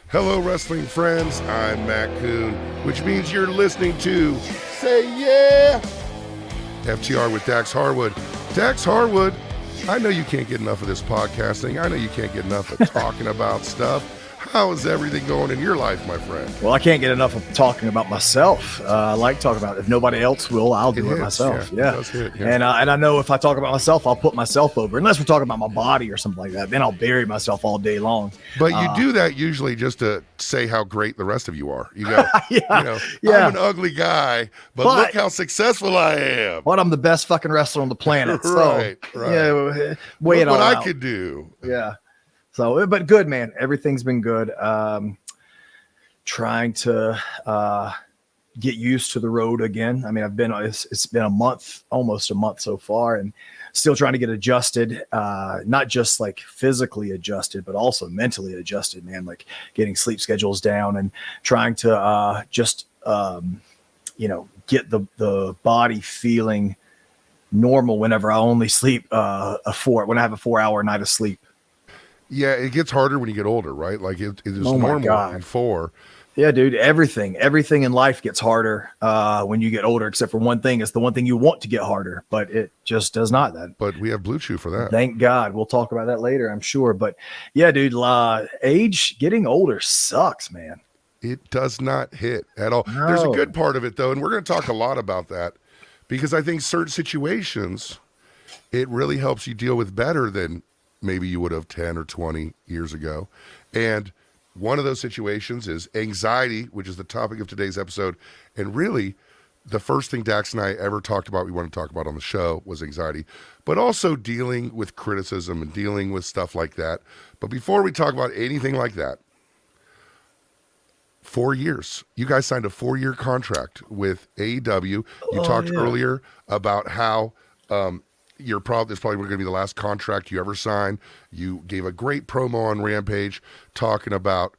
Hello, wrestling friends. I'm Matt Coon, which means you're listening to Say Yeah! FTR with Dax Harwood. Dax Harwood, I know you can't get enough of this podcasting. I know you can't get enough of talking about stuff. How is everything going in your life, my friend? Well, I can't get enough of talking about myself. I like talking about it. If nobody else will, I'll do it myself. Yeah. And I know if I talk about myself, I'll put myself over. Unless we're talking about my body or something like that, then I'll bury myself all day long. But you do that usually just to say how great the rest of you are. You go, I'm an ugly guy, but look how successful I am. But I'm the best fucking wrestler on the planet. Right. Yeah, weigh it all what out. I could do. Yeah. So, but good, man. Everything's been good. Trying to get used to the road again. I mean, it's been a month, almost a month so far, and still trying to get adjusted. Not just like physically adjusted, but also mentally adjusted, man. Like getting sleep schedules down and trying to get the body feeling normal whenever I only sleep when I have a 4-hour night of sleep. Yeah, it gets harder when you get older, right? Like it is normal before. Yeah, dude. Everything in life gets harder when you get older, except for one thing. It's the one thing you want to get harder, but it just does not. But we have Blue Chew for that. Thank God. We'll talk about that later, I'm sure. But yeah, dude, getting older sucks, man. It does not hit at all. No. There's a good part of it, though, and we're going to talk a lot about that because I think certain situations, it really helps you deal with better than maybe you would have 10 or 20 years ago. And one of those situations is anxiety, which is the topic of today's episode. And really, the first thing Dax and I ever talked about, we want to talk about on the show, was anxiety, but also dealing with criticism and dealing with stuff like that. But before we talk about anything like that, 4 years. You guys signed a 4-year contract with AEW. You talked earlier about how this probably going to be the last contract you ever sign. You gave a great promo on Rampage talking about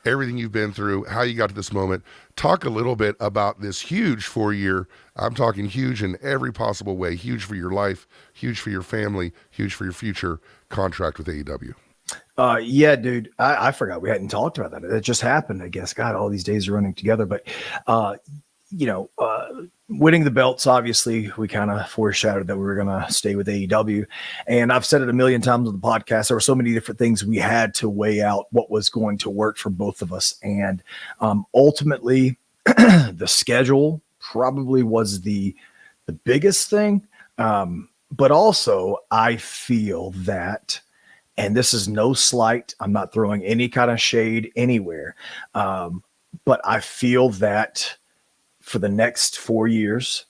everything you've been through, how you got to this moment. Talk a little bit about this huge 4-year, I'm talking huge in every possible way, huge for your life, huge for your family, huge for your future contract with AEW. Yeah, dude, I forgot we hadn't talked about that. It just happened, I guess. God, all these days are running together. But, winning the belts, obviously, we kind of foreshadowed that we were going to stay with AEW. And I've said it a million times on the podcast. There were so many different things we had to weigh out what was going to work for both of us. And ultimately, the schedule probably was the biggest thing. But also, I feel that, and this is no slight, I'm not throwing any kind of shade anywhere, but I feel that for the next 4 years,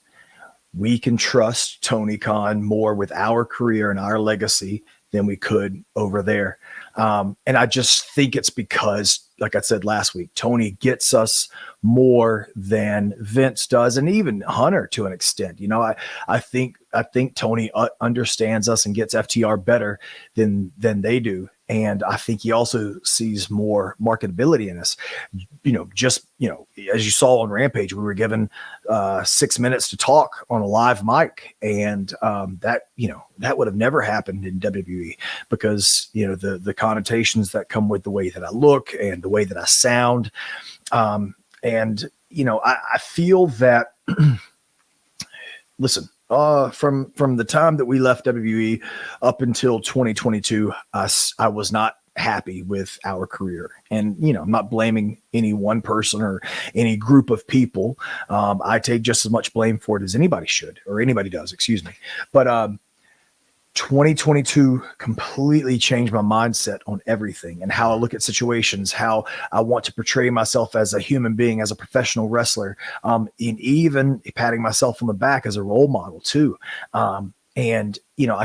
we can trust Tony Khan more with our career and our legacy than we could over there. And I just think it's because, like I said last week, Tony gets us more than Vince does, and even Hunter to an extent. I think Tony understands us and gets FTR better than they do. And I think he also sees more marketability in us. As you saw on Rampage, we were given 6 minutes to talk on a live mic, and that would have never happened in WWE because the connotations that come with the way that I look and the way that I sound, I feel that. Listen. From the time that we left WWE up until 2022, I was not happy with our career. And, I'm not blaming any one person or any group of people. I take just as much blame for it as anybody should, or anybody does, excuse me. But 2022 completely changed my mindset on everything and how I look at situations, how I want to portray myself as a human being, as a professional wrestler, and even patting myself on the back as a role model too. I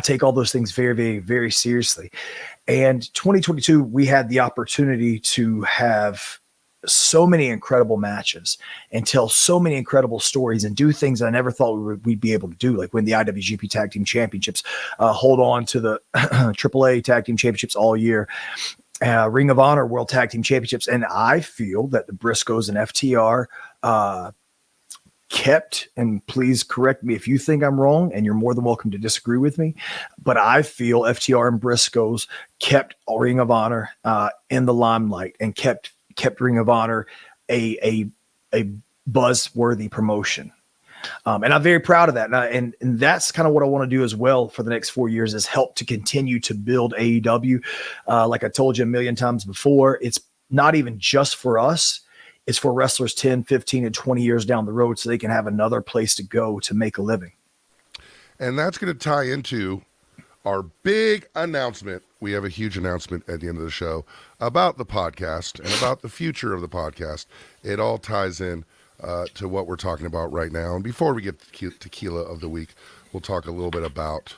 take all those things very, very, very seriously. And 2022, we had the opportunity to have so many incredible matches and tell so many incredible stories and do things I never thought we'd be able to do, like win the IWGP Tag Team Championships, hold on to the AAA Tag Team Championships all year, Ring of Honor World Tag Team Championships. And I feel that the Briscoes and FTR kept, and please correct me if you think I'm wrong, and you're more than welcome to disagree with me, but I feel FTR and Briscoes kept Ring of Honor in the limelight and kept kept Ring of Honor a buzzworthy promotion. And I'm very proud of that. And that's kind of what I want to do as well for the next 4 years, is help to continue to build AEW. Like I told you a million times before, it's not even just for us. It's for wrestlers 10, 15, and 20 years down the road, so they can have another place to go to make a living. And that's going to tie into our big announcement. We have a huge announcement at the end of the show about the podcast and about the future of the podcast. It all ties in to what we're talking about right now. And before we get to Tequila of the Week, we'll talk a little bit about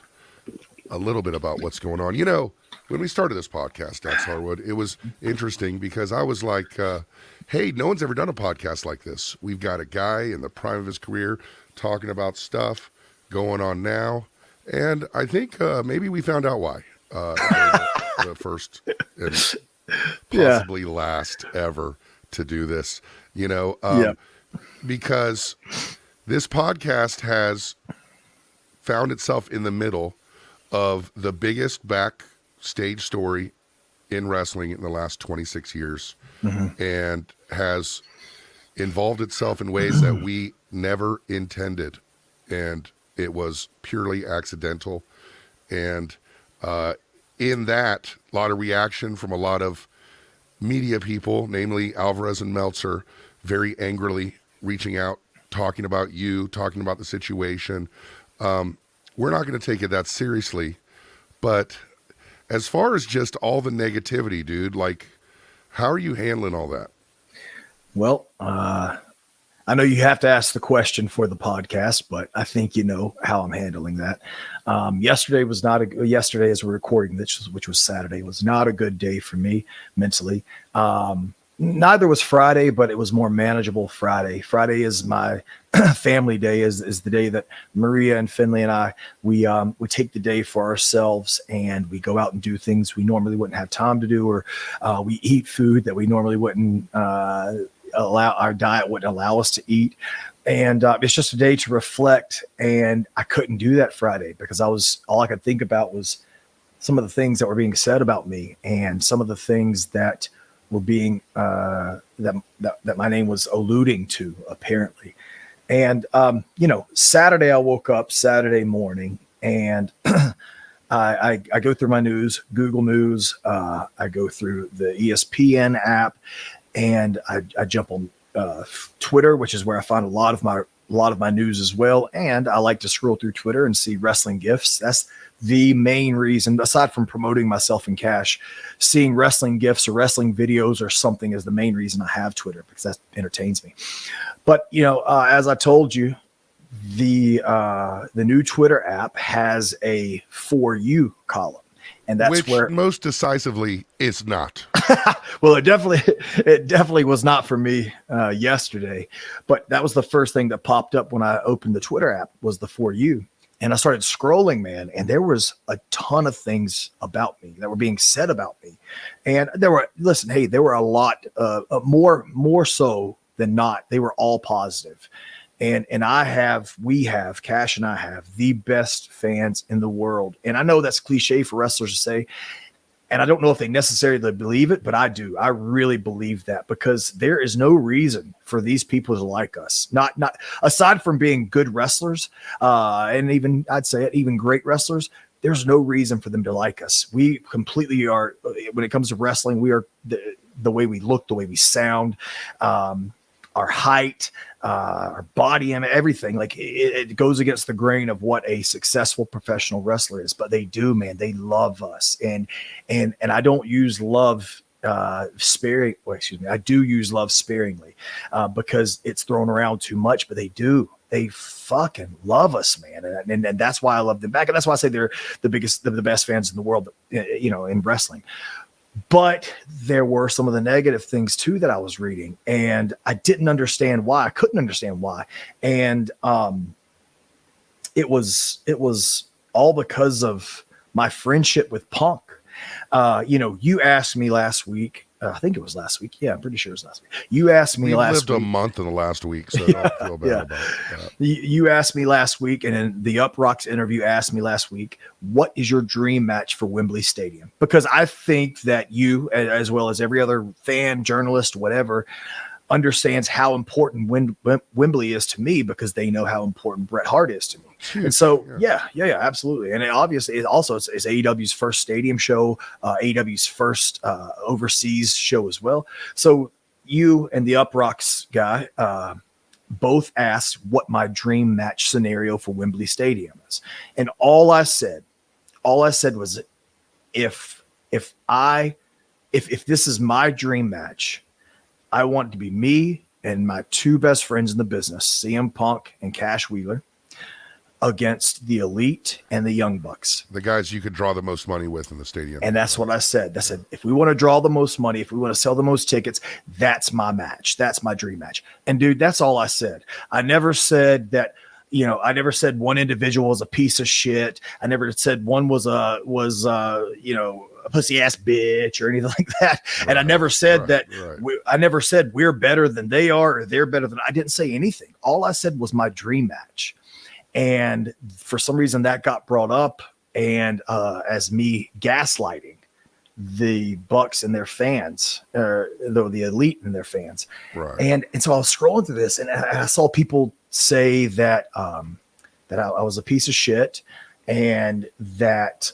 what's going on. You know, when we started this podcast, Dax Harwood, it was interesting because I was like, hey, no one's ever done a podcast like this. We've got a guy in the prime of his career talking about stuff going on now. And I think maybe we found out why. The first and possibly last ever to do this, you know, because this podcast has found itself in the middle of the biggest backstage story in wrestling in the last 26 years, and has involved itself in ways that we never intended. And it was purely accidental. And in that, a lot of reaction from a lot of media people, namely Alvarez and Meltzer, very angrily reaching out, talking about you, talking about the situation. We're not going to take it that seriously. But as far as just all the negativity, dude, like, how are you handling all that? Well, I know you have to ask the question for the podcast, but I think you know how I'm handling that. Yesterday as we're recording this, which was Saturday, was not a good day for me mentally. Neither was Friday, but it was more manageable Friday. Friday is my family day, is the day that Maria and Finley and I, we take the day for ourselves, and we go out and do things we normally wouldn't have time to do, or we eat food that we normally wouldn't our diet wouldn't allow us to eat. And it's just a day to reflect. And I couldn't do that Friday because all I could think about was some of the things that were being said about me, and some of the things that were being that my name was alluding to, apparently. And Saturday I woke up Saturday morning, and I go through my news, Google News. I go through the ESPN app, and I jump on Twitter, which is where I find a lot of my news as well. And I like to scroll through Twitter and see wrestling gifs. That's the main reason, aside from promoting myself in cash. Seeing wrestling gifs or wrestling videos or something is the main reason I have Twitter, because that entertains me. But as I told you, the new Twitter app has a For You column. And that's which where most decisively is not. Well, it definitely was not for me yesterday, but that was the first thing that popped up when I opened the Twitter app, was the For You. And I started scrolling, man, and there was a ton of things about me that were being said about me. And there were a lot more so than not. They were all positive. And Cash and I have the best fans in the world. And I know that's cliche for wrestlers to say, and I don't know if they necessarily believe it, but I do. I really believe that, because there is no reason for these people to like us. Not aside from being good wrestlers, and even, I'd say it, even great wrestlers, there's no reason for them to like us. We completely are, when it comes to wrestling, we are the way we look, the way we sound, our height, our body, and everything. Like it goes against the grain of what a successful professional wrestler is. But they do, man. They love us, and I don't use love sparing. Well, excuse me. I do use love sparingly because it's thrown around too much. But they do. They fucking love us, man, and that's why I love them back, and that's why I say they're the best fans in the world, in wrestling. But there were some of the negative things too that I was reading, and I didn't understand why. I couldn't understand why. And it was all because of my friendship with Punk. You asked me last week, I think it was last week. Yeah, I'm pretty sure it was last week. You asked me We last lived a week. month in the last week, so don't feel bad Yeah. about that. You asked me last week, and in the Up Rocks interview asked me last week, what is your dream match for Wembley Stadium? Because I think that you, as well as every other fan, journalist, whatever, understands how important Wembley is to me, because they know how important Bret Hart is to me. Huge, And so, yeah, absolutely. And obviously, it's AEW's first stadium show, AEW's first overseas show as well. So you and the Up Rocks guy both asked what my dream match scenario for Wembley Stadium is. And all I said was, if this is my dream match, I want it to be me and my two best friends in the business, CM Punk and Cash Wheeler, against the Elite and the Young Bucks. The guys you could draw the most money with in the stadium. And that's what I said. I said, if we want to draw the most money, if we want to sell the most tickets, that's my match. That's my dream match. And dude, that's all I said. I never said that, I never said one individual was a piece of shit. I never said one was a pussy ass bitch or anything like that. Right, and I never said I never said we're better than they are or they're better than I didn't say anything. All I said was my dream match. And for some reason that got brought up, and as me gaslighting the Bucks and their fans, the Elite and their fans. Right. And so I was scrolling through this, and I saw people say that that I was a piece of shit, and that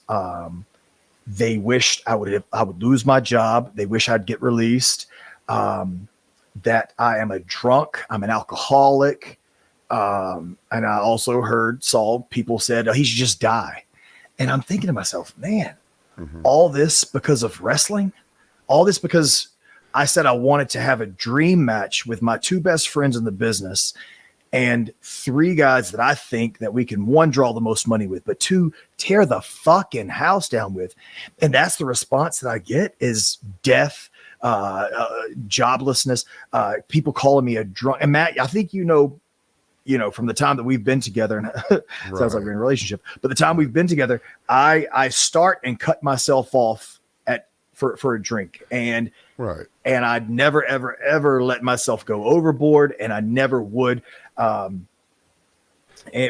they wished I would lose my job. They wish I'd get released. That I am a drunk. I'm an alcoholic. And I also saw people said, oh, he should just die. And I'm thinking to myself, man, all this because of wrestling, all this because I said I wanted to have a dream match with my two best friends in the business, and three guys that I think that we can, one, draw the most money with, but two, tear the fucking house down with. And that's the response that I get, is death, joblessness, people calling me a drunk. And Matt, I think from the time that we've been together, and sounds like we're in a relationship, but the time we've been together, I start and cut myself off for a drink, and I'd never, ever, ever let myself go overboard, and I never would. And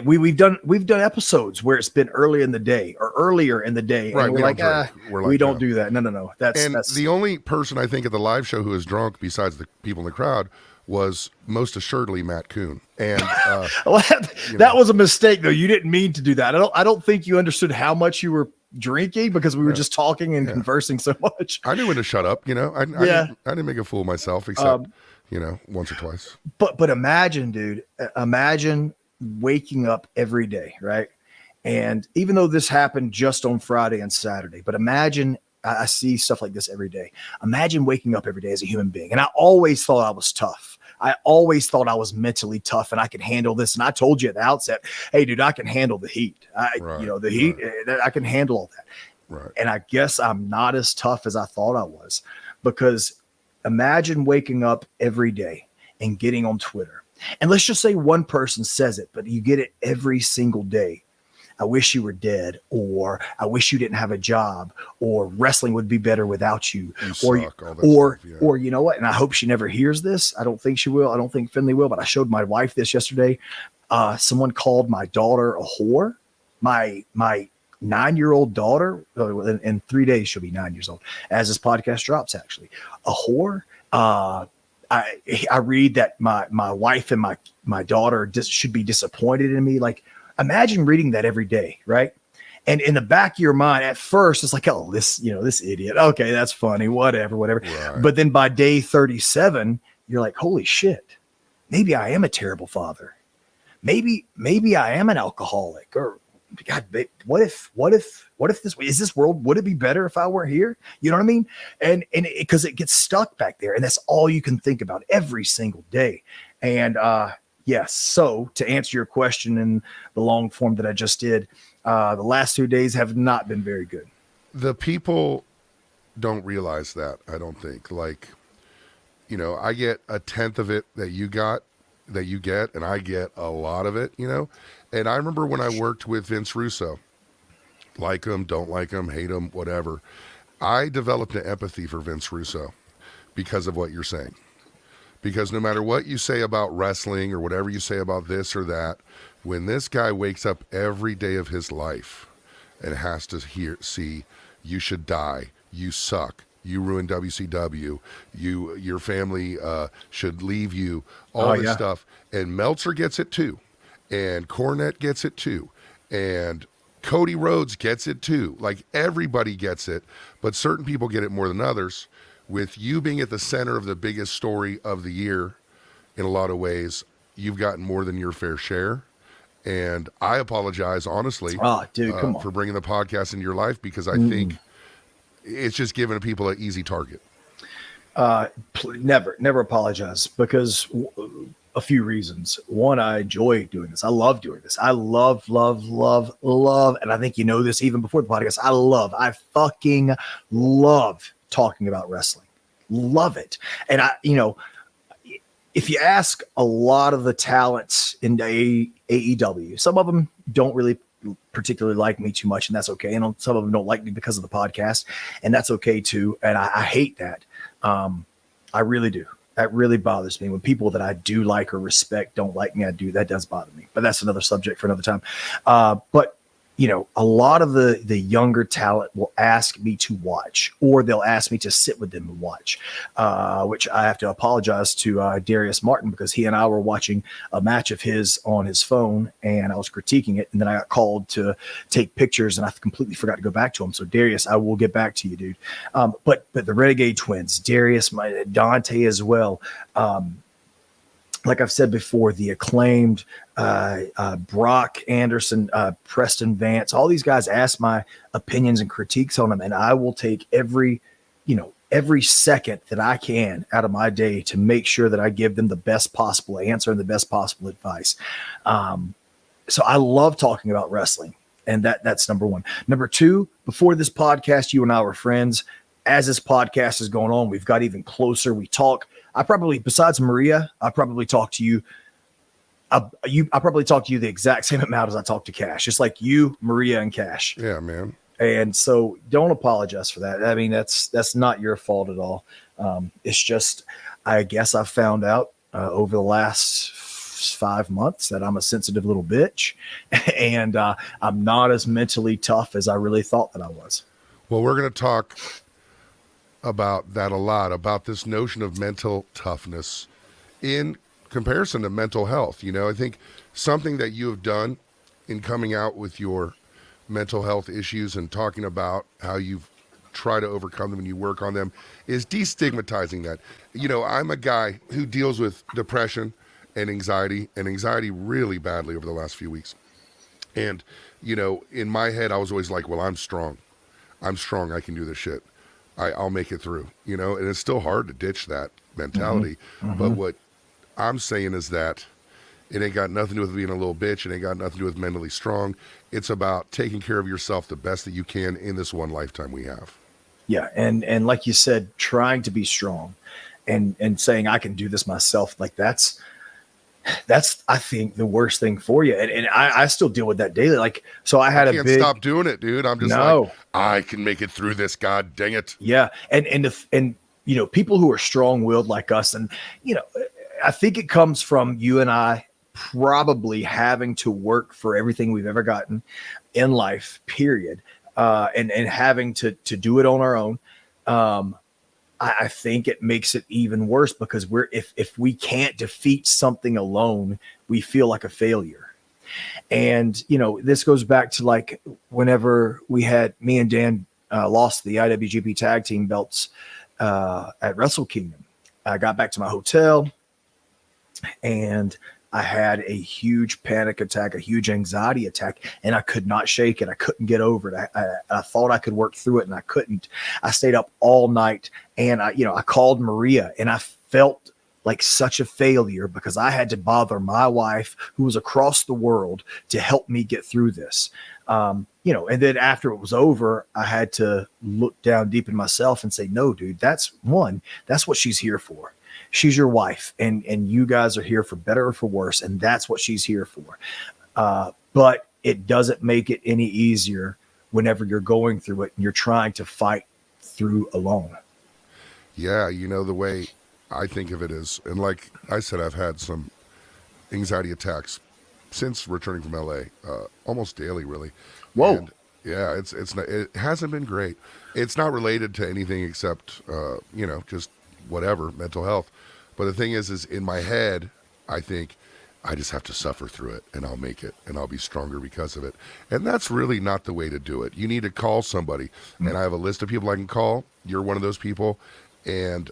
we've done episodes where it's been earlier in the day, and we're like, we don't do that. No. That's the only person I think at the live show who was drunk, besides the people in the crowd, was most assuredly Matt Kuhn. And that was a mistake, though. You didn't mean to do that. I don't think you understood how much you were drinking, because we were just talking and conversing so much. I knew when to shut up. I didn't make a fool of myself, except once or twice. But imagine, dude, waking up every day, right? And even though this happened just on Friday and Saturday, but imagine, I see stuff like this every day. Imagine waking up every day as a human being. And I always thought I was tough. I always thought I was mentally tough and I could handle this. And I told you at the outset, hey, dude, I can handle the heat. Heat, I can handle all that. Right. And I guess I'm not as tough as I thought I was, because imagine waking up every day and getting on Twitter. And let's just say one person says it, but you get it every single day. I wish you were dead, or I wish you didn't have a job, or wrestling would be better without you, or you know what? And I hope she never hears this. I don't think she will. I don't think Finley will, but I showed my wife this yesterday. Someone called my daughter a whore. My 9-year-old daughter, in 3 days, she'll be 9 years old as this podcast drops, actually, a whore. I read that my wife and my daughter should be disappointed in me. Like, imagine reading that every day, right? And in the back of your mind, at first, it's like, oh, this idiot. Okay, that's funny, whatever. Right. But then by day 37, you're like, holy shit, maybe I am a terrible father. Maybe I am an alcoholic. Or God, what if this world, would it be better if I weren't here? You know what I mean? And because it gets stuck back there, and that's all you can think about every single day. And yes. So to answer your question in the long form that I just did, the last 2 days have not been very good. The people don't realize that, I don't think. Like, I get a tenth of it that you get, and I get a lot of it, And I remember when I worked with Vince Russo, like him, don't like him, hate him, whatever, I developed an empathy for Vince Russo. because of what you're saying. Because no matter what you say about wrestling or whatever you say about this or that, when this guy wakes up every day of his life and has to see, you should die, you suck, you ruined WCW, your family should leave you, all this stuff. And Meltzer gets it too. And Cornette gets it too. And Cody Rhodes gets it too. Like, everybody gets it, but certain people get it more than others. With you being at the center of the biggest story of the year, in a lot of ways, you've gotten more than your fair share. And I apologize, honestly, for bringing the podcast into your life, because I think it's just giving people an easy target. Never apologize, because a few reasons. One, I enjoy doing this. I love doing this. I love. And I think you know this even before the podcast. I fucking love talking about wrestling. Love it. And if you ask a lot of the talents in AEW, some of them don't really particularly like me too much, and that's okay. And some of them don't like me because of the podcast, and that's okay too. And I hate that. I really do. That really bothers me when people that I do like or respect don't like me. That does bother me, but that's another subject for another time. But a lot of the younger talent will ask me to watch, or they'll ask me to sit with them and watch, which I have to apologize to Darius Martin, because he and I were watching a match of his on his phone, and I was critiquing it, and then I got called to take pictures, and I completely forgot to go back to him. So Darius, I will get back to you, dude. But the Renegade Twins, Darius, Dante as well. Like I've said before, the Acclaimed, Brock Anderson, Preston Vance, all these guys ask my opinions and critiques on them, and I will take every second that I can out of my day to make sure that I give them the best possible answer and the best possible advice. So I love talking about wrestling, and that's number one. Number two, before this podcast, you and I were friends. As this podcast is going on, we've got even closer. We talk. Besides Maria, I probably talk to you. I probably talk to you the exact same amount as I talk to Cash. Just like you, Maria, and Cash. Yeah, man. And so don't apologize for that. I mean, that's not your fault at all. It's just, I guess I found out over the last 5 months that I'm a sensitive little bitch, and I'm not as mentally tough as I really thought that I was. Well, we're going to talk about that a lot, about this notion of mental toughness in comparison to mental health. I think something that you have done in coming out with your mental health issues and talking about how you've tried to overcome them and you work on them is destigmatizing that. I'm a guy who deals with depression and anxiety really badly over the last few weeks. And, in my head, I was always like, well, I'm strong. I can do this shit. I'll make it through, and it's still hard to ditch that mentality. But what I'm saying is that it ain't got nothing to do with being a little bitch. It ain't got nothing to do with mentally strong. It's about taking care of yourself the best that you can in this one lifetime we have. Yeah. And like you said, trying to be strong and saying I can do this myself. Like that's, I think, the worst thing for you. And I still deal with that daily. Like, so I can't stop doing it, dude. I'm just like, I can make it through this. God dang it. Yeah. And people who are strong-willed like us, and, I think it comes from you and I probably having to work for everything we've ever gotten in life, period. And having to do it on our own. I think it makes it even worse, because if we can't defeat something alone, we feel like a failure. And, this goes back to like whenever me and Dan lost the IWGP tag team belts at Wrestle Kingdom. I got back to my hotel and I had a huge panic attack, a huge anxiety attack, and I could not shake it. I couldn't get over it. I thought I could work through it, and I couldn't. I stayed up all night, and I called Maria, and I felt like such a failure because I had to bother my wife, who was across the world, to help me get through this. And then after it was over, I had to look down deep in myself and say, no, dude, that's what she's here for. She's your wife, and you guys are here for better or for worse, and that's what she's here for. But it doesn't make it any easier whenever you're going through it and you're trying to fight through alone. Yeah, the way I think of it is, and like I said, I've had some anxiety attacks since returning from LA, almost daily, really. Whoa. And yeah, it's not, it hasn't been great. It's not related to anything except just whatever mental health. But the thing is in my head, I think I just have to suffer through it, and I'll make it, and I'll be stronger because of it. And that's really not the way to do it. You need to call somebody, and I have a list of people I can call. You're one of those people, and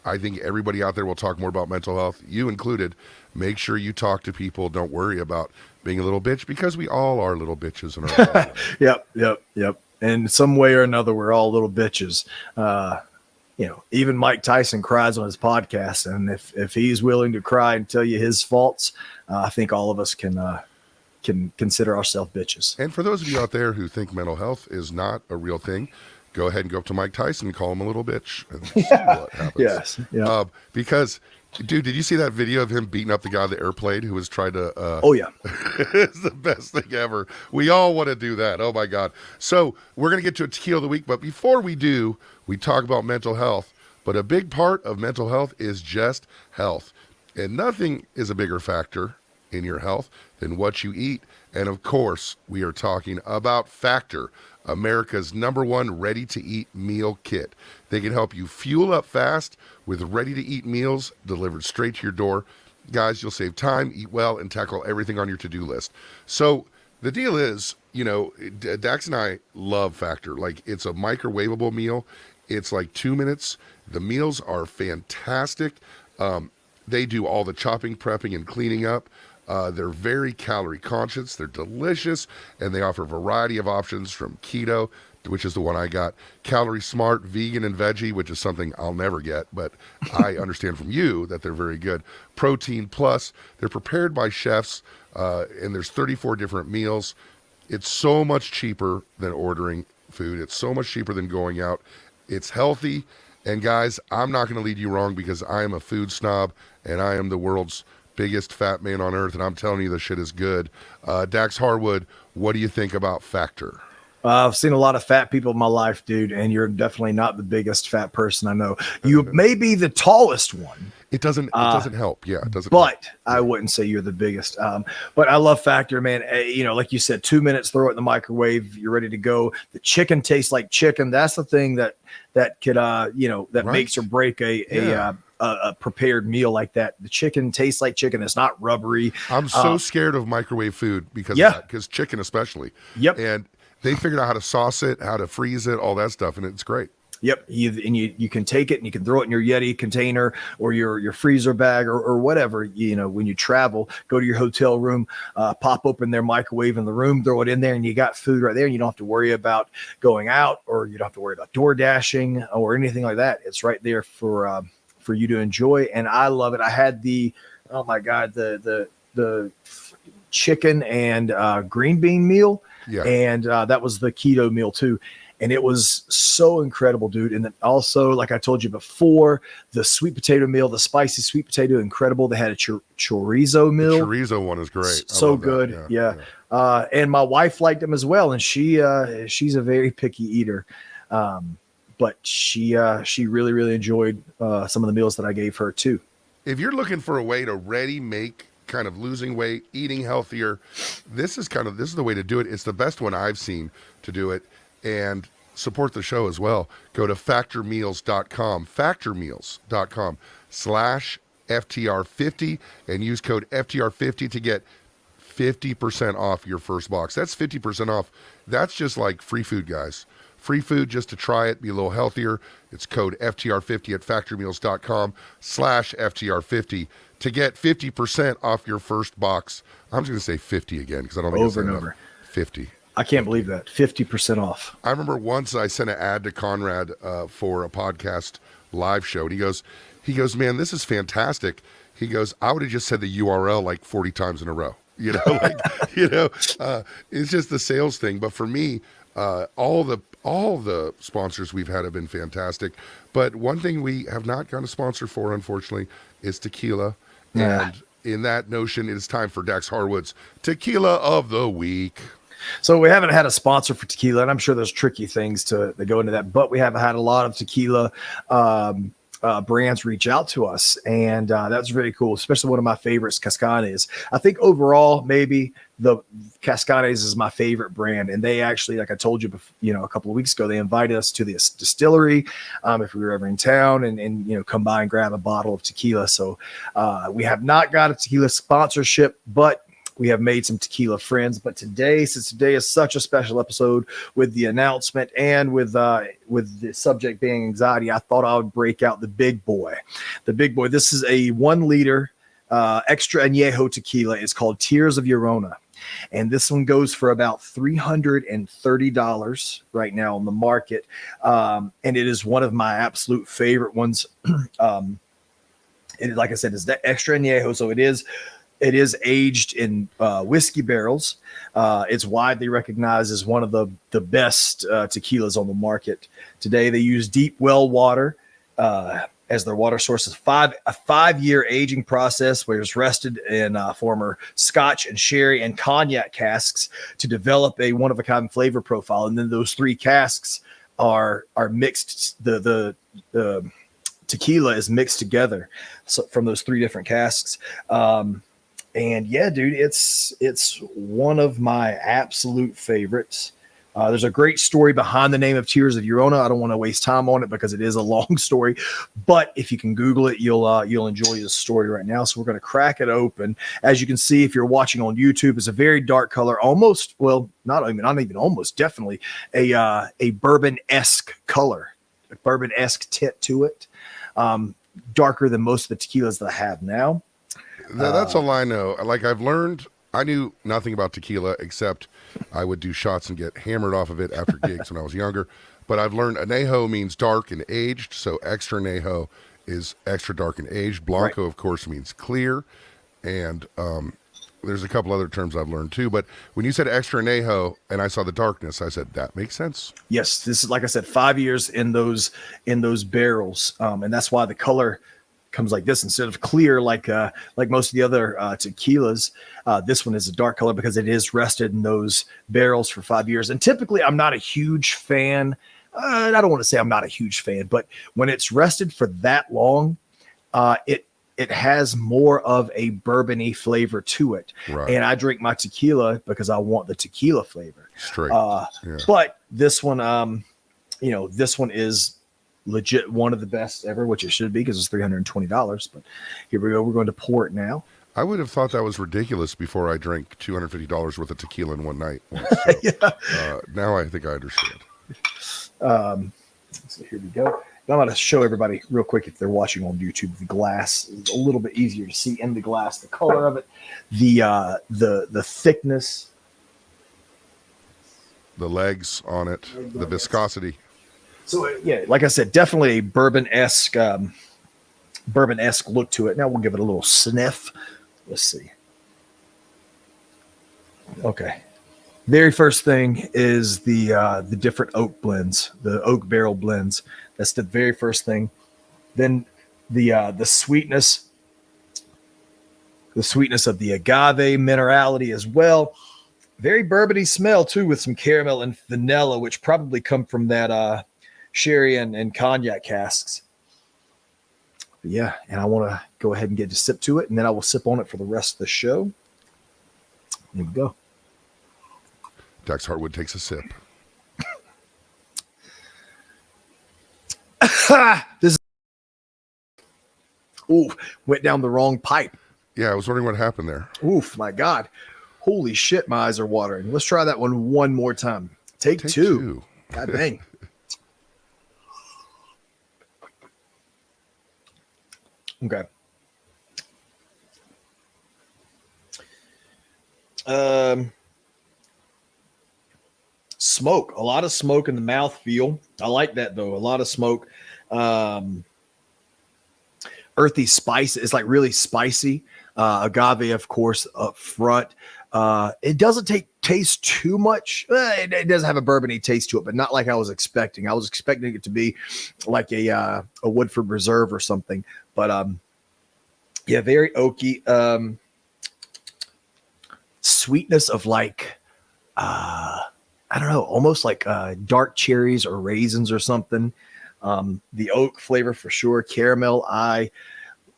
I think everybody out there will talk more about mental health, you included. Make sure you talk to people. Don't worry about being a little bitch, because we all are little bitches in our own way. Yep. In some way or another, we're all little bitches. Even Mike Tyson cries on his podcast, and if he's willing to cry and tell you his faults, I think all of us can consider ourselves bitches. And for those of you out there who think mental health is not a real thing, go ahead and go up to Mike Tyson and call him a little bitch and see what happens. Yes. Yeah. Because, dude, did you see that video of him beating up the guy on the airplane who was trying to? Oh yeah. It's the best thing ever. We all want to do that. Oh my God. So we're gonna get to a tequila of the week, but before we do, we talk about mental health. But a big part of mental health is just health, and nothing is a bigger factor in your health than what you eat. And of course, we are talking about Factor, America's #1 ready-to-eat meal kit. They can help you fuel up fast with ready-to-eat meals delivered straight to your door. Guys, you'll save time, eat well, and tackle everything on your to-do list. So the deal is, Dax and I love Factor. Like, it's a microwavable meal. It's like 2 minutes. The meals are fantastic. They do all the chopping, prepping, and cleaning up. They're very calorie conscious. They're delicious, and they offer a variety of options from keto, which is the one I got, calorie smart, vegan, and veggie, which is something I'll never get, but I understand from you that they're very good. Protein plus. They're prepared by chefs, and there's 34 different meals. It's so much cheaper than ordering food. It's so much cheaper than going out. It's healthy. And guys, I'm not going to lead you wrong, because I am a food snob, and I am the world's biggest fat man on earth, and I'm telling you, this shit is good. Dax Harwood, what do you think about Factor? I've seen a lot of fat people in my life, dude, and you're definitely not the biggest fat person I know. You may be the tallest one. It doesn't help. Yeah, it doesn't. But I wouldn't say you're the biggest. But I love Factor, man. Like you said, 2 minutes, throw it in the microwave, you're ready to go. The chicken tastes like chicken. That's the thing that could that makes or break a prepared meal like that. The chicken tastes like chicken. It's not rubbery. I'm so scared of microwave food because of that, because chicken especially. Yep. And they figured out how to sauce it, how to freeze it, all that stuff, and it's great. Yep. You can take it and you can throw it in your Yeti container or your freezer bag or whatever. When you travel, go to your hotel room, pop open their microwave in the room, throw it in there, and you got food right there. And you don't have to worry about going out, or you don't have to worry about door dashing or anything like that. It's right there for you to enjoy. And I love it. I had the chicken and green bean meal. Yeah. And that was the keto meal too. And it was so incredible, dude. And then also, like I told you before, the sweet potato meal, the spicy sweet potato, incredible. They had a chorizo meal. The chorizo one is great. So good. Yeah. And my wife liked them as well. And she's a very picky eater. But she really, really enjoyed some of the meals that I gave her too. If you're looking for a way to ready make kind of losing weight, eating healthier, this is the way to do it. It's the best one I've seen to do it. And support the show as well. Go to factormeals.com, factormeals.com/FTR50, and use code FTR50 to get 50% off your first box. That's 50% off. That's just like free food, guys. Free food just to try it, be a little healthier. It's code FTR50 at factormeals.com/FTR50 to get 50% off your first box. I'm just going to say 50 again because I don't think over and over. 50. I can't believe that. 50% off. I remember once I sent an ad to Conrad for a podcast live show, and he goes, man, this is fantastic. He goes, I would have just said the URL like 40 times in a row. It's just the sales thing. But for me, all the sponsors we've had have been fantastic. But one thing we have not gotten a sponsor for, unfortunately, is tequila. Yeah. And in that notion, it is time for Dax Harwood's Tequila of the Week. So we haven't had a sponsor for tequila, and I'm sure there's tricky things that go into that, but we have had a lot of tequila brands reach out to us, and that's really cool, especially one of my favorites, Cascanes. I think overall, maybe the Cascanes is my favorite brand, and they actually, like I told you, a couple of weeks ago, they invited us to this distillery if we were ever in town, and come by and grab a bottle of tequila. So we have not got a tequila sponsorship, but we have made some tequila friends. But since today is such a special episode with the announcement and with the subject being anxiety, I thought I would break out the big boy. The big boy. This is a 1 liter extra añejo tequila. It's called Tears of Llorona. And this one goes for about $330 right now on the market. And it is one of my absolute favorite ones. And like I said, it's the extra añejo. So it is aged in whiskey barrels. It's widely recognized as one of the best tequilas on the market today. They use deep well water as their water source. A 5-year aging process where it's rested in former Scotch and sherry and cognac casks to develop a one-of-a-kind flavor profile. And then those 3 casks are mixed. The tequila is mixed together from those 3 different casks. And yeah, dude, it's one of my absolute favorites. There's a great story behind the name of Tears of Llorona. I don't want to waste time on it because it is a long story, but if you can Google it, you'll enjoy the story right now. So we're going to crack it open. As you can see, if you're watching on YouTube, it's a very dark color, not even almost, definitely a bourbon-esque color, a bourbon-esque tint to it. Darker than most of the tequilas that I have now. That's all I know. Like I knew nothing about tequila except I would do shots and get hammered off of it after gigs when I was younger. But I've learned añejo means dark and aged, so extra añejo is extra dark and aged. Blanco, right, of course, means clear, and there's a couple other terms I've learned too. But when you said extra añejo and I saw the darkness, I said that makes sense. Yes, this is, like I said, 5 years in those barrels, and that's why the color comes like this instead of clear like most of the other tequilas. This one is a dark color because it is rested in those barrels for 5 years. And typically, I'm not a huge fan. I don't want to say I'm not a huge fan, but when it's rested for that long, it has more of a bourbon-y flavor to it. Right. And I drink my tequila because I want the tequila flavor. Straight. But this one, this one is legit one of the best ever, which it should be because it's $320. But here we go. We're going to pour it now. I would have thought that was ridiculous before I drank $250 worth of tequila in one night. Once, so, now I think I understand. So here we go. Now I'm going to show everybody real quick, if they're watching on YouTube, the glass is a little bit easier to see in the glass, the color of it, the thickness, the legs on it, the viscosity. So yeah, like I said, definitely a bourbon-esque look to it. Now we'll give it a little sniff. Let's see. Okay. Very first thing is the different oak blends, the oak barrel blends. That's the very first thing. Then the sweetness of the agave minerality as well. Very bourbony smell too, with some caramel and vanilla, which probably come from that sherry and cognac casks. But yeah, and I want to go ahead and get a sip to it, and then I will sip on it for the rest of the show. Here we go. Dax Harwood takes a sip. This went down the wrong pipe. Yeah, I was wondering what happened there. Oof, my God. Holy shit, my eyes are watering. Let's try that one more time. Take two. God dang. Okay. Smoke. A lot of smoke in the mouth feel. I like that though. A lot of smoke. Earthy spice. It's like really spicy. Agave, of course, up front. It doesn't taste too much. It does have a bourbony taste to it, but not like I was expecting. I was expecting it to be like a Woodford Reserve or something. But yeah, very oaky. Sweetness of like I don't know, almost like dark cherries or raisins or something. The oak flavor for sure. Caramel. I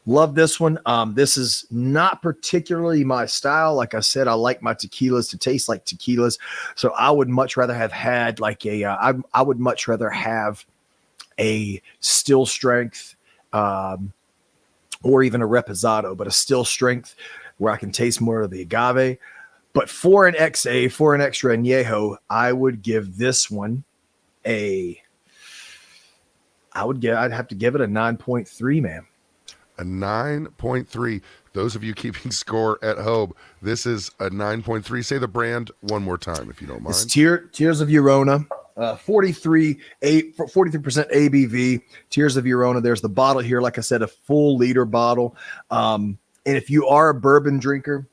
love this one. This is not particularly my style. Like I said, I like my tequilas to taste like tequilas. So I would much rather have had like I would much rather have a still strength or even a reposado, but a still strength where I can taste more of the agave. But for an extra añejo, I would give this one I'd have to give it a 9.3, man. A 9.3. Those of you keeping score at home, this is a 9.3. Say the brand one more time, if you don't mind. It's Tears of Llorona, 43% ABV. Tears of Llorona. There's the bottle here. Like I said, a full liter bottle. And if you are a bourbon drinker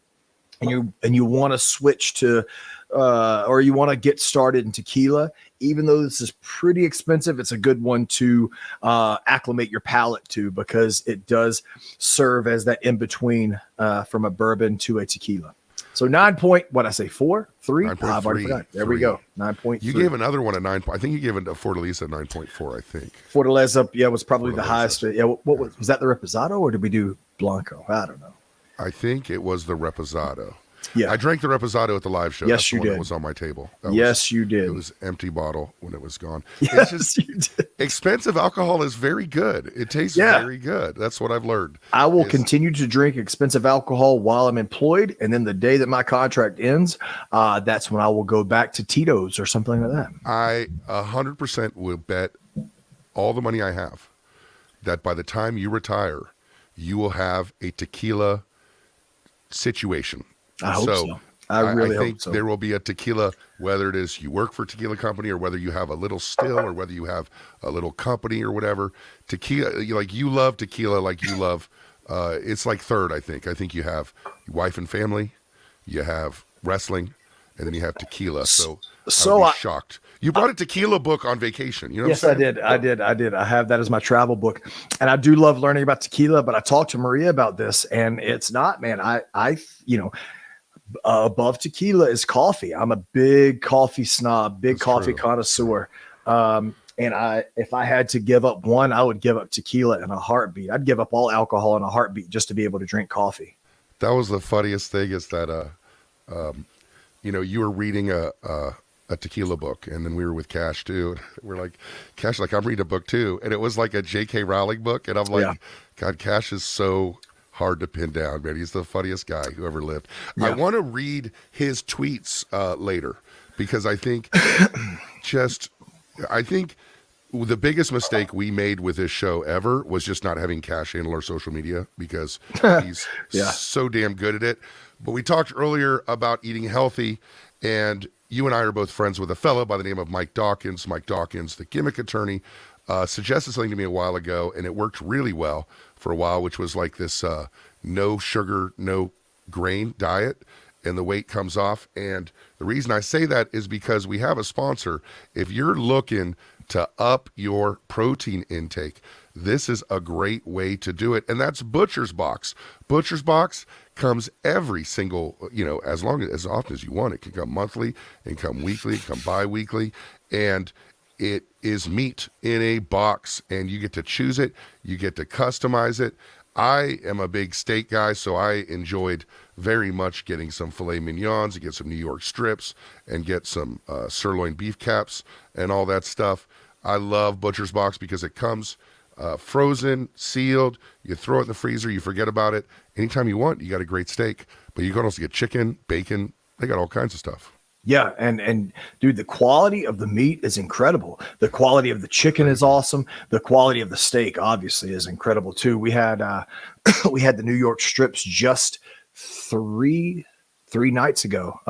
and you want to switch to or you want to get started in tequila, even though this is pretty expensive, it's a good one to acclimate your palate to, because it does serve as that in between from a bourbon to a tequila. So 4, 3. I've already forgot. There we go. 9.3. You gave another one a 9. I think you gave it a Fortaleza 9.4. I think Fortaleza, was probably the highest. Yeah, what was that? The Reposado, or did we do Blanco? I don't know. I think it was the Reposado. Yeah, I drank the Reposado at the live show. Yes, That's you the one did. that was on my table. You did. It was empty bottle when it was gone. Yes, it's just, you did. expensive alcohol is very good. It tastes very good. That's what I've learned. I will continue to drink expensive alcohol while I'm employed, and then the day that my contract ends, that's when I will go back to Tito's or something like that. I 100% will bet all the money I have that by the time you retire, you will have a tequila situation. I hope so. I really think hope so. There will be a tequila, whether it is you work for a tequila company or whether you have a little still or whether you have a little company or whatever. Tequila, you love tequila like you love, it's like third, I think. I think you have wife and family, you have wrestling, and then you have tequila. So I was shocked. You brought a tequila book on vacation. You know yes, I did. I did. I have that as my travel book. And I do love learning about tequila, but I talked to Maria about this, and it's not, man. I above tequila is coffee. I'm a big coffee snob, big coffee connoisseur. And if I had to give up one, I would give up tequila in a heartbeat. I'd give up all alcohol in a heartbeat just to be able to drink coffee. That was the funniest thing is that, you were reading a tequila book, and then we were with Cash too. We're like, Cash, like, I'm reading a book too. And it was like a J.K. Rowling book. And I'm like, God, Cash is so hard to pin down, man. He's the funniest guy who ever lived. Yeah. I want to read his tweets later, because I think the biggest mistake we made with this show ever was just not having Cash handle our social media, because he's so damn good at it. But we talked earlier about eating healthy, and you and I are both friends with a fellow by the name of Mike Dawkins. Mike Dawkins, the gimmick attorney, suggested something to me a while ago, and it worked really well for a while, which was like this no sugar, no grain diet, and the weight comes off. And the reason I say that is because we have a sponsor. If you're looking to up your protein intake, this is a great way to do it, and that's Butcher's Box. Butcher's Box comes every single, as often as you want. It can come monthly, it can come weekly, it can come bi-weekly, and it is meat in a box, and you get to choose it, you get to customize it. I am a big steak guy, so I enjoyed very much getting some filet mignons, get some New York strips, and get some sirloin beef caps and all that stuff. I love Butcher's Box because it comes frozen, sealed. You throw it in the freezer, you forget about it. Anytime you want, you got a great steak. But you can also get chicken, bacon. They got all kinds of stuff. Yeah, and dude, the quality of the meat is incredible. The quality of the chicken is awesome. The quality of the steak, obviously, is incredible too. We had the New York strips just three nights ago,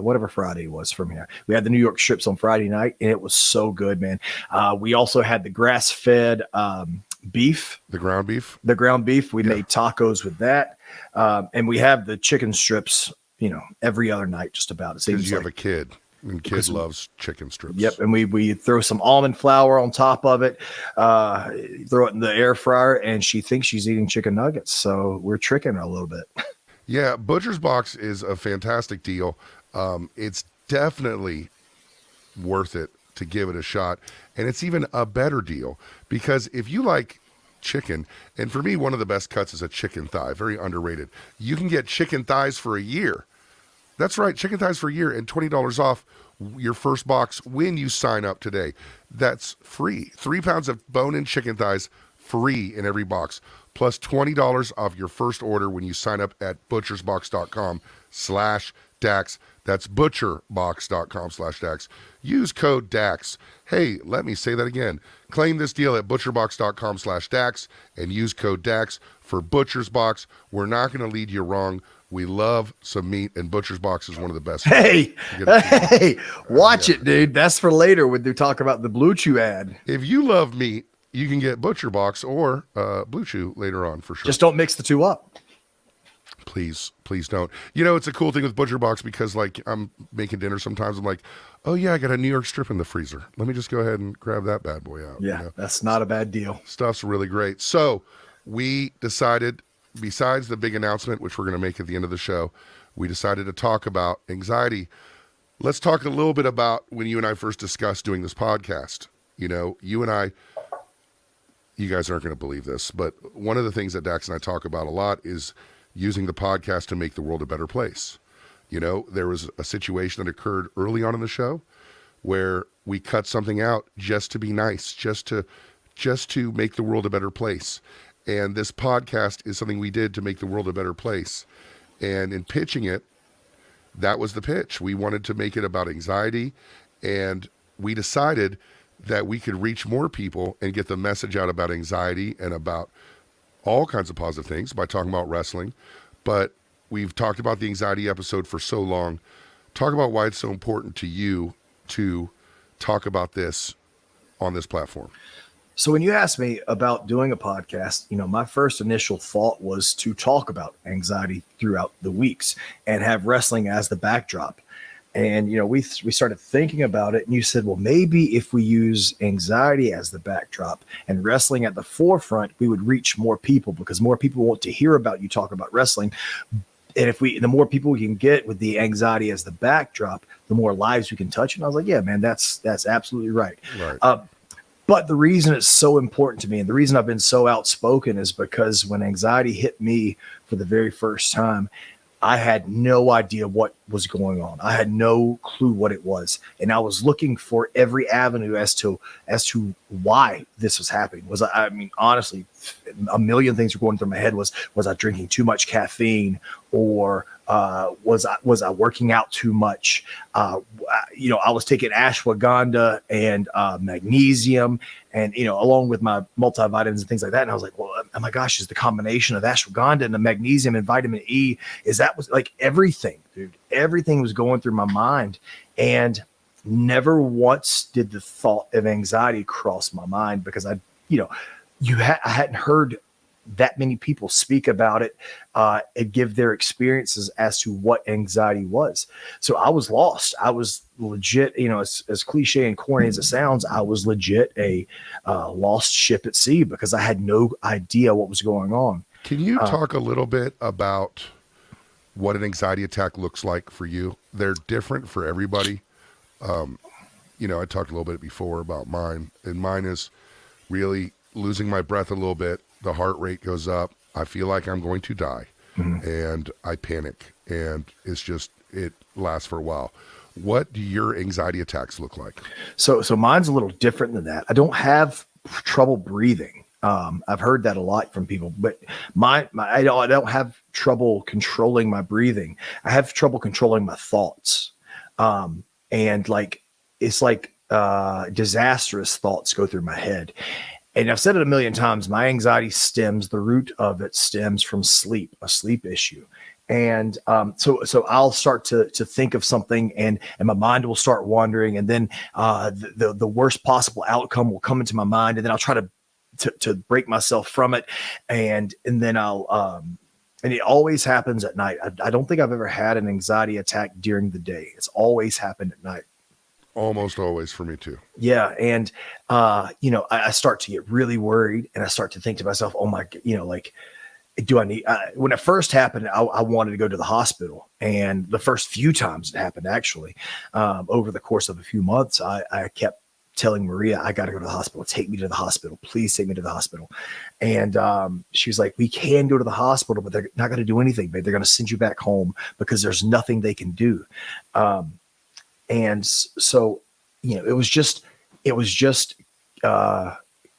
whatever Friday was from here. We had the New York strips on Friday night, and it was so good, man. We also had the grass-fed beef. The ground beef? The ground beef. We made tacos with that. And we have the chicken strips, every other night just about. It seems because you have a kid, and kid loves chicken strips. Yep, and we throw some almond flour on top of it, throw it in the air fryer, and she thinks she's eating chicken nuggets. So we're tricking her a little bit. Yeah, Butcher's Box is a fantastic deal. It's definitely worth it to give it a shot. And it's even a better deal because if you like chicken, and for me, one of the best cuts is a chicken thigh, very underrated. You can get chicken thighs for a year. That's right, chicken thighs for a year and $20 off your first box when you sign up today. That's free. 3 pounds of bone-in chicken thighs free in every box, plus $20 off your first order when you sign up at butchersbox.com/Dax. That's butcherbox.com/Dax. Use code DAX. Hey, let me say that again. Claim this deal at butcherbox.com/Dax and use code DAX for Butcher's Box. We're not going to lead you wrong. We love some meat, and Butcher's Box is one of the best. Hey, watch it, dude. That's for later when they talk about the Blue Chew ad. If you love meat, you can get Butcher Box or Blue Chew later on for sure. Just don't mix the two up. Please don't. You know, it's a cool thing with Butcher Box because, like, I'm making dinner sometimes. I'm like, oh, yeah, I got a New York strip in the freezer. Let me just go ahead and grab that bad boy out. Yeah, you know? That's not a bad deal. Stuff's really great. So we decided, besides the big announcement, which we're going to make at the end of the show, we decided to talk about anxiety. Let's talk a little bit about when you and I first discussed doing this podcast. You know, you and I, you guys aren't going to believe this, but one of the things that Dax and I talk about a lot is using the podcast to make the world a better place. You know, there was a situation that occurred early on in the show where we cut something out just to be nice, just to make the world a better place. And this podcast is something we did to make the world a better place. And in pitching it, that was the pitch. We wanted to make it about anxiety, and we decided that we could reach more people and get the message out about anxiety and about all kinds of positive things by talking about wrestling. But we've talked about the anxiety episode for so long. Talk about why it's so important to you to talk about this on this platform. So when you asked me about doing a podcast, you know, my first initial thought was to talk about anxiety throughout the weeks and have wrestling as the backdrop. And, you know, we started thinking about it, and you said, well, maybe if we use anxiety as the backdrop and wrestling at the forefront, we would reach more people because more people want to hear about you talk about wrestling. And the more people we can get with the anxiety as the backdrop, the more lives we can touch. And I was like, yeah, man, that's absolutely right. But the reason it's so important to me, and the reason I've been so outspoken, is because when anxiety hit me for the very first time, I had no idea what was going on. I had no clue what it was. And I was looking for every avenue as to why this was happening. I mean, honestly, a million things were going through my head. Was I drinking too much caffeine, or was I working out too much? You know, I was taking ashwagandha and magnesium, and, you know, along with my multivitamins and things like that. And I was like, well, oh my gosh, is the combination of ashwagandha and the magnesium and vitamin E, was like everything, dude, everything was going through my mind. And never once did the thought of anxiety cross my mind, because I hadn't heard that many people speak about it and give their experiences as to what anxiety was. So I was lost. I was legit, you know, as cliche and corny as it sounds, I was legit a lost ship at sea, because I had no idea what was going on. Can you talk a little bit about what an anxiety attack looks like for you? They're different for everybody. You know, I talked a little bit before about mine, and mine is really losing my breath a little bit. The heart rate goes up. I feel like I'm going to die, and I panic, and it lasts for a while. What do your anxiety attacks look like? So mine's a little different than that. I don't have trouble breathing. I've heard that a lot from people, but I don't have trouble controlling my breathing. I have trouble controlling my thoughts. And like, it's like disastrous thoughts go through my head. And I've said it a million times, my anxiety the root of it stems from sleep, a sleep issue. And so I'll start to think of something, and my mind will start wandering, and then the worst possible outcome will come into my mind, and then I'll try to break myself from it, and then I'll and it always happens at night. I don't think I've ever had an anxiety attack during the day. It's always happened at night. Almost always for me too. Yeah. And, you know, I start to get really worried, and I start to think to myself, oh my, you know, like, do I need, when it first happened, I wanted to go to the hospital. And the first few times it happened, actually, over the course of a few months, I kept telling Maria, I got to go to the hospital. Take me to the hospital. Please take me to the hospital. And she was like, we can go to the hospital, but they're not going to do anything, babe. They're going to send you back home because there's nothing they can do. And so, it was just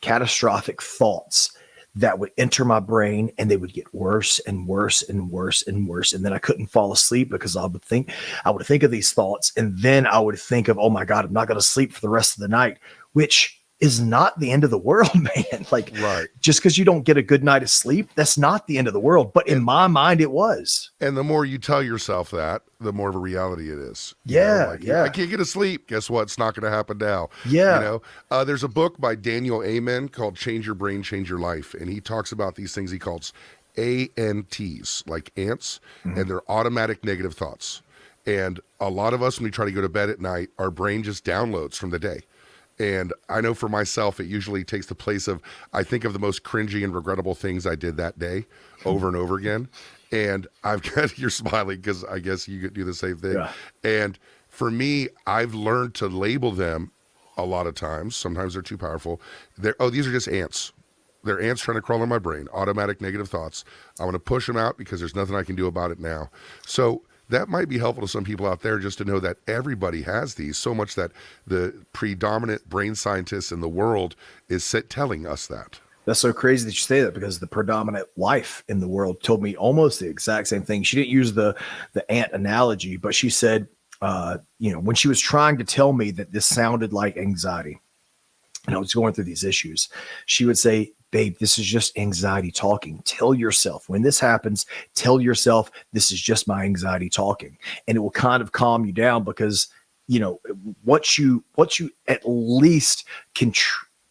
catastrophic thoughts that would enter my brain, and they would get worse and worse and worse and worse. And then I couldn't fall asleep because I would think of these thoughts. And then I would think of, oh my God, I'm not going to sleep for the rest of the night, which is not the end of the world, man. Like, Right. Just because you don't get a good night of sleep, that's not the end of the world. But in my mind, it was. And the more you tell yourself that, the more of a reality it is. Yeah. I can't get to sleep. Guess what? It's not going to happen now. Yeah. There's a book by Daniel Amen called Change Your Brain, Change Your Life. And he talks about these things he calls ANTs, like ants, and they're automatic negative thoughts. And a lot of us, when we try to go to bed at night, our brain just downloads from the day. And I know for myself, it usually takes the place of, I think of the most cringy and regrettable things I did that day over and over again. And I've got, you're smiling because I guess you could do the same thing. Yeah. And for me, I've learned to label them a lot of times. Sometimes they're too powerful. These are just ants. They're ants trying to crawl in my brain, automatic negative thoughts. I want to push them out because there's nothing I can do about it now. So that might be helpful to some people out there just to know that everybody has these, so much that the predominant brain scientists in the world is telling us that. That's so crazy that you say that, because the predominant life in the world told me almost the exact same thing. She didn't use the ant analogy, but she said, when she was trying to tell me that this sounded like anxiety and I was going through these issues, she would say, babe, this is just anxiety talking. Tell yourself when this happens, tell yourself this is just my anxiety talking. And it will kind of calm you down, because, what you at least can,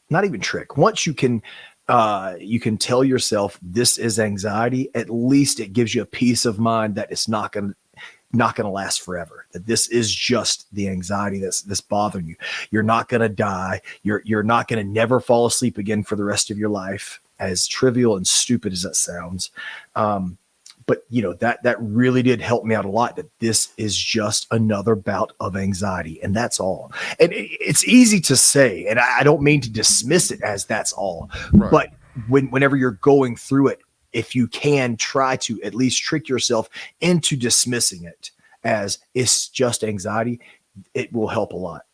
not even trick, once you can tell yourself this is anxiety, at least it gives you a peace of mind that it's not going to last forever, that this is just the anxiety that's bothering you. You're not going to die. You're not going to never fall asleep again for the rest of your life, as trivial and stupid as that sounds. But that really did help me out a lot, that this is just another bout of anxiety, and that's all. And it's easy to say, and I don't mean to dismiss it as that's all, Right. but whenever you're going through it, if you can try to at least trick yourself into dismissing it as it's just anxiety, it will help a lot.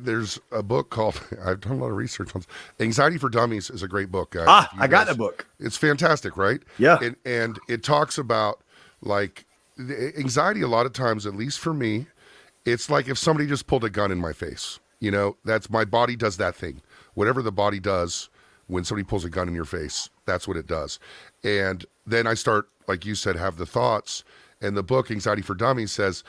There's a book called, I've done a lot of research on this. Anxiety for Dummies is a great book, guys. I got the book. It's fantastic, right? Yeah. And it talks about, like, anxiety a lot of times, at least for me, it's like if somebody just pulled a gun in my face. That's, my body does that thing. Whatever the body does when somebody pulls a gun in your face, that's what it does. And then I start, like you said, have the thoughts. And the book, Anxiety for Dummies, says,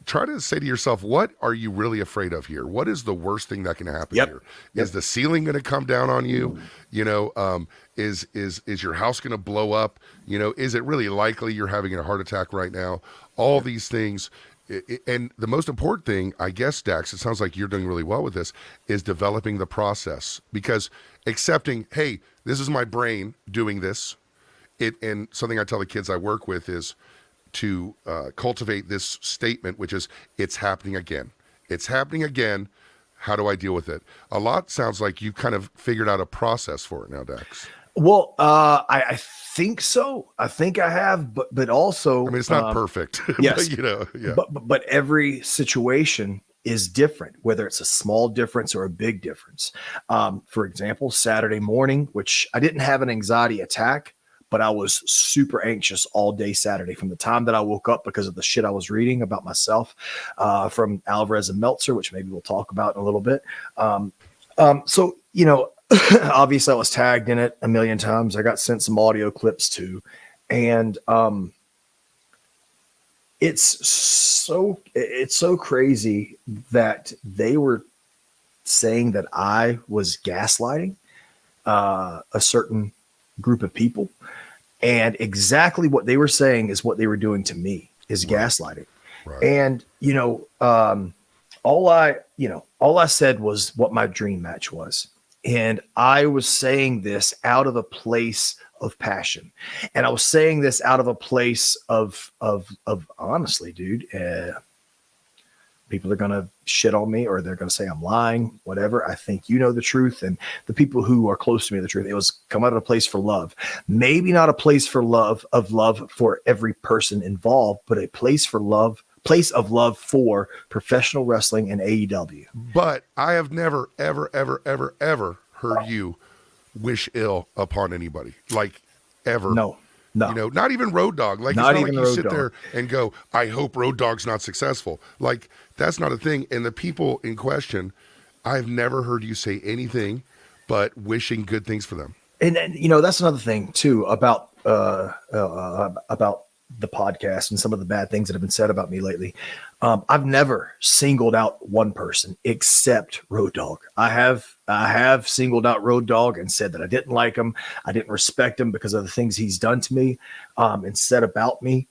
try to say to yourself, what are you really afraid of here? What is the worst thing that can happen here? Is the ceiling going to come down on you? Is your house going to blow up? Is it really likely you're having a heart attack right now? All these things. And the most important thing, I guess, Dax, it sounds like you're doing really well with this, is developing the process. Because accepting, hey, this is my brain doing this. And something I tell the kids I work with is to cultivate this statement, which is, it's happening again. It's happening again. How do I deal with it? A lot sounds like you kind of figured out a process for it now, Dax. Well, I think so. I think I have, but also, I mean, it's not perfect. Yes, but, but every situation is different, whether it's a small difference or a big difference. For example, Saturday morning, which I didn't have an anxiety attack, but I was super anxious all day Saturday, from the time that I woke up because of the shit I was reading about myself from Alvarez and Meltzer, which maybe we'll talk about in a little bit. So, obviously I was tagged in it a million times. I got sent some audio clips too. And it's so crazy that they were saying that I was gaslighting a certain group of people. And exactly what they were saying is what they were doing to me, is gaslighting. Right. And, all I said was what my dream match was. And I was saying this out of a place of passion. And I was saying this out of a place of honestly, dude, people are going to shit on me, or they're going to say I'm lying, whatever. I think you know the truth. And the people who are close to me, the truth, it was come out of a place for love, maybe not a place for love for every person involved, but a place of love for professional wrestling and AEW. But I have never, ever, ever, ever, ever heard you wish ill upon anybody, like ever. No. You know, not even Road Dogg. Like, Not it's not even like you Road sit Dogg. there and go, I hope Road Dogg's not successful. Like, that's not a thing. And the people in question, I've never heard you say anything but wishing good things for them. And you know, that's another thing too about the podcast and some of the bad things that have been said about me lately. I've never singled out one person except Road Dogg. I have singled out Road Dogg and said that I didn't like him. I didn't respect him because of the things he's done to me and said about me.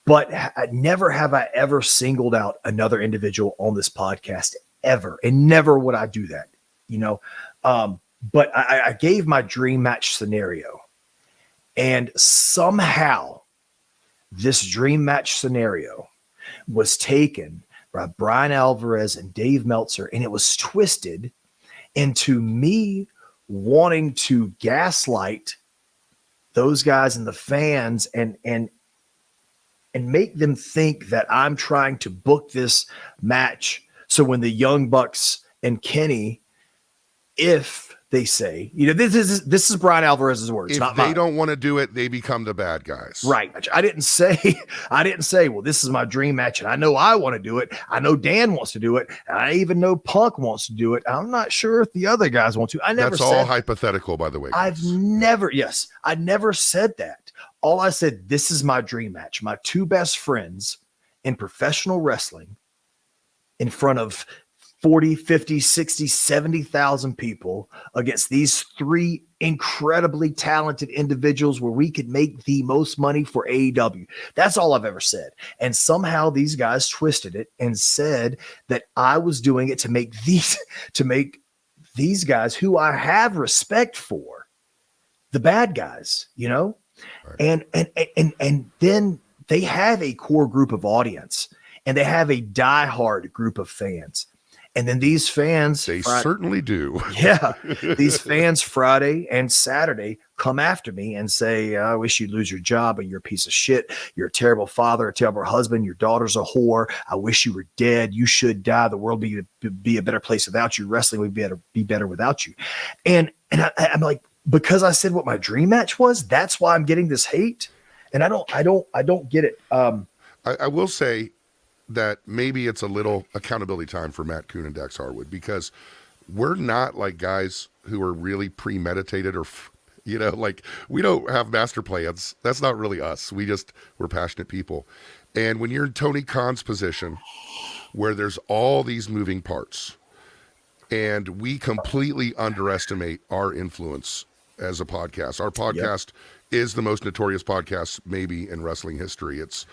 But never have I ever singled out another individual on this podcast ever. And never would I do that, you know. But I gave my dream match scenario. And somehow this dream match scenario was taken by Brian Alvarez and Dave Meltzer, and it was twisted into me wanting to gaslight those guys and the fans and make them think that I'm trying to book this match. So when the Young Bucks and Kenny, if they say, you know, this is Brian Alvarez's words. If not they mine. don't want to do it, they become the bad guys. Right. I didn't say, well, this is my dream match and I know I want to do it. I know Dan wants to do it. And I even know Punk wants to do it. I'm not sure if the other guys want to. I never That's said all hypothetical, by the way. I never said that. All I said, this is my dream match. My two best friends in professional wrestling in front of 40, 50, 60, 70,000 people against these three incredibly talented individuals where we could make the most money for AEW. That's all I've ever said. And somehow these guys twisted it and said that I was doing it to make these guys who I have respect for the bad guys, you know? Right. And then they have a core group of audience and they have a diehard group of fans. And then these fans, they certainly do. Yeah. These fans Friday and Saturday come after me and say, I wish you'd lose your job, and you're a piece of shit. You're a terrible father, a terrible husband. Your daughter's a whore. I wish you were dead. You should die. The world be a better place without you. Wrestling would be better without you. And I'm like, because I said what my dream match was, that's why I'm getting this hate. And I don't get it. I will say that maybe it's a little accountability time for Matt Kuhn and Dax Harwood, because we're not like guys who are really premeditated or, you know, like we don't have master plans. That's not really us. We're passionate people. And when you're in Tony Khan's position where there's all these moving parts and we completely underestimate our influence as a podcast, our podcast is the most notorious podcast maybe in wrestling history. It's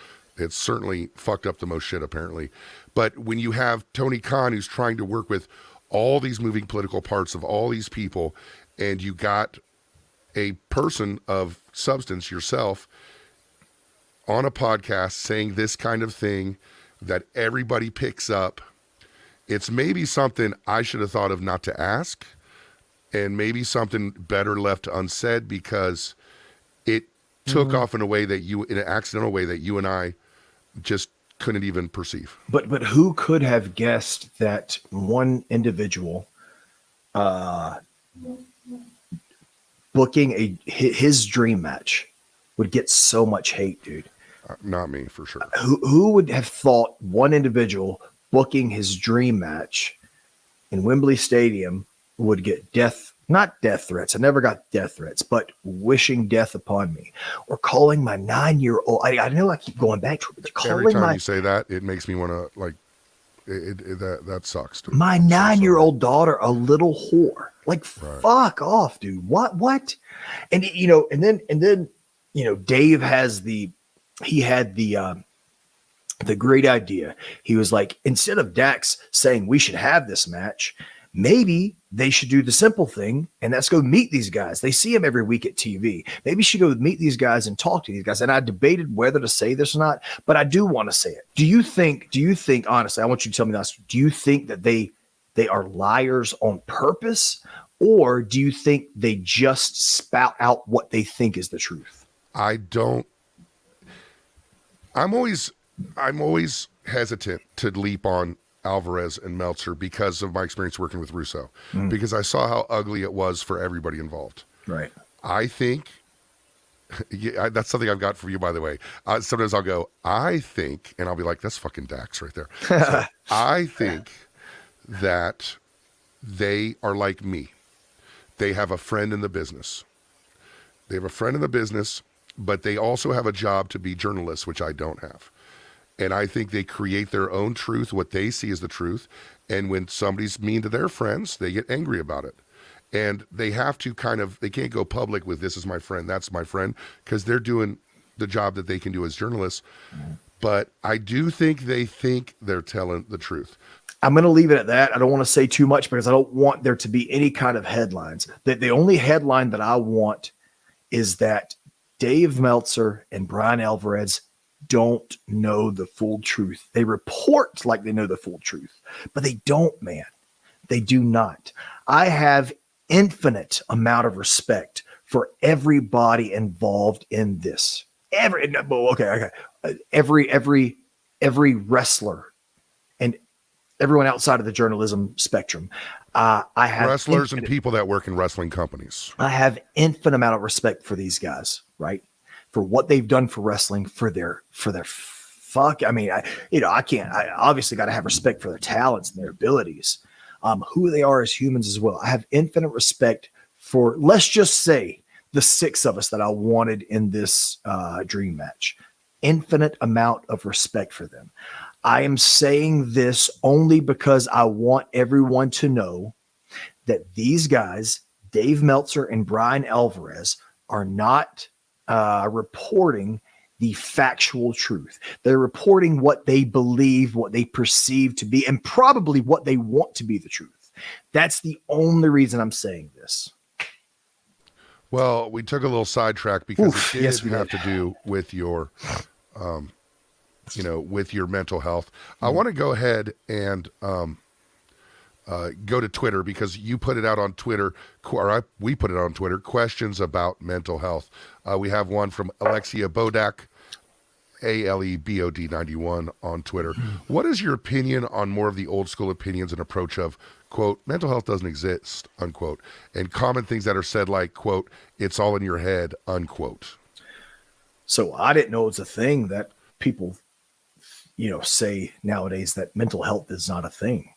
certainly fucked up the most shit, apparently. But when you have Tony Khan, who's trying to work with all these moving political parts of all these people, and you got a person of substance, yourself, on a podcast saying this kind of thing that everybody picks up, it's maybe something I should have thought of not to ask, and maybe something better left unsaid, because it took off in an accidental way that you and I just couldn't even perceive. But who could have guessed that one individual booking his dream match would get so much hate, dude? Not me, for sure. Who would have thought one individual booking his dream match in Wembley Stadium would get not death threats. I never got death threats, but wishing death upon me, or calling my 9-year-old. I know I keep going back to it. Every time you say that, it makes me want to like. That sucks. Dude. My 9-year-old daughter, a little whore. Like, right. Fuck off, dude. What? And and then Dave had the great idea. He was like, instead of Dax saying we should have this match, Maybe they should do the simple thing, and that's go meet these guys. They see them every week at TV. Maybe you should go meet these guys and talk to these guys. And I debated whether to say this or not, but I do want to say it. Do you think, honestly, I want you to tell me this. Do you think that they are liars on purpose, or do you think they just spout out what they think is the truth? I'm always hesitant to leap on Alvarez and Meltzer because of my experience working with Russo, because I saw how ugly it was for everybody involved. Right. I think that's something I've got for you, by the way. Sometimes I'll go, I think, and I'll be like, that's fucking Dax right there. So I think that they are like me. They have a friend in the business. But they also have a job to be journalists, which I don't have. And I think they create their own truth, what they see as the truth. And when somebody's mean to their friends, they get angry about it. And they have to they can't go public with, this is my friend, that's my friend, because they're doing the job that they can do as journalists. But I do think they're telling the truth. I'm going to leave it at that. I don't want to say too much because I don't want there to be any kind of headlines. The only headline that I want is that Dave Meltzer and Brian Alvarez don't know the full truth. They report like they know the full truth, but they don't, man. They do not. I have infinite amount of respect for everybody involved in this. Every wrestler and everyone outside of the journalism spectrum. I have wrestlers and people that work in wrestling companies. I have infinite amount of respect for these guys, right? For what they've done for wrestling, for their fuck. I mean, I obviously got to have respect for their talents and their abilities, who they are as humans as well. I have infinite respect for, let's just say, the 6 of us that I wanted in this dream match. Infinite amount of respect for them. I am saying this only because I want everyone to know that these guys, Dave Meltzer and Brian Alvarez, are not reporting the factual truth. They're reporting what they believe, what they perceive to be, and probably what they want to be the truth. That's the only reason I'm saying this. Well, we took a little sidetrack because it did have to do with your, with your mental health. I want to go ahead and go to Twitter because you put it out on Twitter, we put it on Twitter, questions about mental health. We have one from Alexia Bodak, ALEBOD 91 on Twitter. What is your opinion on more of the old school opinions and approach of, quote, mental health doesn't exist, unquote, and common things that are said like, quote, it's all in your head, unquote? So I didn't know it's a thing that people, say nowadays that mental health is not a thing.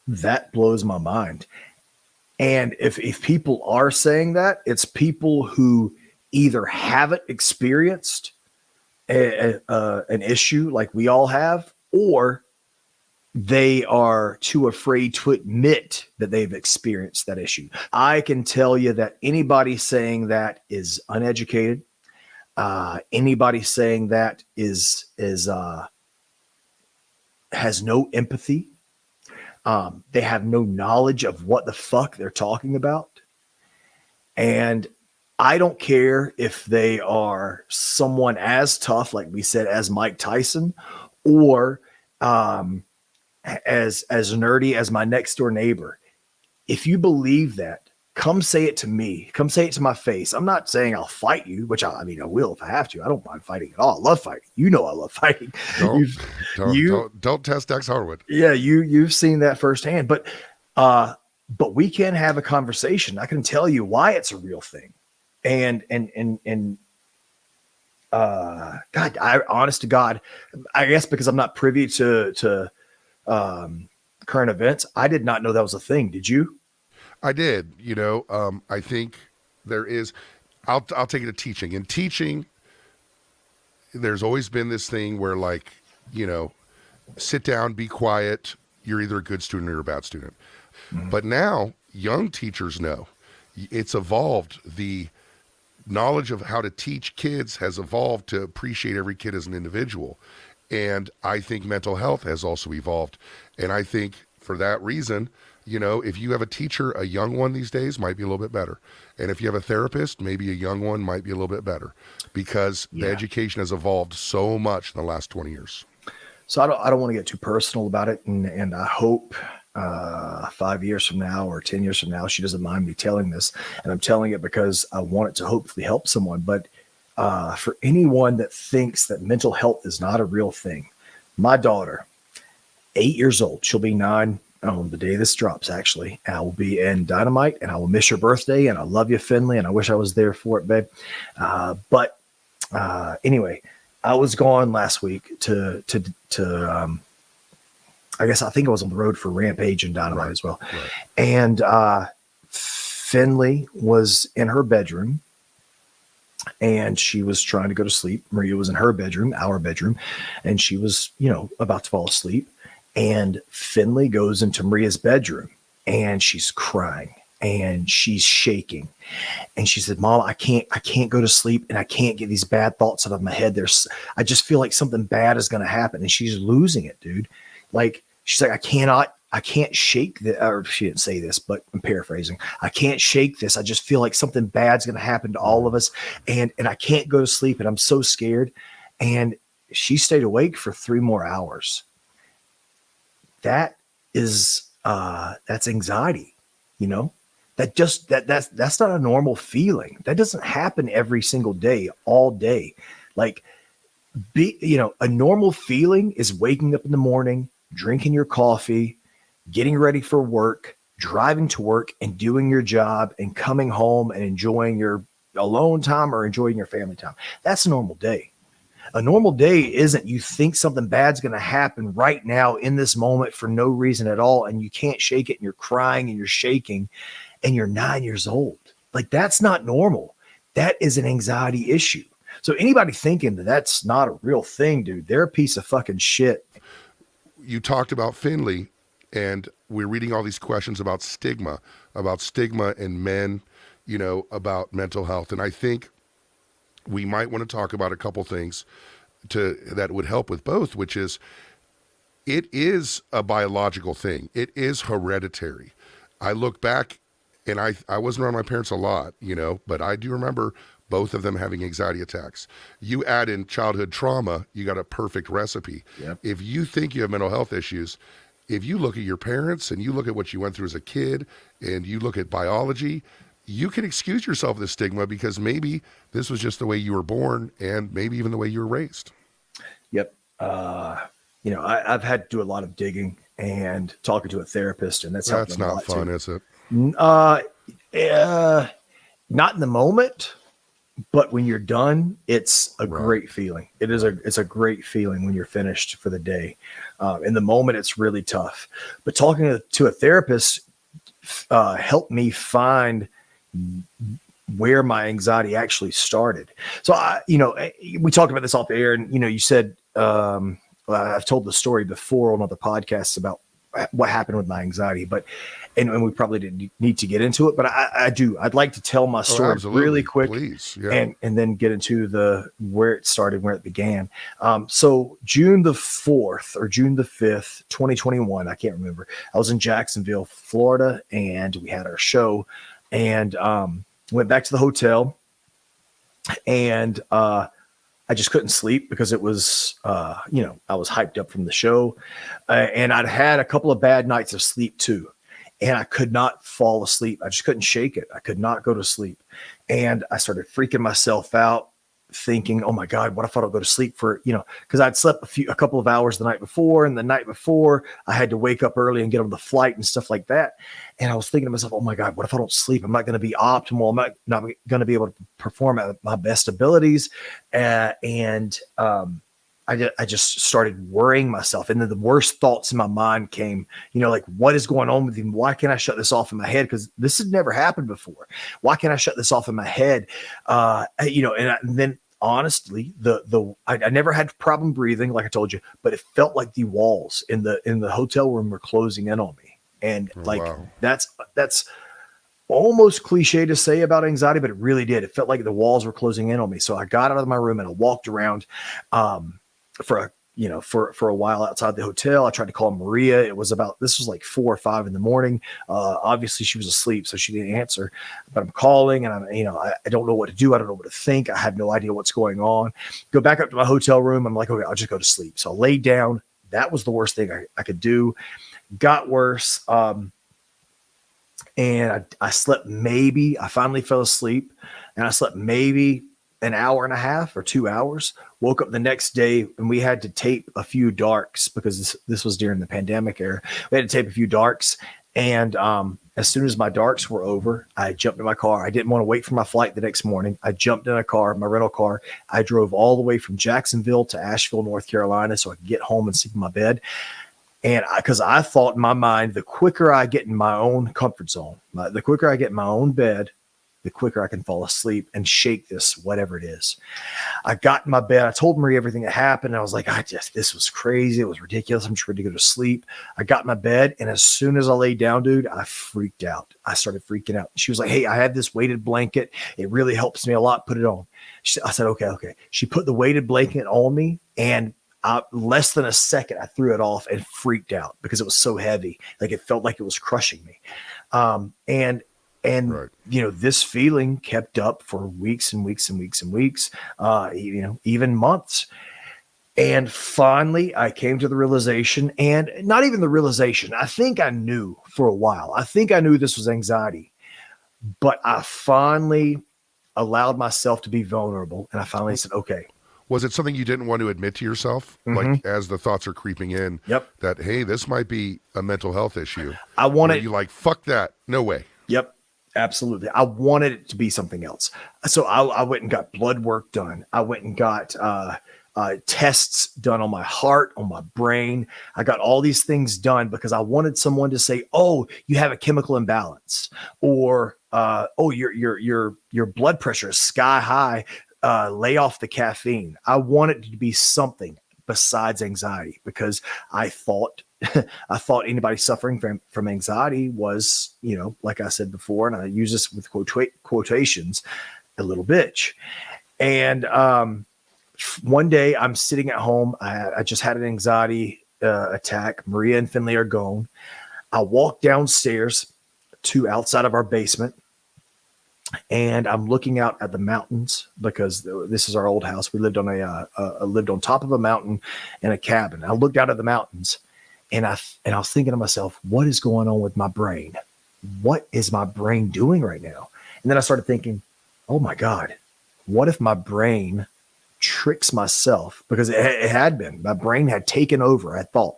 That blows my mind. And if people are saying that, it's people who either haven't experienced an issue like we all have, or they are too afraid to admit that they've experienced that issue. I can tell you that anybody saying that is uneducated. Anybody saying that is has no empathy. They have no knowledge of what the fuck they're talking about. And I don't care if they are someone as tough, like we said, as Mike Tyson, or as nerdy as my next door neighbor. If you believe that, come say it to me. Come say it to my face. I'm not saying I'll fight you, which I will if I have to. I don't mind fighting at all. I love fighting. I love fighting. Don't test Dax Harwood. Yeah, you've seen that firsthand. But we can have a conversation. I can tell you why it's a real thing. And God, honest to God, I guess because I'm not privy to current events, I did not know that was a thing. Did you? I did. I think there is. I'll take it to teaching. In teaching, there's always been this thing where, sit down, be quiet. You're either a good student or you're a bad student. Mm-hmm. But now young teachers know it's evolved. The knowledge of how to teach kids has evolved to appreciate every kid as an individual. And I think mental health has also evolved. And I think for that reason, if you have a teacher, a young one these days might be a little bit better. And if you have a therapist, maybe a young one might be a little bit better because the education has evolved so much in the last 20 years. So I don't want to get too personal about it. And I hope 5 years from now or 10 years from now, she doesn't mind me telling this. And I'm telling it because I want it to hopefully help someone. But for anyone that thinks that mental health is not a real thing, my daughter, 8 years old, she'll be 9 on the day this drops, actually. And I will be in Dynamite, and I will miss your birthday, and I love you, Finley, and I wish I was there for it, babe. But anyway, I was gone last week to I guess I think I was on the road for Rampage and Dynamite as well. Right. And Finley was in her bedroom, and she was trying to go to sleep. Maria was in her bedroom, our bedroom, and she was, about to fall asleep. And Finley goes into Maria's bedroom, and she's crying and she's shaking. And she said, Mom, I can't go to sleep, and I can't get these bad thoughts out of my head. I just feel like something bad is going to happen. And she's losing it, dude. Like, she's like, I can't shake this. Or she didn't say this, but I'm paraphrasing. I can't shake this. I just feel like something bad's going to happen to all of us. And I can't go to sleep, and I'm so scared. And she stayed awake for 3 more hours. That is, that's anxiety, that's not a normal feeling. That doesn't happen every single day, all day. Like, a normal feeling is waking up in the morning, drinking your coffee, getting ready for work, driving to work, and doing your job, and coming home and enjoying your alone time or enjoying your family time. That's a normal day. A normal day isn't you think something bad's going to happen right now in this moment for no reason at all, and you can't shake it, and you're crying and you're shaking, and you're 9 years old. Like, that's not normal. That is an anxiety issue. So anybody thinking that that's not a real thing, dude, they're a piece of fucking shit. You talked about Finley, and we're reading all these questions about stigma in men, about mental health. And I think we might want to talk about a couple things that would help with both, which is it is a biological thing. It is hereditary. I look back, and I wasn't around my parents a lot, but I do remember both of them having anxiety attacks. You add in childhood trauma, you got a perfect recipe. Yep. If you think you have mental health issues, if you look at your parents and you look at what you went through as a kid and you look at biology, you can excuse yourself this stigma because maybe this was just the way you were born and maybe even the way you were raised. Yep. I've had to do a lot of digging and talking to a therapist, and that's not fun, is it? Not in the moment, but when you're done, it's a great feeling. It's a great feeling when you're finished for the day. In the moment, it's really tough, but talking to a therapist helped me find where my anxiety actually started. So we talked about this off the air, and you said I've told the story before on other podcasts about what happened with my anxiety, but and we probably didn't need to get into it, but I'd like to tell my story really quick, please. Yeah. and then get into where it started, where it began. So June the 4th or June the 5th, 2021, I can't remember. I was in Jacksonville, Florida, and we had our show, and went back to the hotel, and I just couldn't sleep because it was, I was hyped up from the show, and I'd had a couple of bad nights of sleep too, and I could not fall asleep. I just couldn't shake it. I could not go to sleep, and I started freaking myself out, thinking, oh my God, what if I don't go to sleep because I'd slept a couple of hours the night before, and the night before I had to wake up early and get on the flight and stuff like that. And I was thinking to myself, oh my God, what if I don't sleep? I'm not going to be optimal. I'm not going to be able to perform at my best abilities. I just started worrying myself. And then the worst thoughts in my mind came, like, what is going on with him? Why can't I shut this off in my head? Because this had never happened before. Why can't I shut this off in my head? And then honestly, I never had a problem breathing, like I told you, but it felt like the walls in the hotel room were closing in on me. And that's almost cliche to say about anxiety, but it really did. It felt like the walls were closing in on me. So I got out of my room and I walked around for for a while outside the hotel. I tried to call Maria. This was like 4 or 5 in the morning. Obviously she was asleep, so she didn't answer, but I'm calling and I don't know what to do. I don't know what to think. I have no idea what's going on. Go back up to my hotel room. I'm like, okay, I'll just go to sleep. So I laid down. That was the worst thing I could do. Got worse. And I slept I finally fell asleep and I slept maybe an hour and a half or 2 hours. Woke up the next day and we had to tape a few darks because this was during the pandemic era. We had to tape a few darks. And as soon as my darks were over, I jumped in my car. I didn't want to wait for my flight the next morning. I jumped in my rental car. I drove all the way from Jacksonville to Asheville, North Carolina, so I could get home and sleep in my bed. And because I thought in my mind, the quicker I get in my own comfort zone, the quicker I get in my own bed, the quicker I can fall asleep and shake this, whatever it is. I got in my bed. I told Marie everything that happened. I was like, this was crazy. It was ridiculous. I'm just ready to go to sleep. I got in my bed. And as soon as I laid down, dude, I freaked out. I started freaking out. She was like, hey, I have this weighted blanket. It really helps me a lot. Put it on. I said, okay. She put the weighted blanket on me, and less than a second, I threw it off and freaked out because it was so heavy. Like it felt like it was crushing me. And right. This feeling kept up for weeks and weeks and weeks and weeks, even months. And finally, I came to the realization, and not even the realization. I think I knew for a while. I think I knew this was anxiety, but I finally allowed myself to be vulnerable. And I finally said, okay. Was it something you didn't want to admit to yourself? Mm-hmm. Like as the thoughts are creeping in, yep, that, hey, this might be a mental health issue. I wanted you like, fuck that. No way. Yep. Absolutely. I wanted it to be something else. So I went and got blood work done. I went and got tests done on my heart, on my brain. I got all these things done because I wanted someone to say, oh, you have a chemical imbalance, or oh, your blood pressure is sky high. Lay off the caffeine. I wanted it to be something besides anxiety because I thought anybody suffering from anxiety was, like I said before, and I use this with quotations, a little bitch. And one day I'm sitting at home. I just had an anxiety attack. Maria and Finley are gone. I walk downstairs to outside of our basement, and I'm looking out at the mountains because this is our old house. We lived on lived on top of a mountain in a cabin. I looked out at the mountains. And I was thinking to myself, what is going on with my brain? What is my brain doing right now? And then I started thinking, oh my God, what if my brain tricks myself? Because it had been. My brain had taken over, I thought.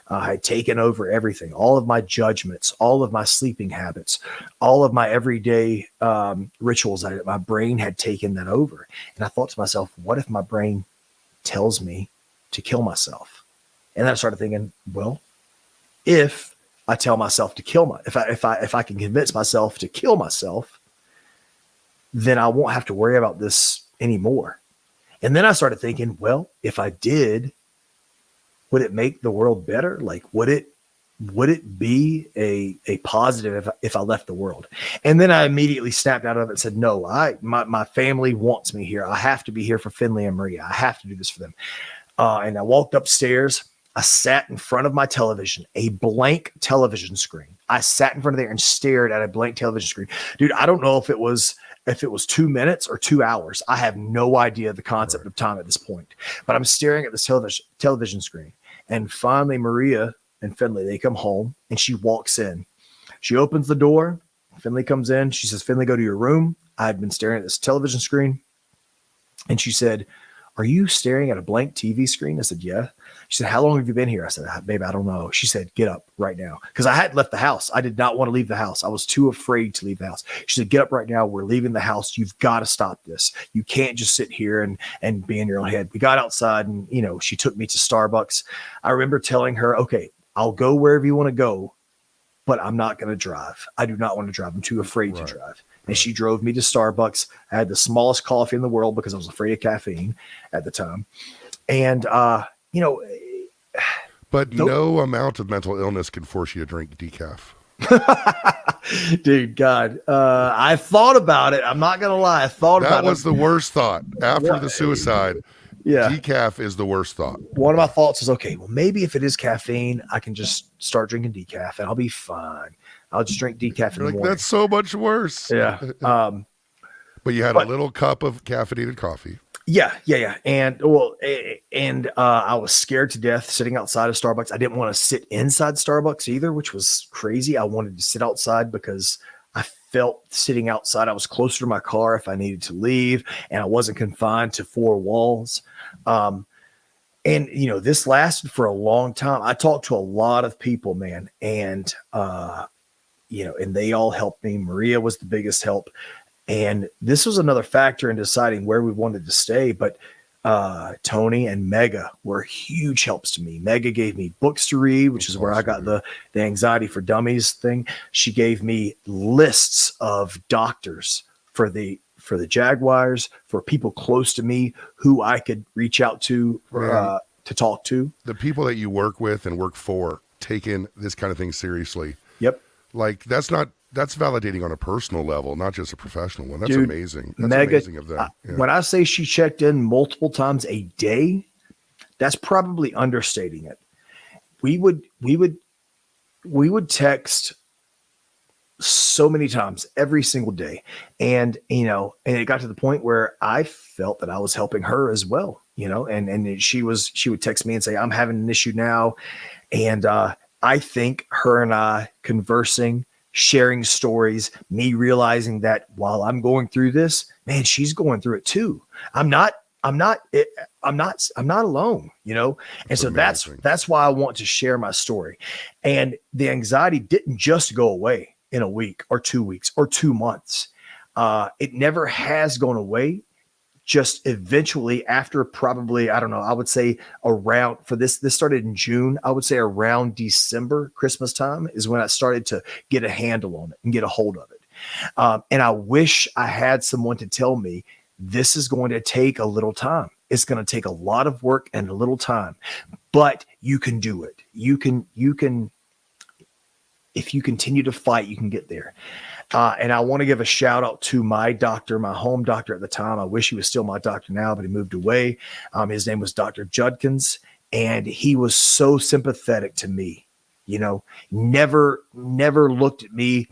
Had taken over everything, all of my judgments, all of my sleeping habits, all of my everyday rituals. My brain had taken that over. And I thought to myself, what if my brain tells me to kill myself? And then I started thinking, well, if I tell myself to kill if I can convince myself to kill myself, then I won't have to worry about this anymore. And then I started thinking, well, if I did, would it make the world better? Like, would it be a positive if I left the world? And then I immediately snapped out of it and said, no, my family wants me here. I have to be here for Finley and Maria. I have to do this for them. And I walked upstairs. I sat in front of my television, a blank television screen. I sat in front of there and stared at a blank television screen. Dude, I don't know if it was 2 minutes or 2 hours. I have no idea the concept of time at this point. But I'm staring at this television screen. And finally, Maria and Finley, they come home, and she walks in. She opens the door. Finley comes in. She says, Finley, go to your room. I had been staring at this television screen. And she said, are you staring at a blank TV screen? I said, yeah. She said, how long have you been here? I said, babe, I don't know. She said, get up right now. Because I hadn't left the house. I did not want to leave the house. I was too afraid to leave the house. She said, get up right now. We're leaving the house. You've got to stop this. You can't just sit here and be in your own head. We got outside and, she took me to Starbucks. I remember telling her, okay, I'll go wherever you want to go, but I'm not going to drive. I do not want to drive. I'm too afraid to drive. And she drove me to Starbucks. I had the smallest coffee in the world because I was afraid of caffeine at the time. And, but no amount of mental illness can force you to drink decaf. Dude, God, I thought about it. I'm not going to lie. I thought about it. That was the worst thought after the suicide. Yeah. Decaf is the worst thought. One of my thoughts is, okay, well, maybe if it is caffeine, I can just start drinking decaf and I'll be fine. I'll just drink decaf in You're the like, morning. that's so much worse. Yeah. But you had a little cup of caffeinated coffee. Yeah. And I was scared to death sitting outside of Starbucks. I didn't want to sit inside Starbucks either, which was crazy. I wanted to sit outside because I felt sitting outside, I was closer to my car if I needed to leave, and I wasn't confined to four walls. And this lasted for a long time. I talked to a lot of people, man, and and they all helped me. Maria was the biggest help. And this was another factor in deciding where we wanted to stay. But Tony and Mega were huge helps to me. Mega gave me books to read, which is where I got the Anxiety for Dummies thing. She gave me lists of doctors for the Jaguars, for people close to me who I could reach out to talk to. The people that you work with and work for taking this kind of thing seriously. Yep. Like that's validating on a personal level, not just a professional one. That's Dude, amazing. That's Mega, amazing of them. Yeah. When I say she checked in multiple times a day, that's probably understating it. We would text so many times every single day. And it got to the point where I felt that I was helping her as well, and she would text me and say, I'm having an issue now. And I think her and I conversing, sharing stories, me realizing that while I'm going through this, man, she's going through it too. I'm not alone, And so that's why I want to share my story. And the anxiety didn't just go away in a week or 2 weeks or 2 months. It never has gone away. Just eventually after probably, I don't know, I would say around for this started in June. I would say around December, Christmas time is when I started to get a handle on it and get a hold of it. And I wish I had someone to tell me this is going to take a little time. It's going to take a lot of work and a little time, but you can do it. You can, if you continue to fight, you can get there. And I want to give a shout out to my doctor, my home doctor at the time. I wish he was still my doctor now, but he moved away. His name was Dr. Judkins, and he was so sympathetic to me, never looked at me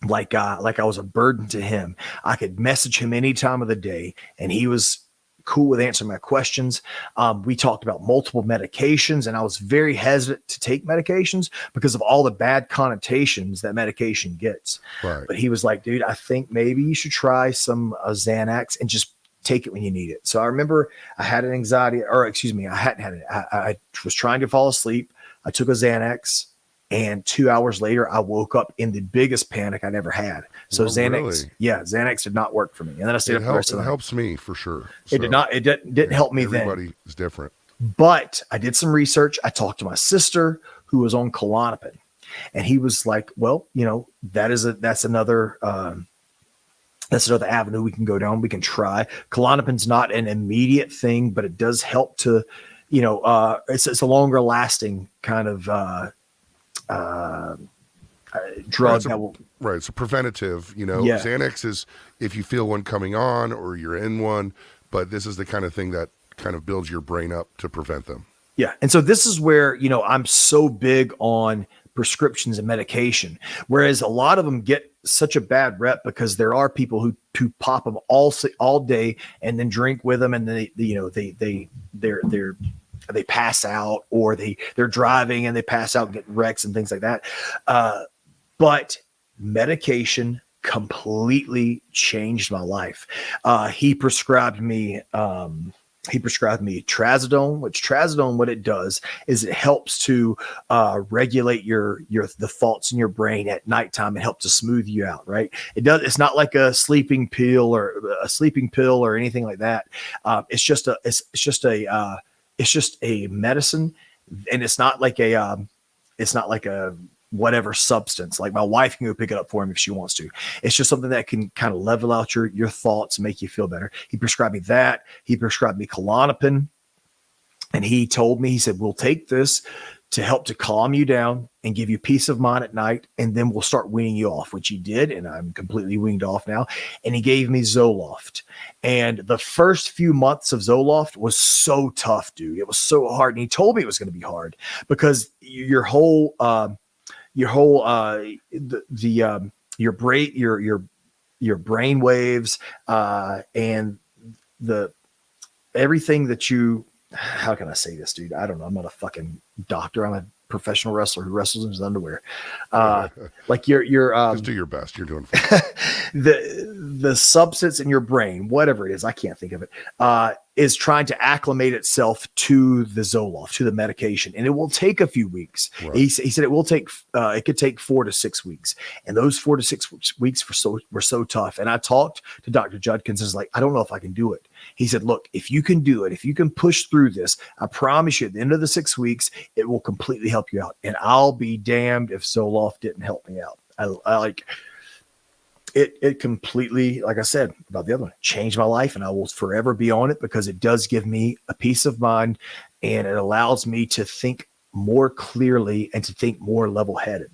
like I was a burden to him. I could message him any time of the day, and he was cool with answering my questions. We talked about multiple medications, and I was very hesitant to take medications because of all the bad connotations that medication gets. Right. But he was like, dude, I think maybe you should try some Xanax and just take it when you need it. So I remember I had an anxiety, or excuse me, I hadn't had it. I was trying to fall asleep. I took a Xanax, and 2 hours later, I woke up in the biggest panic I'd ever had. So Xanax did not work for me. And then I stayed up the rest of the night. It helps me for sure. It did not. It didn't help me then. Everybody is different. But I did some research. I talked to my sister who was on Klonopin, and he was like, "Well, that's another avenue we can go down. We can try. Klonopin's not an immediate thing, but it does help to, it's a longer lasting kind of drug that will." Right. It's a preventative, Yeah. Xanax is if you feel one coming on or you're in one, but this is the kind of thing that kind of builds your brain up to prevent them. Yeah. And so this is where, I'm so big on prescriptions and medication, whereas a lot of them get such a bad rep because there are people who pop them all day and then drink with them, and they pass out, or they're driving and they pass out and get wrecks and things like that. But medication completely changed my life. He prescribed me trazodone, which trazodone, what it does is it helps to regulate the thoughts in your brain at nighttime and help to smooth you out. Right. It's not like a sleeping pill or anything like that. It's just a medicine, and it's not like a whatever substance. Like my wife can go pick it up for him if she wants to. It's just something that can kind of level out your thoughts and make you feel better. He prescribed me that. He prescribed me Klonopin. And he told me, he said, we'll take this to help to calm you down and give you peace of mind at night. And then we'll start weaning you off, which he did. And I'm completely weaned off now. And he gave me Zoloft. And the first few months of Zoloft was so tough, dude. It was so hard. And he told me it was going to be hard because your brain waves, and the everything that you, how can I say this, dude? I don't know. I'm not a fucking doctor. I'm a professional wrestler who wrestles in his underwear. Like your just do your best. You're doing fine. the substance in your brain, whatever it is, I can't think of it, is trying to acclimate itself to the Zoloft, to the medication, and it will take a few weeks. Right. He said it could take 4 to 6 weeks, and those 4 to 6 weeks were so tough. And I talked to Dr. Judkins, and was like, I don't know if I can do it. He said, look, if you can do it, if you can push through this, I promise you at the end of the 6 weeks, it will completely help you out. And I'll be damned if Zoloft didn't help me out. I like it completely, like I said about the other one, changed my life, and I will forever be on it because it does give me a peace of mind, and it allows me to think more clearly and to think more level-headed.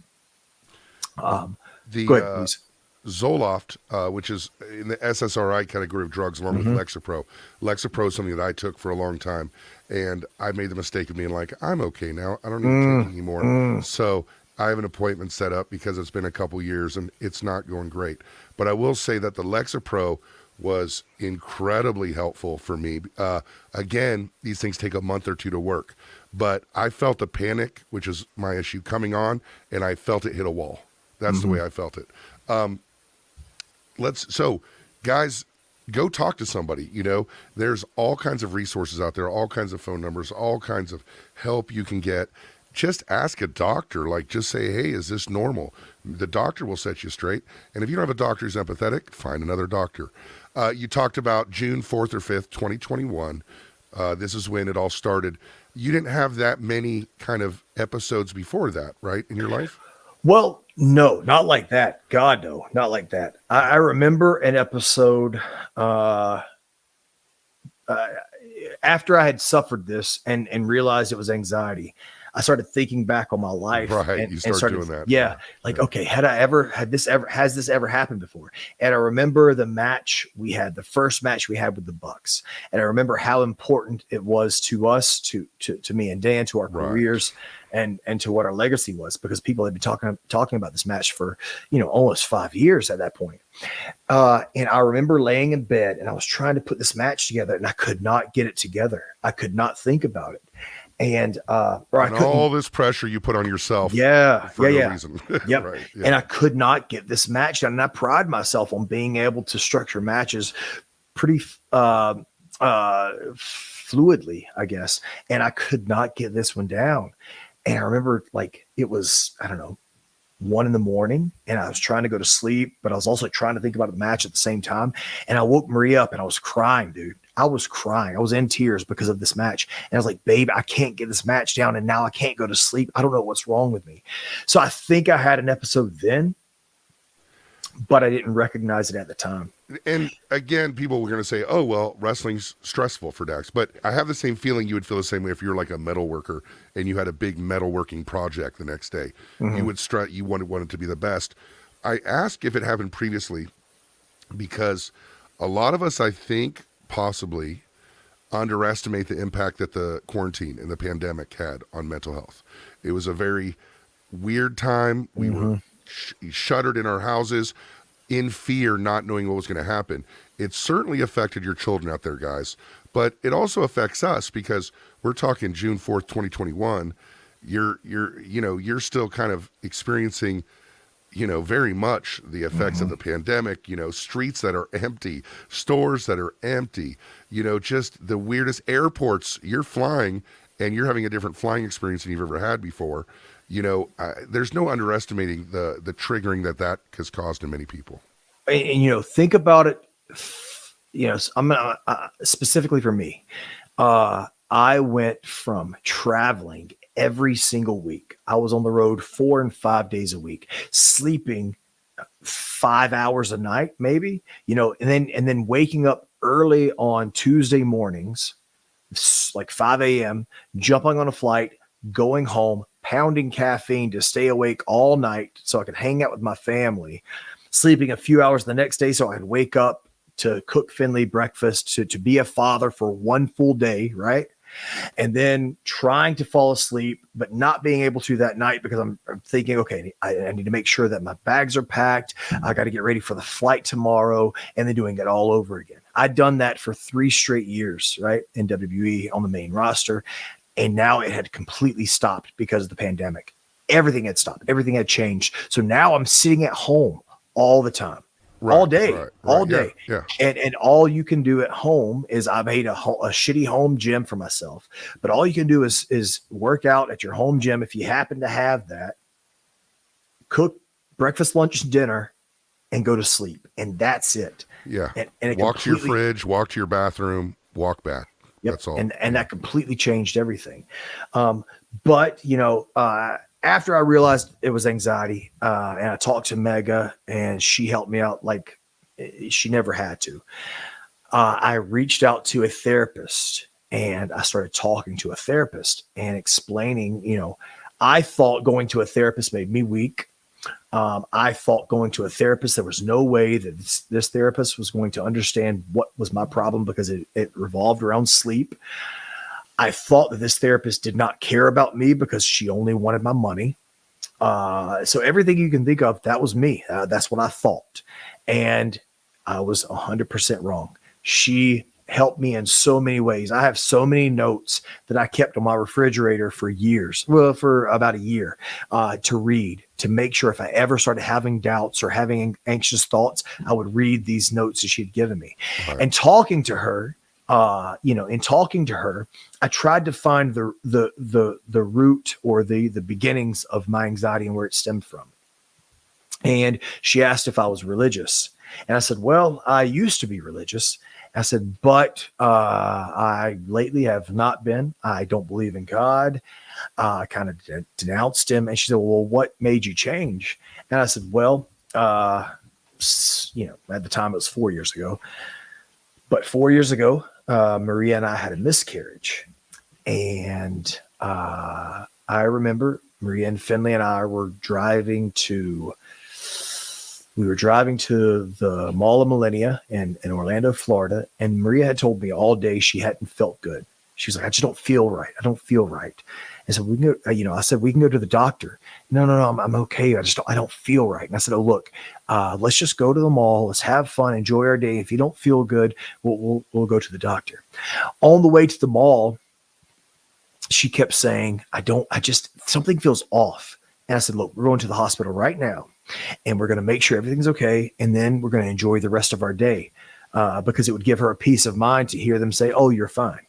Go ahead, please. Zoloft, which is in the SSRI category of drugs, along with Lexapro. Lexapro is something that I took for a long time, and I made the mistake of being like, I'm okay now. I don't need to take it anymore. So I have an appointment set up because it's been a couple years and it's not going great. But I will say that the Lexapro was incredibly helpful for me. Again, these things take a month or two to work, but I felt the panic, which is my issue, coming on, and I felt it hit a wall. That's the way I felt it. So guys, go talk to somebody. You know, there's all kinds of resources out there, all kinds of phone numbers, all kinds of help you can get. Just ask a doctor, like just say, hey, is this normal? The doctor will set you straight. And if you don't have a doctor who's empathetic, find another doctor. You talked about June 4th or 5th, 2021. This is when it all started. You didn't have that many kind of episodes before that, right, in your life? Well, no, not like that. God, no, not like that. I remember an episode after I had suffered this and realized it was anxiety. I started thinking back on my life. Right, you started doing that. Yeah, like, okay, has this ever happened before? And I remember the match we had, the first match we had with the Bucks, and I remember how important it was to us, to me and Dan, to our careers, and to what our legacy was, because people had been talking about this match for almost 5 years at that point. And I remember laying in bed and I was trying to put this match together, and I could not get it together. I could not think about it. And all this pressure you put on yourself. For no reason. Yep. Right, yeah. And I could not get this match done. And I pride myself on being able to structure matches pretty fluidly, I guess. And I could not get this one down. And I remember, like, it was, I don't know, 1 a.m, and I was trying to go to sleep, but I was also trying to think about the match at the same time. And I woke Maria up and I was crying, dude. I was crying. I was in tears because of this match. And I was like, babe, I can't get this match down, and now I can't go to sleep. I don't know what's wrong with me. So I think I had an episode then, but I didn't recognize it at the time. And again, people were going to say, oh, well, wrestling's stressful for Dax. But I have the same feeling you would feel the same way if you're like a metal worker and you had a big metalworking project the next day. You would you wanted to be the best. I ask if it happened previously because a lot of us, I think, possibly underestimate the impact that the quarantine and the pandemic had on mental health. It was a very weird time. We were shuttered in our houses in fear, not knowing what was going to happen. It certainly affected your children out there, guys, but it also affects us because we're talking June 4th, 2021. You're still kind of experiencing, very much the effects of the pandemic, streets that are empty, stores that are empty, just the weirdest airports. You're flying and you're having a different flying experience than you've ever had before. There's no underestimating the triggering that has caused in many people. And think about it. I'm gonna specifically for me. I went from traveling every single week. I was on the road 4 and 5 days a week, sleeping 5 hours a night, maybe. And then waking up early on Tuesday mornings like 5 a.m., jumping on a flight, going home, pounding caffeine to stay awake all night so I could hang out with my family, sleeping a few hours the next day so I could wake up to cook Finley breakfast, to be a father for one full day, right? And then trying to fall asleep, but not being able to that night because I'm thinking, okay, I need to make sure that my bags are packed. I got to get ready for the flight tomorrow, and then doing it all over again. I'd done that for 3 straight years, right, in WWE on the main roster. And now it had completely stopped because of the pandemic. Everything had stopped. Everything had changed. So now I'm sitting at home all the time, all day, all day. Yeah. And all you can do at home is I made a shitty home gym for myself, but all you can do is work out at your home gym. If you happen to have that, cook breakfast, lunch, dinner, and go to sleep. And that's it. Yeah. And it walk to your fridge, walk to your bathroom, walk back. Yep. That's all. And that completely changed everything. But after I realized it was anxiety, and I talked to Mega and she helped me out like she never had to. I reached out to a therapist and I started talking to a therapist and explaining, I thought going to a therapist made me weak. I thought going to a therapist, there was no way that this therapist was going to understand what was my problem because it revolved around sleep. I thought that this therapist did not care about me because she only wanted my money. So everything you can think of, that was me. That's what I thought. And I was 100% wrong. She helped me in so many ways. I have so many notes that I kept on my refrigerator for years, for about a year, to read, to make sure if I ever started having doubts or having anxious thoughts, I would read these notes that she'd given me. Right. And talking to her, in talking to her, I tried to find the root or the beginnings of my anxiety and where it stemmed from. And she asked if I was religious. And I said, well, I used to be religious. I said, but I lately have not been. I don't believe in God. I kind of denounced him. And she said, well, what made you change? And I said, well, at the time it was 4 years ago. But 4 years ago, Maria and I had a miscarriage. And I remember Maria and Finley and I were driving to the Mall of Millennia in Orlando, Florida. And Maria had told me all day she hadn't felt good. She was like, I just don't feel right. I don't feel right. And so we can go, I said, we can go to the doctor. No, I'm okay. I don't feel right. And I said, oh, look, let's just go to the mall. Let's have fun, enjoy our day. If you don't feel good, we'll go to the doctor. On the way to the mall, she kept saying, something feels off. And I said, look, we're going to the hospital right now and we're going to make sure everything's okay. And then we're going to enjoy the rest of our day, because it would give her a peace of mind to hear them say, oh, you're fine.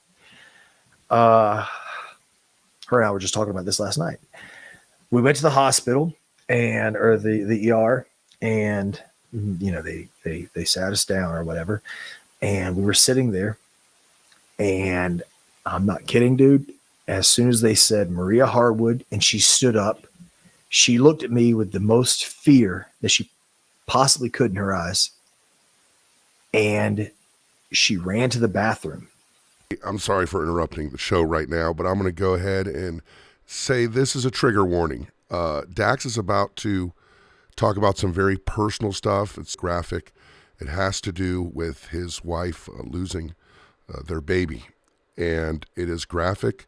Her and I were just talking about this last night. We went to the hospital or the ER, and they sat us down or whatever, and we were sitting there, and I'm not kidding, dude. As soon as they said Maria Harwood and she stood up, she looked at me with the most fear that she possibly could in her eyes, and she ran to the bathroom. I'm sorry for interrupting the show right now, but I'm going to go ahead and say this is a trigger warning. Dax is about to talk about some very personal stuff. It's graphic. It has to do with his wife losing their baby. And it is graphic,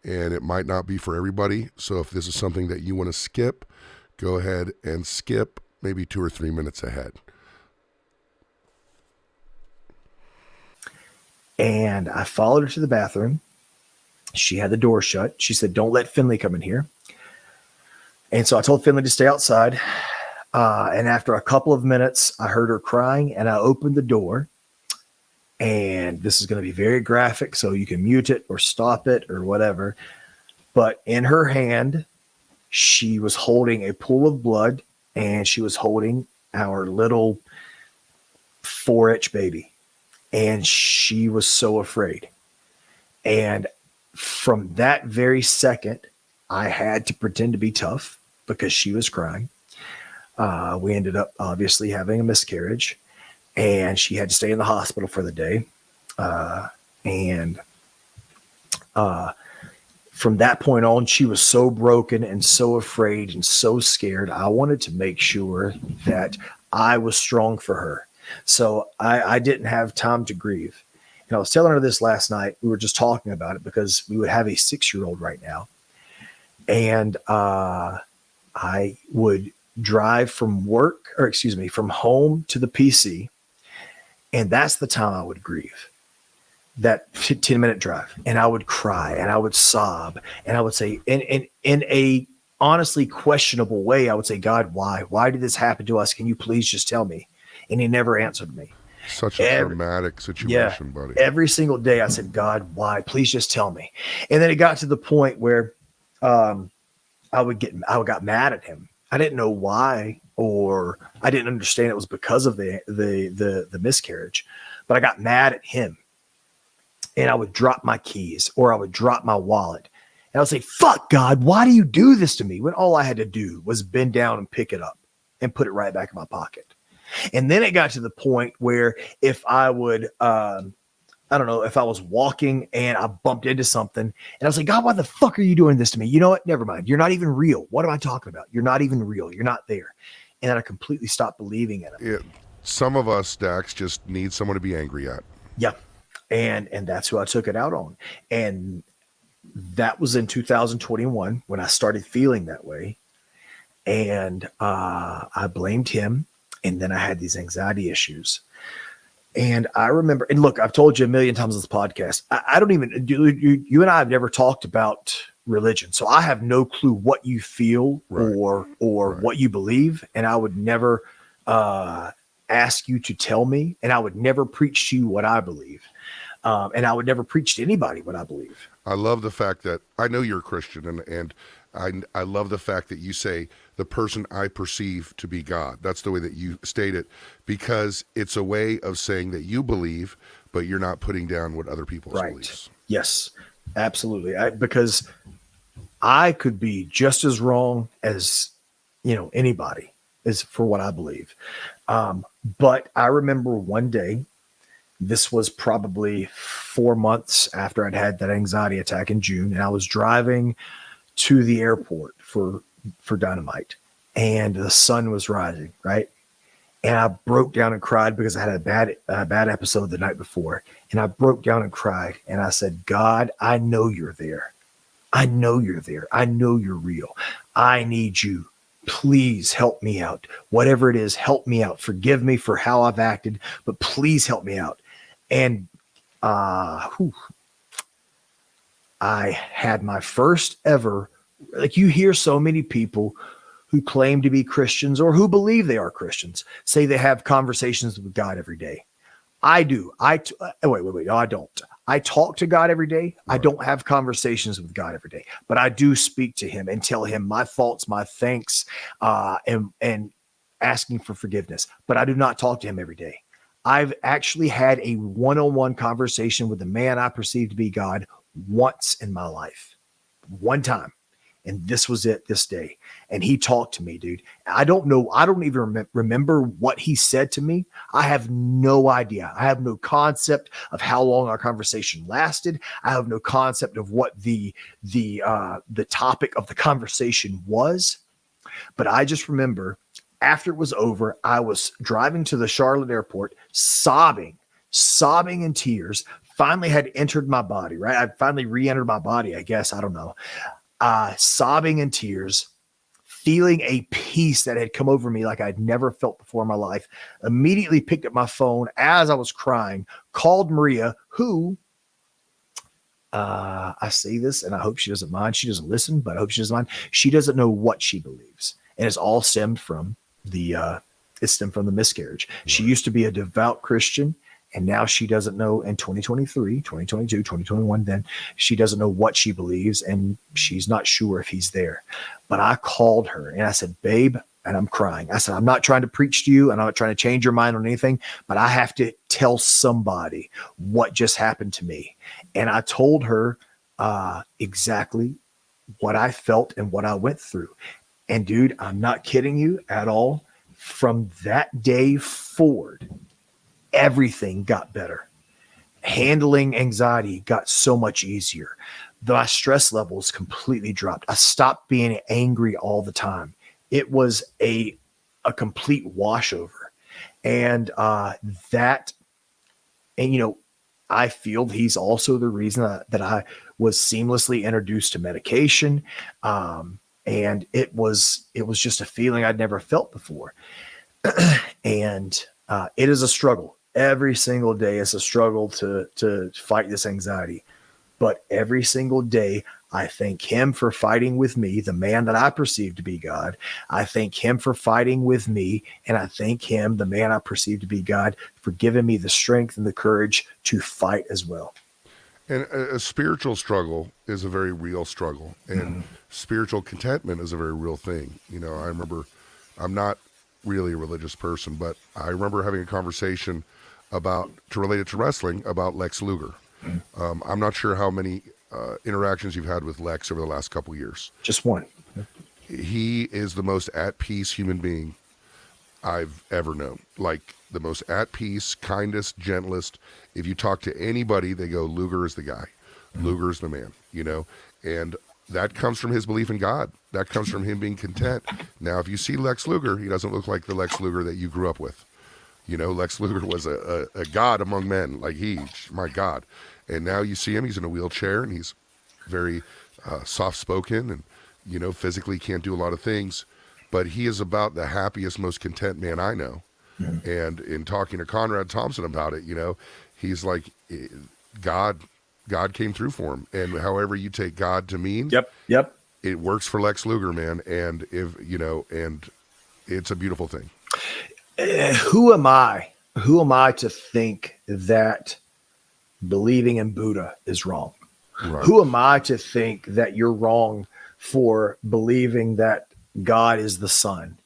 and it might not be for everybody. So if this is something that you want to skip, go ahead and skip maybe 2 or 3 minutes ahead. And I followed her to the bathroom. She had the door shut. She said, don't let Finley come in here. And so I told Finley to stay outside. And after a couple of minutes, I heard her crying, and I opened the door. And this is going to be very graphic, so you can mute it or stop it or whatever. But in her hand, she was holding a pool of blood, and she was holding our little 4-inch baby. And she was so afraid. And from that very second, I had to pretend to be tough because she was crying. We ended up obviously having a miscarriage, and she had to stay in the hospital for the day. And From that point on, she was so broken and so afraid and so scared. I wanted to make sure that I was strong for her. So I didn't have time to grieve. And I was telling her this last night. We were just talking about it because we would have a 6-year-old right now. And I would drive from from home to the PC. And that's the time I would grieve. That 10-minute drive, and I would cry and I would sob and I would say in a honestly questionable way, I would say, God, why did this happen to us? Can you please just tell me? And he never answered me. Such a traumatic situation, buddy. Every single day I said, God, why? Please just tell me. And then it got to the point where I got mad at him. I didn't know why, or I didn't understand it was because of the miscarriage, but I got mad at him. And I would drop my keys or I would drop my wallet. And I would say, fuck God, why do you do this to me? When all I had to do was bend down and pick it up and put it right back in my pocket. And then it got to the point where if I would, I don't know, if I was walking and I bumped into something and I was like, God, why the fuck are you doing this to me? You know what? Never mind. You're not even real. What am I talking about? You're not even real. You're not there. And then I completely stopped believing in him. Some of us, Dax, just need someone to be angry at. Yeah. And that's who I took it out on. And that was in 2021 when I started feeling that way. And I blamed him. And then I had these anxiety issues. And I remember, and look, I've told you a million times on this podcast, I don't even, you and I have never talked about religion. So I have no clue what you feel or what you believe. And I would never ask you to tell me. And I would never preach to you what I believe. And I would never preach to anybody what I believe. I love the fact that I know you're a Christian, and I love the fact that you say the person I perceive to be God. That's the way that you state it, because it's a way of saying that you believe, but you're not putting down what other people's beliefs. Yes, absolutely. Because I could be just as wrong as, anybody is for what I believe. But I remember one day, this was probably 4 months after I'd had that anxiety attack in June, and I was driving to the airport for Dynamite, and the sun was rising, right? And I broke down and cried because I had a bad episode the night before, and I broke down and cried, and I said, God, I know you're there. I know you're there. I know you're real. I need you. Please help me out. Whatever it is, help me out. Forgive me for how I've acted, but please help me out. And I had my first ever, like you hear so many people who claim to be Christians or who believe they are Christians say they have conversations with God every day. I do. Wait. No, I don't. I talk to God every day. Right. I don't have conversations with God every day, but I do speak to him and tell him my faults, my thanks, and asking for forgiveness, but I do not talk to him every day. I've actually had a one-on-one conversation with the man I perceive to be God once in my life, one time. And this was it this day. And he talked to me, dude. I don't know. I don't even remember what he said to me. I have no idea. I have no concept of how long our conversation lasted. I have no concept of what the topic of the conversation was. But I just remember after it was over, I was driving to the Charlotte airport, sobbing in tears, finally had entered my body, right? I finally re-entered my body, I guess. I don't know. Sobbing in tears, feeling a peace that had come over me like I'd never felt before in my life. Immediately picked up my phone as I was crying, called Maria, who I say this and I hope she doesn't mind. She doesn't listen, but I hope she doesn't mind. She doesn't know what she believes. And it's all stemmed from the miscarriage. She used to be a devout Christian, and now she doesn't know in 2023, 2022, 2021, then she doesn't know what she believes, and she's not sure if he's there. But I called her and I said, babe, and I'm crying. I said, I'm not trying to preach to you and I'm not trying to change your mind on anything, but I have to tell somebody what just happened to me. And I told her exactly what I felt and what I went through. And dude, I'm not kidding you at all. From that day forward, everything got better. handling anxiety got so much easier. My stress levels completely dropped. I stopped being angry all the time. It was a complete washover. And that, and I feel he's also the reason that I was seamlessly introduced to medication. And it was just a feeling I'd never felt before. And it is a struggle. Every single day is a struggle to fight this anxiety. But every single day, I thank him for fighting with me, the man that I perceive to be God. I thank him for fighting with me. And I thank him, the man I perceive to be God, for giving me the strength and the courage to fight as well. And a spiritual struggle is a very real struggle. And spiritual contentment is a very real thing. I remember, I'm not really a religious person, but I remember having a conversation to relate it to wrestling, about Lex Luger. I'm not sure how many interactions you've had with Lex over the last couple years. Just one. He is the most at peace human being I've ever known. Like, the most at peace, kindest, gentlest. If you talk to anybody, they go, Luger is the guy. Luger is the man, and that comes from his belief in God. That comes from him being content. Now, if you see Lex Luger, he doesn't look like the Lex Luger that you grew up with. Lex Luger was a god among men. Like, my God. And now you see him, he's in a wheelchair, and he's very soft-spoken and, physically can't do a lot of things. But he is about the happiest, most content man I know. And in talking to Conrad Thompson about it, he's like, God came through for him. And however you take God to mean, Yep. it works for Lex Luger, man. And and it's a beautiful thing. Who am I? Who am I to think that believing in Buddha is wrong? Right. Who am I to think that you're wrong for believing that God is the sun?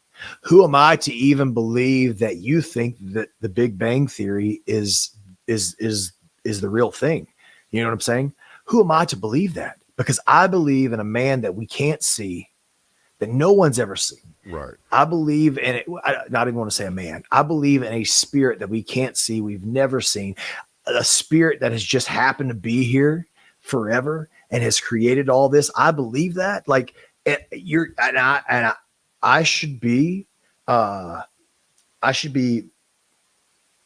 Who am I to even believe that you think that the Big Bang Theory is the real thing? You know what I'm saying? Who am I to believe that? Because I believe in a man that we can't see, that no one's ever seen. Right. I believe in it. I not even want to say a man. I believe in a spirit that we can't see, we've never seen, a spirit that has just happened to be here forever and has created all this. I believe that. Like, I should be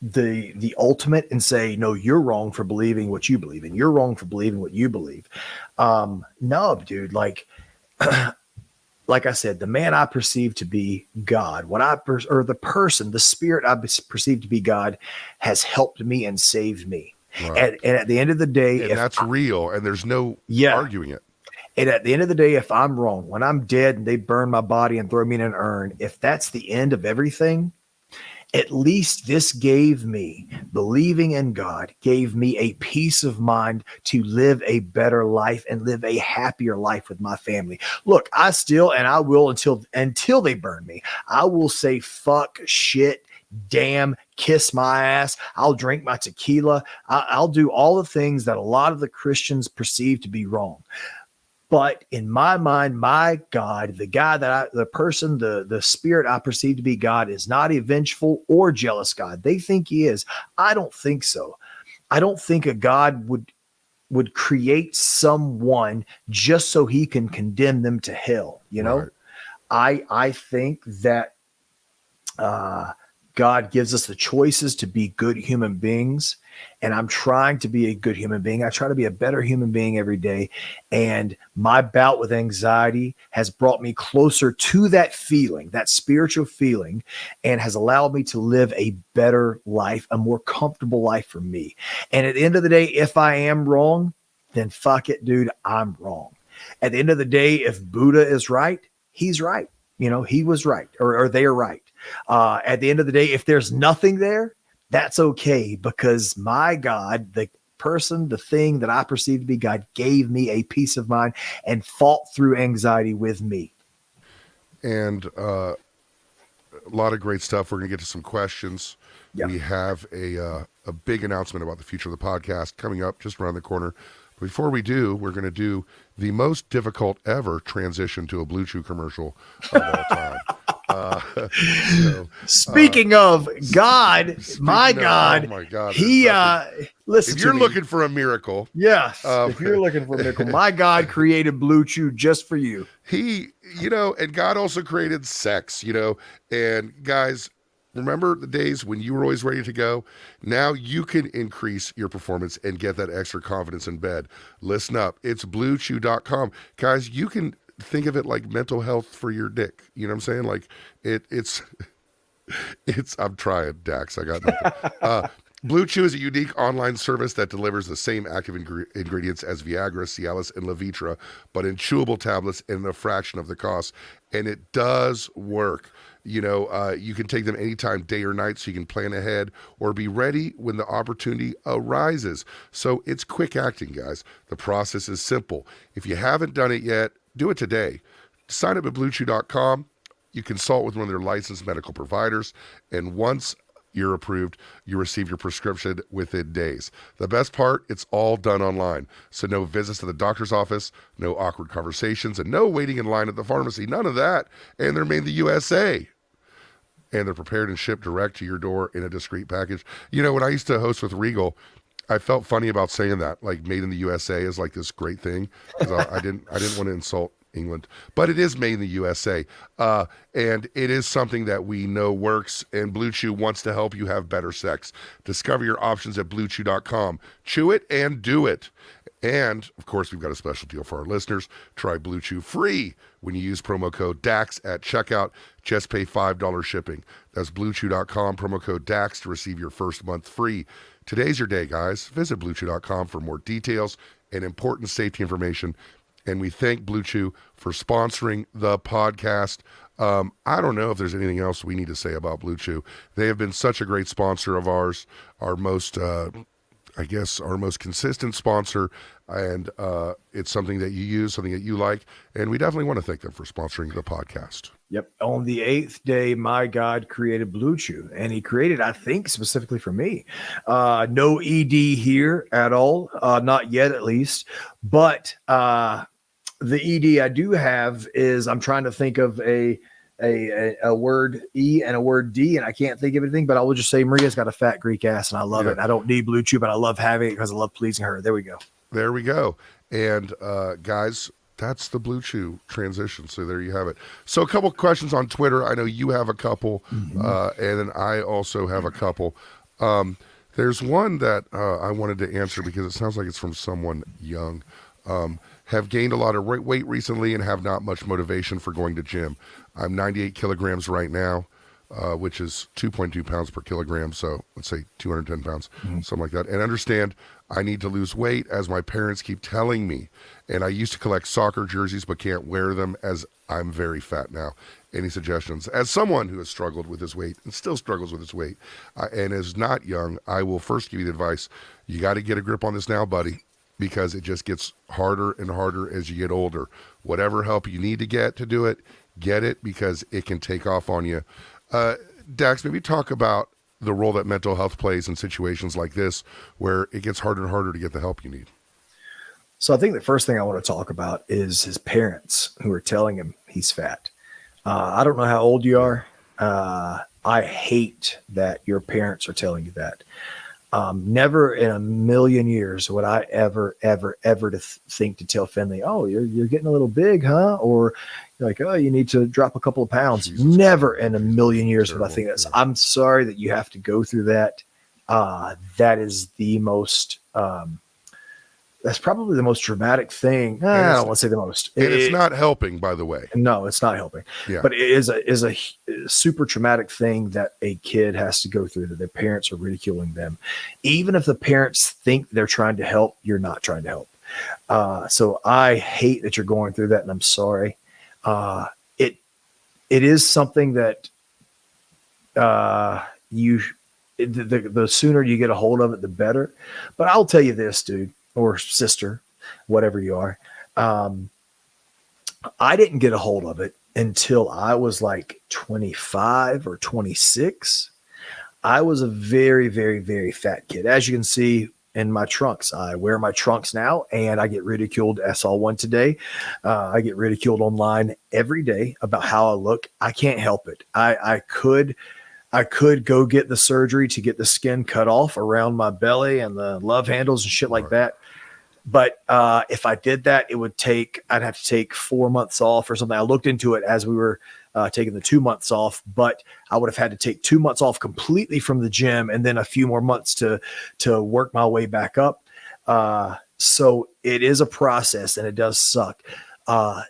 the ultimate and say, no, you're wrong for believing what you believe in. You're wrong for believing what you believe. No, dude, like I said, the man I perceive to be God, the spirit I perceive to be God has helped me and saved me. Right. And at the end of the day, and that's real, and there's no arguing it. And at the end of the day, if I'm wrong, when I'm dead and they burn my body and throw me in an urn, if that's the end of everything, at least this gave me, believing in God, gave me a peace of mind to live a better life and live a happier life with my family. Look, I still, and I will until they burn me, I will say fuck, shit, damn, kiss my ass. I'll drink my tequila. I'll do all the things that a lot of the Christians perceive to be wrong. But in my mind, my God, the spirit I perceive to be God is not a vengeful or jealous God. They think he is. I don't think so. I don't think a God would create someone just so he can condemn them to hell. Right. I think that God gives us the choices to be good human beings. And I'm trying to be a good human being. I try to be a better human being every day. And my bout with anxiety has brought me closer to that feeling, that spiritual feeling, and has allowed me to live a better life, a more comfortable life for me. And at the end of the day, if I am wrong, then fuck it, dude, I'm wrong. At the end of the day, if Buddha is right, he's right. He was right, or they are right. At the end of the day, if there's nothing there, that's okay, because my God, the thing that I perceive to be God, gave me a peace of mind and fought through anxiety with me. And a lot of great stuff. We're going to get to some questions. Yep. We have a big announcement about the future of the podcast coming up just around the corner. Before we do, we're going to do the most difficult ever transition to a Blue Chew commercial of all time. So, Speaking of God, my speaking of- God, oh my God, he, there's nothing- listen if to you're me. looking for a miracle, Yes, if you're looking for a miracle, my God created Blue Chew just for you. he, and God also created sex, and guys, remember the days when you were always ready to go? Now you can increase your performance and get that extra confidence in bed. Listen up. It's bluechew.com. Guys, you can think of it like mental health for your dick. You know what I'm saying? Like it's I'm trying, Dax. I got nothing. Blue Chew is a unique online service that delivers the same active ingredients as Viagra, Cialis, and Levitra, but in chewable tablets and a fraction of the cost. And it does work. You can take them anytime, day or night, so you can plan ahead or be ready when the opportunity arises. So it's quick acting, guys. The process is simple. If you haven't done it yet, do it today. Sign up at bluechew.com. You consult with one of their licensed medical providers, and once you're approved, you receive your prescription within days. The best part, it's all done online. So no visits to the doctor's office, no awkward conversations, and no waiting in line at the pharmacy. None of that. And they're made in the USA. And they're prepared and shipped direct to your door in a discreet package. When I used to host with Regal, I felt funny about saying that, like made in the USA is like this great thing, because I didn't want to insult England, but it is made in the USA, and it is something that we know works, and Blue Chew wants to help you have better sex. Discover your options at bluechew.com. Chew it and do it. And, of course, we've got a special deal for our listeners. Try Blue Chew free when you use promo code DAX at checkout. Just pay $5 shipping. That's bluechew.com, promo code DAX to receive your first month free. Today's your day, guys. Visit bluechew.com for more details and important safety information. And we thank Blue Chew for sponsoring the podcast. I don't know if there's anything else we need to say about Blue Chew. They have been such a great sponsor of ours, our most consistent sponsor, and it's something that you use, something that you like, and we definitely want to thank them for sponsoring the podcast. Yep. On the 8th day, my God created Blue Chew, and he created, I think, specifically for me. No ED here at all, not yet at least. But the ED I do have is, I'm trying to think of a word E and a word D, and I can't think of anything, but I will just say Maria's got a fat Greek ass, and I love it. And I don't need Blue Chew, but I love having it because I love pleasing her. There we go. There we go. And guys, that's the Blue Chew transition. So there you have it. So a couple questions on Twitter. I know you have a couple, and then I also have a couple. There's one that I wanted to answer because it sounds like it's from someone young. Have gained a lot of weight recently and have not much motivation for going to gym. I'm 98 kilograms right now, which is 2.2 pounds per kilogram. So let's say 210 pounds, something like that. And understand I need to lose weight, as my parents keep telling me. And I used to collect soccer jerseys, but can't wear them as I'm very fat now. Any suggestions? As someone who has struggled with his weight and still struggles with his weight and is not young, I will first give you the advice. You got to get a grip on this now, buddy, because it just gets harder and harder as you get older. Whatever help you need to get to do it, get it, because it can take off on you. Dax, maybe talk about the role that mental health plays in situations like this, where it gets harder and harder to get the help you need. So I think the first thing I want to talk about is his parents who are telling him he's fat. I don't know how old you are. I hate that your parents are telling you that. Never in a million years would I ever think to tell Finley, oh, you're getting a little big, huh? Or like, oh, you need to drop a couple of pounds. Jesus, never in a million years would I think that. I'm sorry that you have to go through that. That is the most, that's probably the most dramatic thing. I don't want to say the most. And it's not helping, by the way. No, it's not helping. Yeah. But it is a super traumatic thing that a kid has to go through, that their parents are ridiculing them. Even if the parents think they're trying to help, you're not trying to help. So I hate that you're going through that, and I'm sorry. It is something that the sooner you get a hold of it, the better. But I'll tell you this, dude, or sister, whatever you are. I didn't get a hold of it until I was like 25 or 26. I was a very, very, very fat kid. As you can see, in my trunks. I wear my trunks now, and I get ridiculed. I saw one today. I get ridiculed online every day about how I look. I can't help it. I could go get the surgery to get the skin cut off around my belly and the love handles and shit like that. But if I did that, I'd have to take 4 months off or something. I looked into it as we were taking the 2 months off, but I would have had to take 2 months off completely from the gym and then a few more months to work my way back up. So it is a process and it does suck.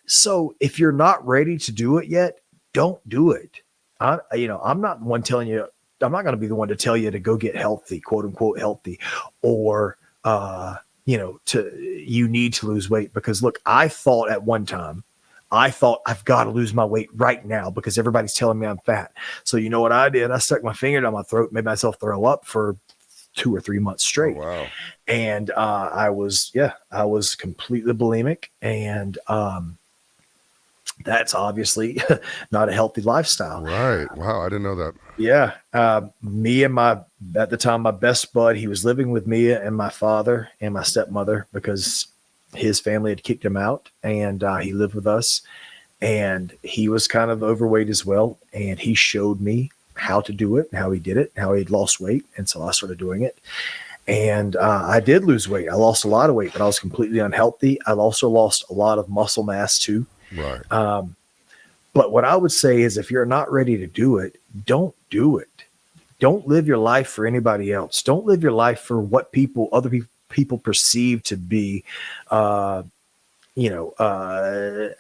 So if you're not ready to do it yet, don't do it. I'm not the one telling you, I'm not going to be the one to tell you to go get healthy, quote unquote healthy, or, you need to lose weight. Because look, I thought at one time, I've got to lose my weight right now because everybody's telling me I'm fat. So you know what I did? I stuck my finger down my throat, made myself throw up for 2 or 3 months straight. Oh, wow. And I was completely bulimic, and that's obviously not a healthy lifestyle. Right. Wow. I didn't know that. Yeah. Me and at the time, my best bud, he was living with me and my father and my stepmother because his family had kicked him out, and he lived with us, and he was kind of overweight as well. And he showed me how to do it, and how he did it, and how he'd lost weight. And so I started doing it. And I did lose weight. I lost a lot of weight, but I was completely unhealthy. I also lost a lot of muscle mass too. Right. But what I would say is, if you're not ready to do it, don't do it. Don't live your life for anybody else. Don't live your life for what other people perceive to be,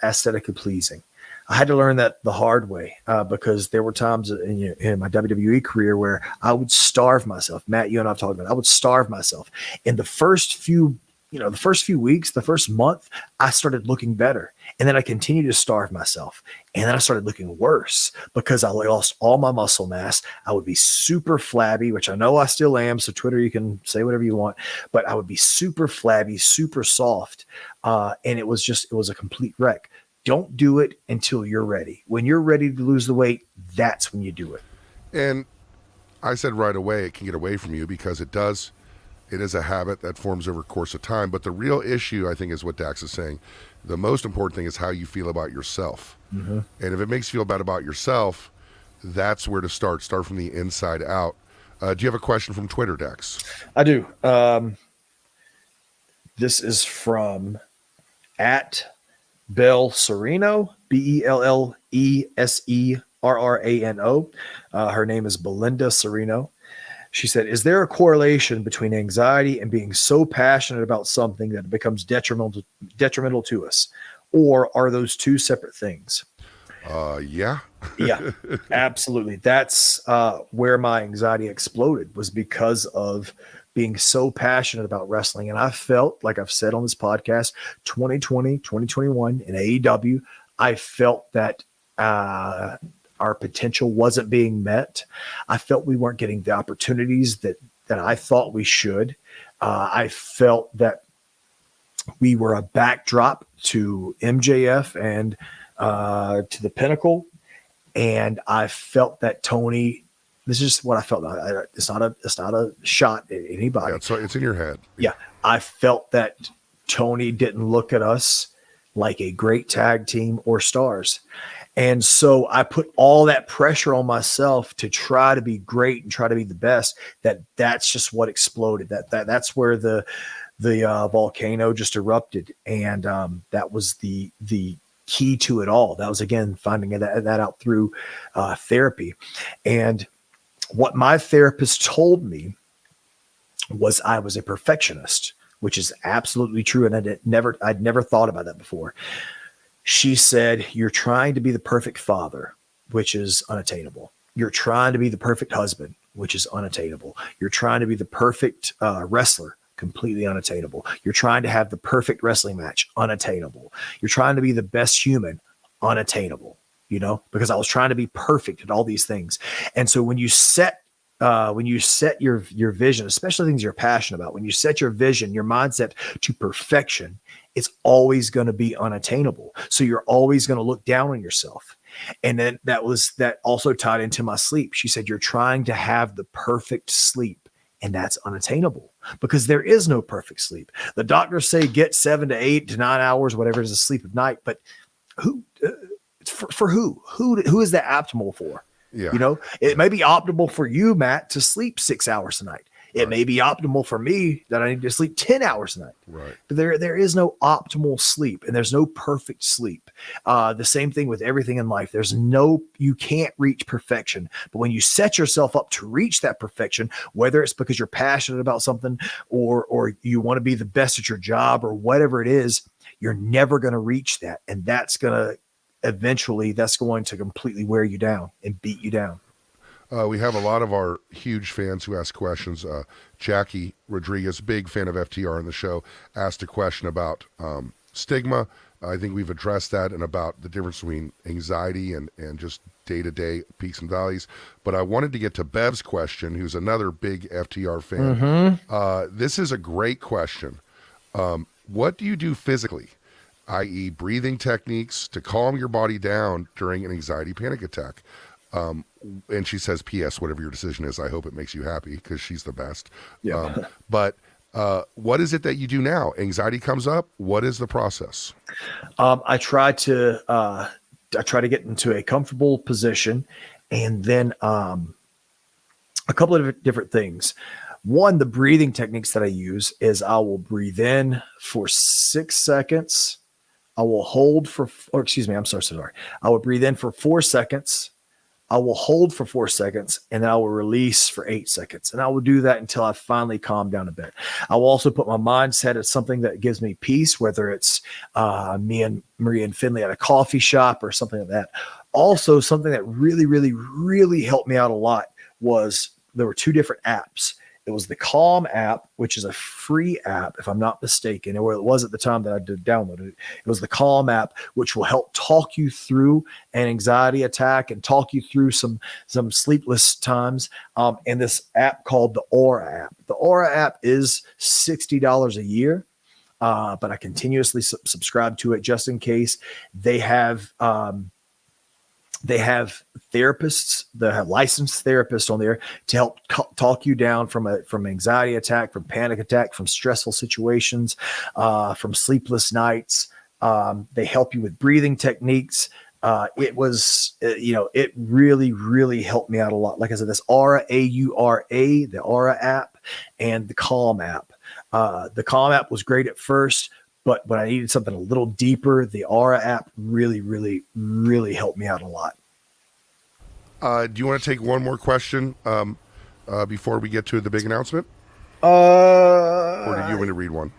aesthetically pleasing. I had to learn that the hard way because there were times in my WWE career where I would starve myself. Matt, you and I've talked about it. I would starve myself. In the first few weeks, the first month, I started looking better. And then I continued to starve myself. And then I started looking worse because I lost all my muscle mass. I would be super flabby, which I know I still am. So Twitter, you can say whatever you want, but I would be super flabby, super soft. And it was a complete wreck. Don't do it until you're ready. When you're ready to lose the weight, that's when you do it. And I said right away, it can get away from you because it does. It is a habit that forms over a course of time. But the real issue, I think, is what Dax is saying. The most important thing is how you feel about yourself. Mm-hmm. And if it makes you feel bad about yourself, that's where to start. Start from the inside out. Do you have a question from Twitter, Dax? I do. This is from @Bell Sereno, BELLESERRANO. Her name is Belinda Sereno. She said, is there a correlation between anxiety and being so passionate about something that it becomes detrimental to us? Or are those two separate things? Yeah. Yeah, absolutely. That's where my anxiety exploded, was because of being so passionate about wrestling. And I felt, like I've said on this podcast, 2020, 2021 in AEW, I felt that our potential wasn't being met. I felt we weren't getting the opportunities that I thought we should. I felt that we were a backdrop to MJF and to the Pinnacle. And I felt that Tony, this is what I felt. It's not a shot at anybody. Yeah, so it's in your head. Yeah. I felt that Tony didn't look at us like a great tag team or stars. And so I put all that pressure on myself to try to be great and try to be the best. That's just what exploded. That's where the volcano just erupted. And that was the key to it all. That was, again, finding that out through therapy. And what my therapist told me was I was a perfectionist, which is absolutely true. And I'd never thought about that before. She said, you're trying to be the perfect father, which is unattainable. You're trying to be the perfect husband, which is unattainable. You're trying to be the perfect wrestler, completely unattainable. You're trying to have the perfect wrestling match, unattainable. You're trying to be the best human, unattainable, because I was trying to be perfect at all these things. And so when you set your vision, especially things you're passionate about, when you set your vision, your mindset to perfection, it's always going to be unattainable. So you're always going to look down on yourself. And then that also tied into my sleep. She said, you're trying to have the perfect sleep, And that's unattainable because there is no perfect sleep. The doctors say get 7 to 8 to 9 hours, whatever it is, of sleep at night. But who, for who? Who is that optimal for? Yeah. You know, it may be optimal for you, Matt, to sleep 6 hours a night. It may be optimal for me that I need to sleep 10 hours a night. Right. But there is no optimal sleep, and there's no perfect sleep. The same thing with everything in life. You can't reach perfection. But when you set yourself up to reach that perfection, whether it's because you're passionate about something or you want to be the best at your job or whatever it is, you're never going to reach that. And that's going to completely wear you down and beat you down. We have a lot of our huge fans who ask questions. Jackie Rodriguez, big fan of FTR in the show, asked a question about stigma. I think we've addressed that and about the difference between anxiety and just day-to-day peaks and valleys. But I wanted to get to Bev's question, who's another big FTR fan. This is a great question. What do you do physically, i.e. breathing techniques, to calm your body down during an anxiety panic attack? And she says, P.S., whatever your decision is, I hope it makes you happy because she's the best. Yeah. But what is it that you do now? Anxiety comes up. What is the process? I try to get into a comfortable position, and then a couple of different things. One, the breathing techniques that I use is I will breathe in for 6 seconds. I will hold I'm so sorry. I will breathe in for 4 seconds. I will hold for 4 seconds, and then I will release for 8 seconds. And I will do that until I finally calm down a bit. I will also put my mindset at something that gives me peace, whether it's me and Maria and Finley at a coffee shop or something like that. Also, something that really, really, really helped me out a lot was there were 2 different apps. It was the Calm app, which is a free app, if I'm not mistaken, or it was at the time that I did download it. It was the Calm app, which will help talk you through an anxiety attack and talk you through some sleepless times. And this app called the Aura app. The Aura app is $60 a year, but I continuously subscribe to it just in case. They have therapists, they have licensed therapists on there to help talk you down from anxiety attack, from panic attack, from stressful situations, from sleepless nights. They help you with breathing techniques. It really, really helped me out a lot. Like I said, this Aura, AURA, the Aura app, and the Calm app. The Calm app was great at first, but when I needed something a little deeper, the Aura app really, really, really helped me out a lot. Do you want to take one more question before we get to the big announcement? Or do you want to read one?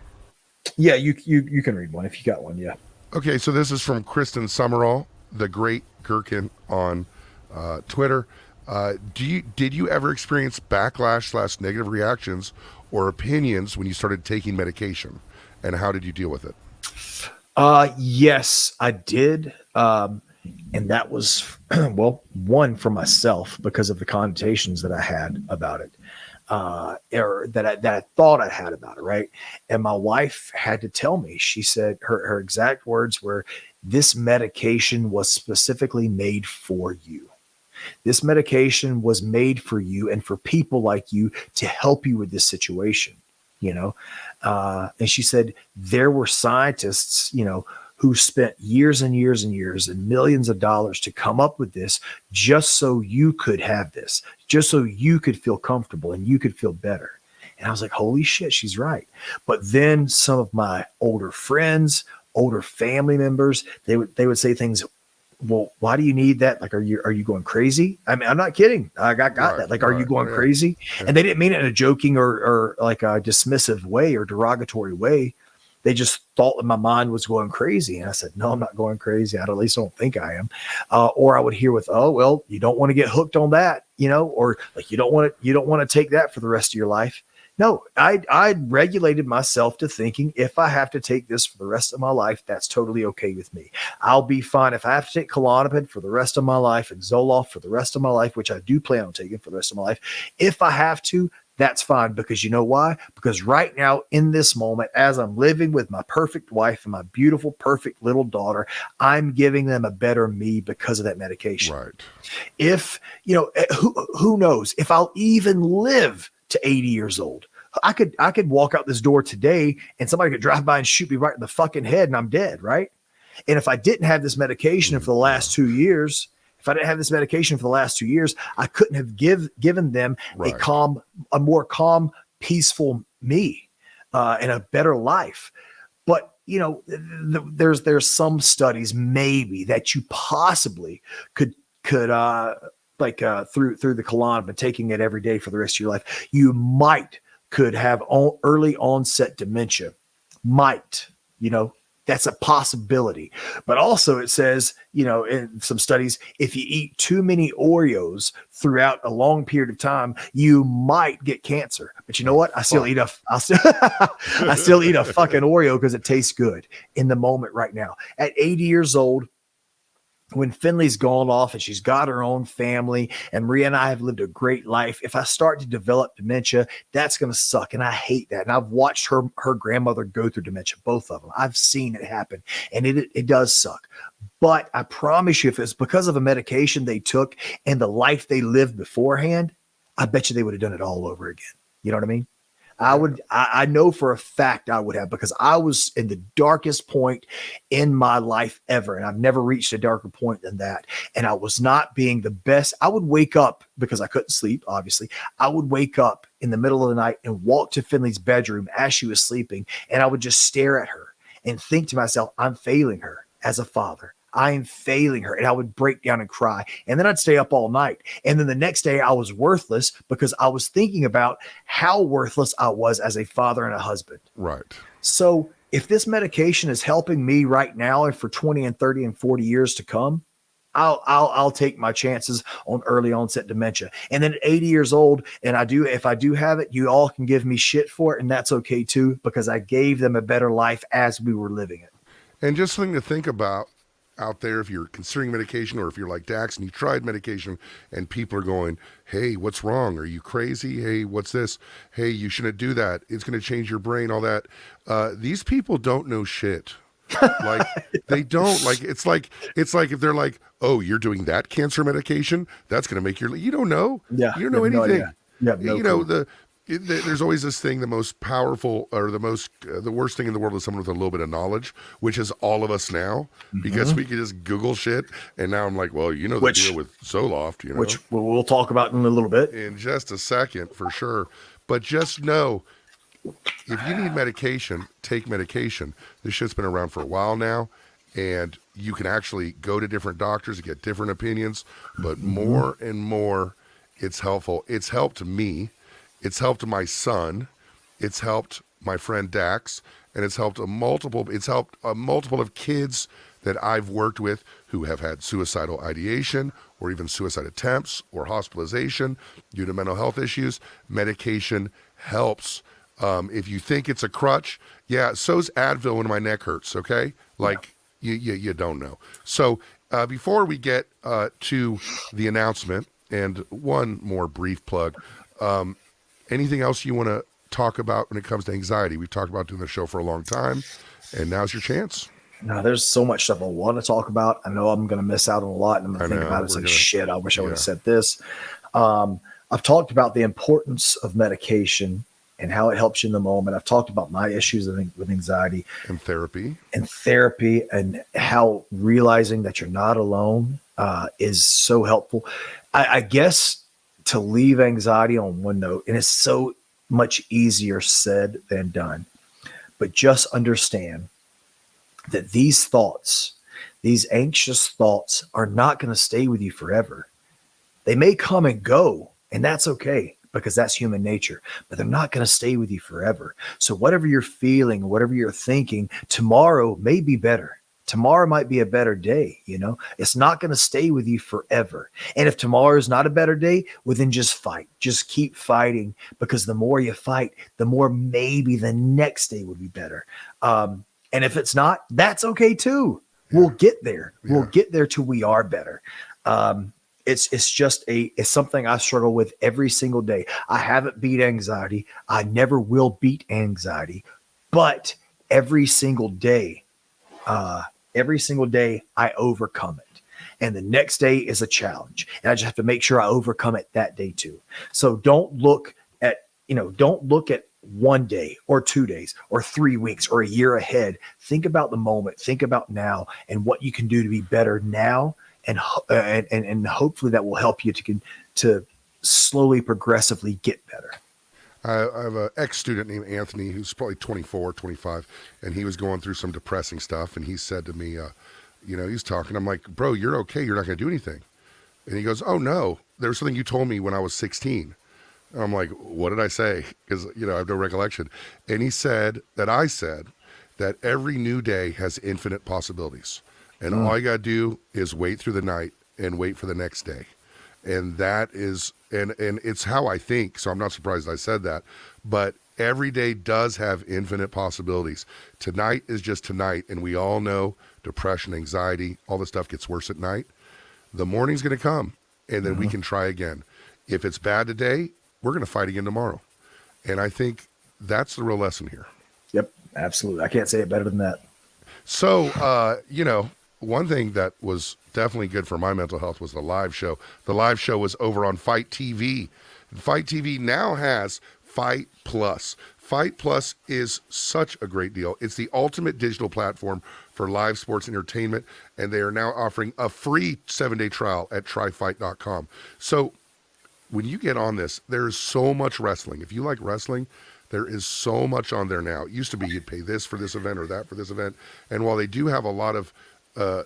Yeah, you can read one if you got one. Yeah. Okay, so this is from Kristen Summerall, the great Gherkin on Twitter. Did you ever experience backlash / negative reactions or opinions when you started taking medication? And how did you deal with it? Yes, I did. And that was, one for myself because of the connotations that I had about it, or that I thought I had about it. Right. And my wife had to tell me, she said her exact words were, this medication was specifically made for you. This medication was made for you and for people like you to help you with this situation. And she said there were scientists, who spent years and years and years and millions of dollars to come up with this just so you could have this, just so you could feel comfortable and you could feel better. And I was like, holy shit, she's right. But then some of my older friends, older family members, they would say things. Well, why do you need that? Like, are you going crazy? I mean, I'm not kidding. I got right, that. Like, are you going crazy? Yeah. And they didn't mean it in a joking or like a dismissive way or derogatory way. They just thought that my mind was going crazy. And I said, no, I'm not going crazy. I at least don't think I am. Or I would hear with, oh, well, you don't want to get hooked on that, or like, you don't want to take that for the rest of your life. No, I regulated myself to thinking if I have to take this for the rest of my life, that's totally okay with me. I'll be fine. If I have to take Klonopin for the rest of my life and Zoloft for the rest of my life, which I do plan on taking for the rest of my life, if I have to, that's fine. Because you know why? Because right now in this moment, as I'm living with my perfect wife and my beautiful, perfect little daughter, I'm giving them a better me because of that medication. Right. If, who knows if I'll even live to 80 years old. I could walk out this door today and somebody could drive by and shoot me right in the fucking head and I'm dead, right? And if I didn't have this medication for the last 2 years, I couldn't have given them Right. a more calm, peaceful me, and a better life. But there's some studies maybe that you possibly could through the Klonopin, but taking it every day for the rest of your life, you could have early onset dementia. That's a possibility. But also it says, in some studies, if you eat too many Oreos throughout a long period of time, you might get cancer. But you know what? I still eat a fucking Oreo because it tastes good in the moment right now. At 80 years old, when Finley's gone off and she's got her own family and Maria and I have lived a great life, if I start to develop dementia, that's going to suck. And I hate that. And I've watched her grandmother go through dementia, both of them. I've seen it happen and it does suck. But I promise you, if it's because of a medication they took and the life they lived beforehand, I bet you they would have done it all over again. You know what I mean? I know for a fact I would have, because I was in the darkest point in my life ever. And I've never reached a darker point than that. And I was not being the best. I would wake up because I couldn't sleep. Obviously, I would wake up in the middle of the night and walk to Finley's bedroom as she was sleeping. And I would just stare at her and think to myself, I'm failing her as a father. I am failing her. And I would break down and cry. And then I'd stay up all night. And then the next day I was worthless because I was thinking about how worthless I was as a father and a husband. Right. So if this medication is helping me right now and for 20 and 30 and 40 years to come, I'll take my chances on early onset dementia. And then at 80 years old, and if I do have it, you all can give me shit for it. And that's okay too, because I gave them a better life as we were living it. And just something to think about out there, if you're considering medication, or if you're like Dax and you tried medication and people are going, hey, what's wrong? Are you crazy? Hey, what's this? Hey, you shouldn't do that. It's going to change your brain, all that. These people don't know shit. Like they don't. Like it's like if they're like, oh, you're doing that cancer medication, that's going to make you don't know. Yeah. You don't know anything. No There's always this thing, the most powerful or the worst thing in the world is someone with a little bit of knowledge, which is all of us now, because we can just Google shit. And now I'm like, well, the deal with Zoloft, which we'll talk about in a little bit. In just a second, for sure. But just know, if you need medication, take medication. This shit's been around for a while now, and you can actually go to different doctors and get different opinions. But more and more, it's helpful. It's helped me. It's helped my son. It's helped my friend Dax, and it's helped a multiple of kids that I've worked with who have had suicidal ideation or even suicide attempts or hospitalization due to mental health issues. Medication helps. If you think it's a crutch, so's Advil when my neck hurts. Okay, you don't know. So before we get to the announcement, and one more brief plug. Anything else you want to talk about when it comes to anxiety? We've talked about doing the show for a long time, and now's your chance. No, there's so much stuff I want to talk about. I know I'm going to miss out on a lot, and I'm going to think about it. It's like, shit, I wish I would have said this. I've talked about the importance of medication and how it helps you in the moment. I've talked about my issues with anxiety. And therapy. And how realizing that you're not alone is so helpful. I guess to leave anxiety on one note, and it's so much easier said than done, but just understand that these anxious thoughts are not going to stay with you forever. They may come and go, and that's okay, because that's human nature, but they're not going to stay with you forever. So whatever you're feeling, whatever you're thinking, tomorrow may be better. Tomorrow might be a better day. It's not going to stay with you forever. And if tomorrow is not a better day, well, then just fight. Just keep fighting, because the more you fight, the more maybe the next day would be better. And if it's not, that's okay too. We'll get there. Yeah. We'll get there till we are better. It's something I struggle with every single day. I haven't beat anxiety. I never will beat anxiety, but every single day I overcome it. And the next day is a challenge. And I just have to make sure I overcome it that day too. So don't look at don't look at 1 day or 2 days or 3 weeks or a year ahead. Think about the moment, think about now and what you can do to be better now. And hopefully that will help you to slowly, progressively get better. I have an ex-student named Anthony who's probably 24, 25, and he was going through some depressing stuff. And he said to me, he's talking. I'm like, bro, you're okay. You're not going to do anything. And he goes, oh, no, there was something you told me when I was 16. And I'm like, what did I say? Because, I have no recollection. And he said that I said that every new day has infinite possibilities. And all you got to do is wait through the night and wait for the next day. And that is, and it's how I think. So I'm not surprised I said that. But every day does have infinite possibilities. Tonight is just tonight. And we all know depression, anxiety, all this stuff gets worse at night. The morning's going to come, and then we can try again. If it's bad today, we're going to fight again tomorrow. And I think that's the real lesson here. Yep, absolutely. I can't say it better than that. So, one thing that was definitely good for my mental health was the live show. The live show was over on Fite TV. Fite TV now has Fite Plus. Fite Plus is such a great deal. It's the ultimate digital platform for live sports entertainment, and they are now offering a free 7-day trial at tryfite.com. So when you get on this, there is so much wrestling. If you like wrestling, there is so much on there now. It used to be you'd pay this for this event or that for this event. And while they do have a lot of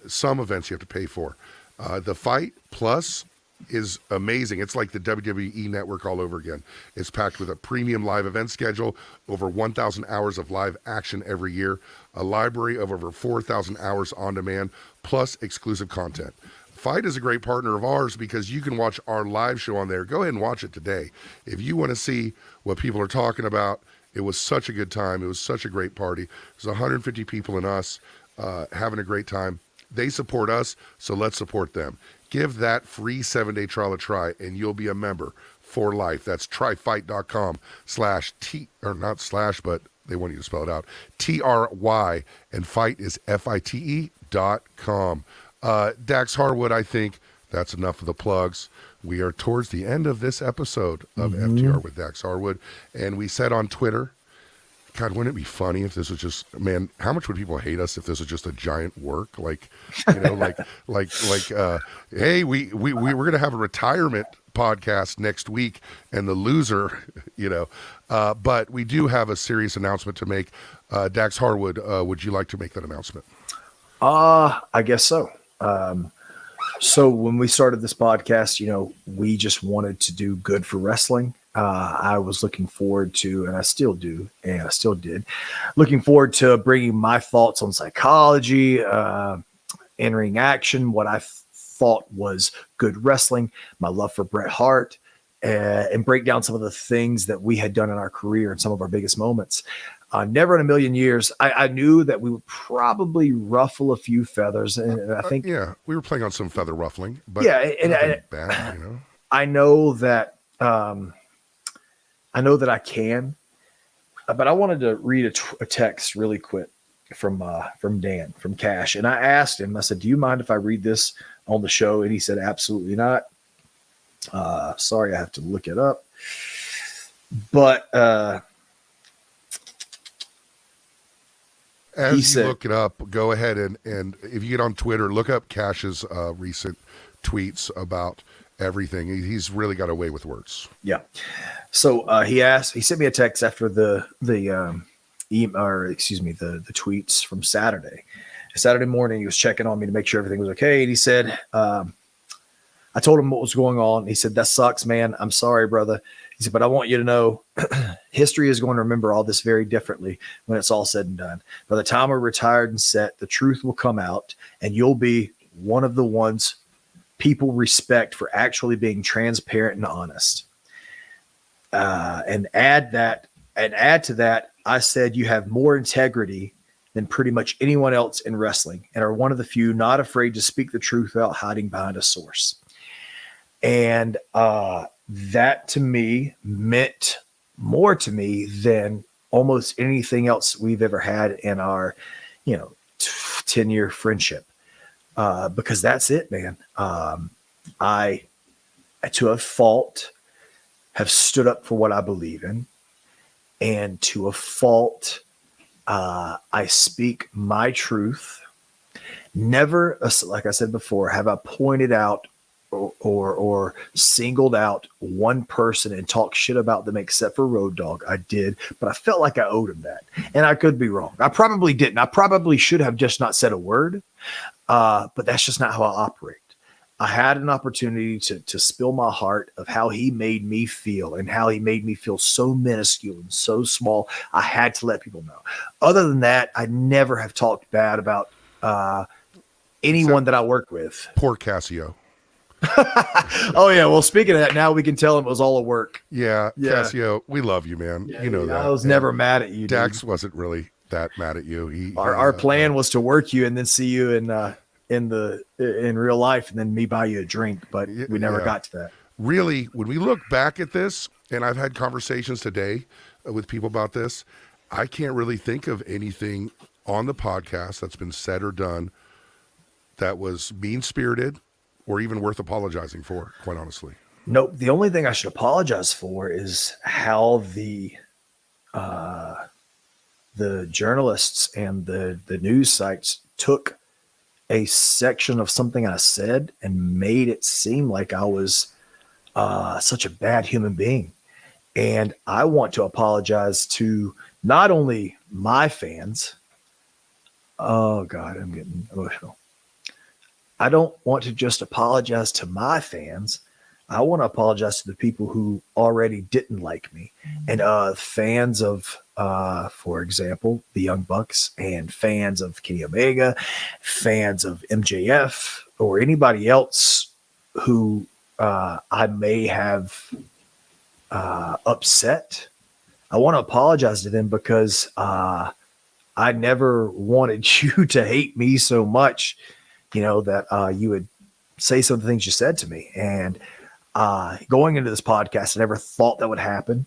some events you have to pay for, the Fite Plus is amazing. It's like the WWE network all over again. It's packed with a premium live event schedule, over 1,000 hours of live action every year, a library of over 4,000 hours on demand, plus exclusive content. Fite is a great partner of ours because you can watch our live show on there. Go ahead and watch it today. If you want to see what people are talking about, it was such a good time. It was such a great party. There's 150 people in us having a great time. They support us, so let's support them. Give that free 7-day trial a try, and you'll be a member for life. That's tryfite.com/T, or not slash, but they want you to spell it out. TRY, and Fite is FITE.com. Dax Harwood, I think that's enough of the plugs. We are towards the end of this episode of FTR with Dax Harwood, and we said on Twitter, God, wouldn't it be funny if this was just, man, how much would people hate us if this was just a giant work? Hey, we're going to have a retirement podcast next week and the loser, but we do have a serious announcement to make. Dax Harwood, would you like to make that announcement? I guess so. So when we started this podcast, we just wanted to do good for wrestling. I was looking forward to, and I still do, and I still did, looking forward to bringing my thoughts on psychology, in-ring action, what I thought was good wrestling, my love for Bret Hart, and break down some of the things that we had done in our career and some of our biggest moments. Never in a million years. I knew that we would probably ruffle a few feathers, and I think, we were playing on some feather ruffling, but and bad, I know that. I know that I can, but I wanted to read a text really quick from Dan, from Cash. And I asked him, I said, do you mind if I read this on the show? And he said, absolutely not. Sorry, I have to look it up. But as you look it up, go ahead and if you get on Twitter, look up Cash's recent tweets about everything. He's really got away with words. Yeah. So he sent me a text after the tweets from Saturday morning. He was checking on me to make sure everything was okay. And he said, I told him what was going on. He said, that sucks, man. I'm sorry, brother. He said, but I want you to know history is going to remember all this very differently when it's all said and done. By the time we're retired and set, the truth will come out and you'll be one of the ones people respect for actually being transparent and honest. And add to that, I said you have more integrity than pretty much anyone else in wrestling and are one of the few not afraid to speak the truth without hiding behind a source. And that to me meant more to me than almost anything else we've ever had in our, 10-year friendship. Because that's it, man. I, to a fault, have stood up for what I believe in. And to a fault, I speak my truth. Never, like I said before, have I pointed out or singled out one person and talked shit about them except for Road Dogg. I did, but I felt like I owed him that. And I could be wrong. I probably didn't. I probably should have just not said a word, but that's just not how I operate. I had an opportunity to spill my heart of how he made me feel and how he made me feel so minuscule and so small. I had to let people know. Other than that, I never have talked bad about anyone that I work with. Poor Cassio. Oh yeah. Well, speaking of that, now we can tell him it was all a work. Yeah. Cassio, we love you, man. Yeah, you know that. I was never mad at you. Dax dude. wasn't really that mad at you. Our plan was to work you and then see you in real life and then me buy you a drink, but we never got to that. Really, when we look back at this, and I've had conversations today with people about this, I can't really think of anything on the podcast that's been said or done that was mean-spirited or even worth apologizing for, quite honestly. Nope. The only thing I should apologize for is how the journalists and the news sites took a section of something I said and made it seem like I was such a bad human being. And I want to apologize to not only my fans. Oh God, I'm getting emotional. I don't want to just apologize to my fans. I want to apologize to the people who already didn't like me and fans of, for example, the Young Bucks and fans of Kenny Omega, fans of MJF or anybody else who I may have upset. I want to apologize to them because I never wanted you to hate me so much, that you would say some of the things you said to me. And going into this podcast, I never thought that would happen.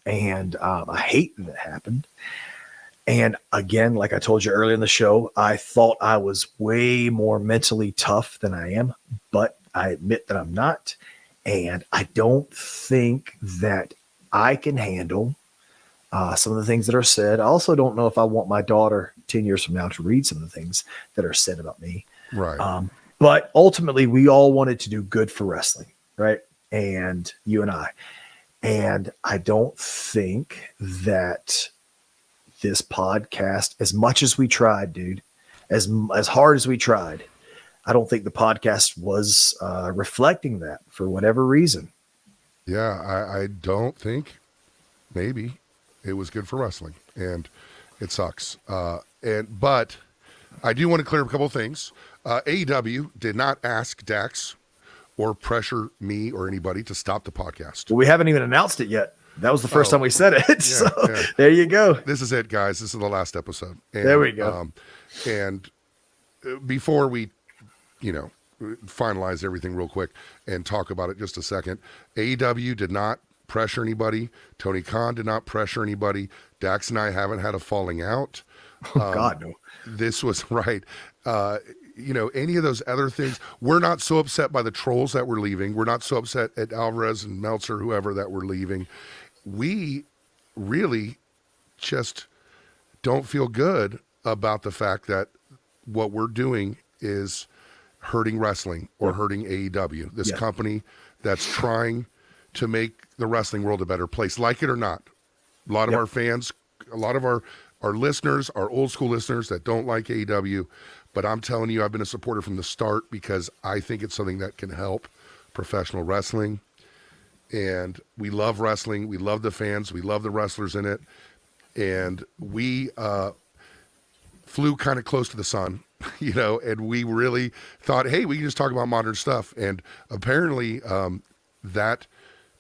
And I hate that it happened. And again, like I told you earlier in the show, I thought I was way more mentally tough than I am, but I admit that I'm not. And I don't think that I can handle some of the things that are said. I also don't know if I want my daughter 10 years from now to read some of the things that are said about me. Right. But ultimately, we all wanted to do good for wrestling, right? And you and I. And I don't think that this podcast, as much as we tried, dude, as hard as we tried, I don't think the podcast was reflecting that for whatever reason. Yeah, I don't think maybe it was good for wrestling, and it sucks. But I do want to clear up a couple of things. AEW did not ask Dax or pressure me or anybody to stop the podcast. Well, we haven't even announced it yet. That was the first time we said it. So there you go. This is it, guys. This is the last episode. And, there we go. And before we, finalize everything real quick and talk about it just a second, AEW did not pressure anybody. Tony Khan did not pressure anybody. Dax and I haven't had a falling out. Oh, God, no. This was right. Any of those other things, we're not so upset by the trolls that were leaving. We're not so upset at Alvarez and Meltzer, whoever that were leaving. We really just don't feel good about the fact that what we're doing is hurting wrestling or hurting AEW, this company that's trying to make the wrestling world a better place, like it or not. A lot of our fans, a lot of our listeners, our old school listeners that don't like AEW, but I'm telling you, I've been a supporter from the start because I think it's something that can help professional wrestling. And we love wrestling. We love the fans. We love the wrestlers in it. And we flew kind of close to the sun, and we really thought, hey, we can just talk about modern stuff. And apparently that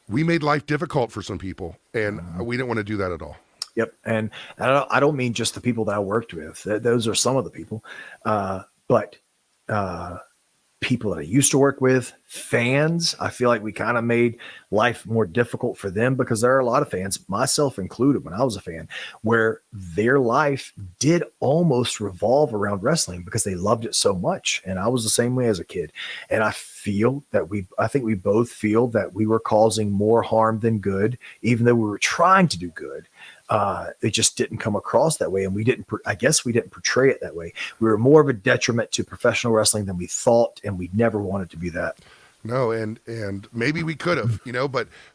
we made life difficult for some people, and we didn't want to do that at all. Yep. And I don't mean just the people that I worked with. Those are some of the people. But people that I used to work with, fans, I feel like we kind of made life more difficult for them because there are a lot of fans, myself included when I was a fan, where their life did almost revolve around wrestling because they loved it so much. And I was the same way as a kid. And I think we both feel that we were causing more harm than good, even though we were trying to do good. It just didn't come across that way. And I guess we didn't portray it that way. We were more of a detriment to professional wrestling than we thought. And we never wanted to be that. No, and maybe we could have,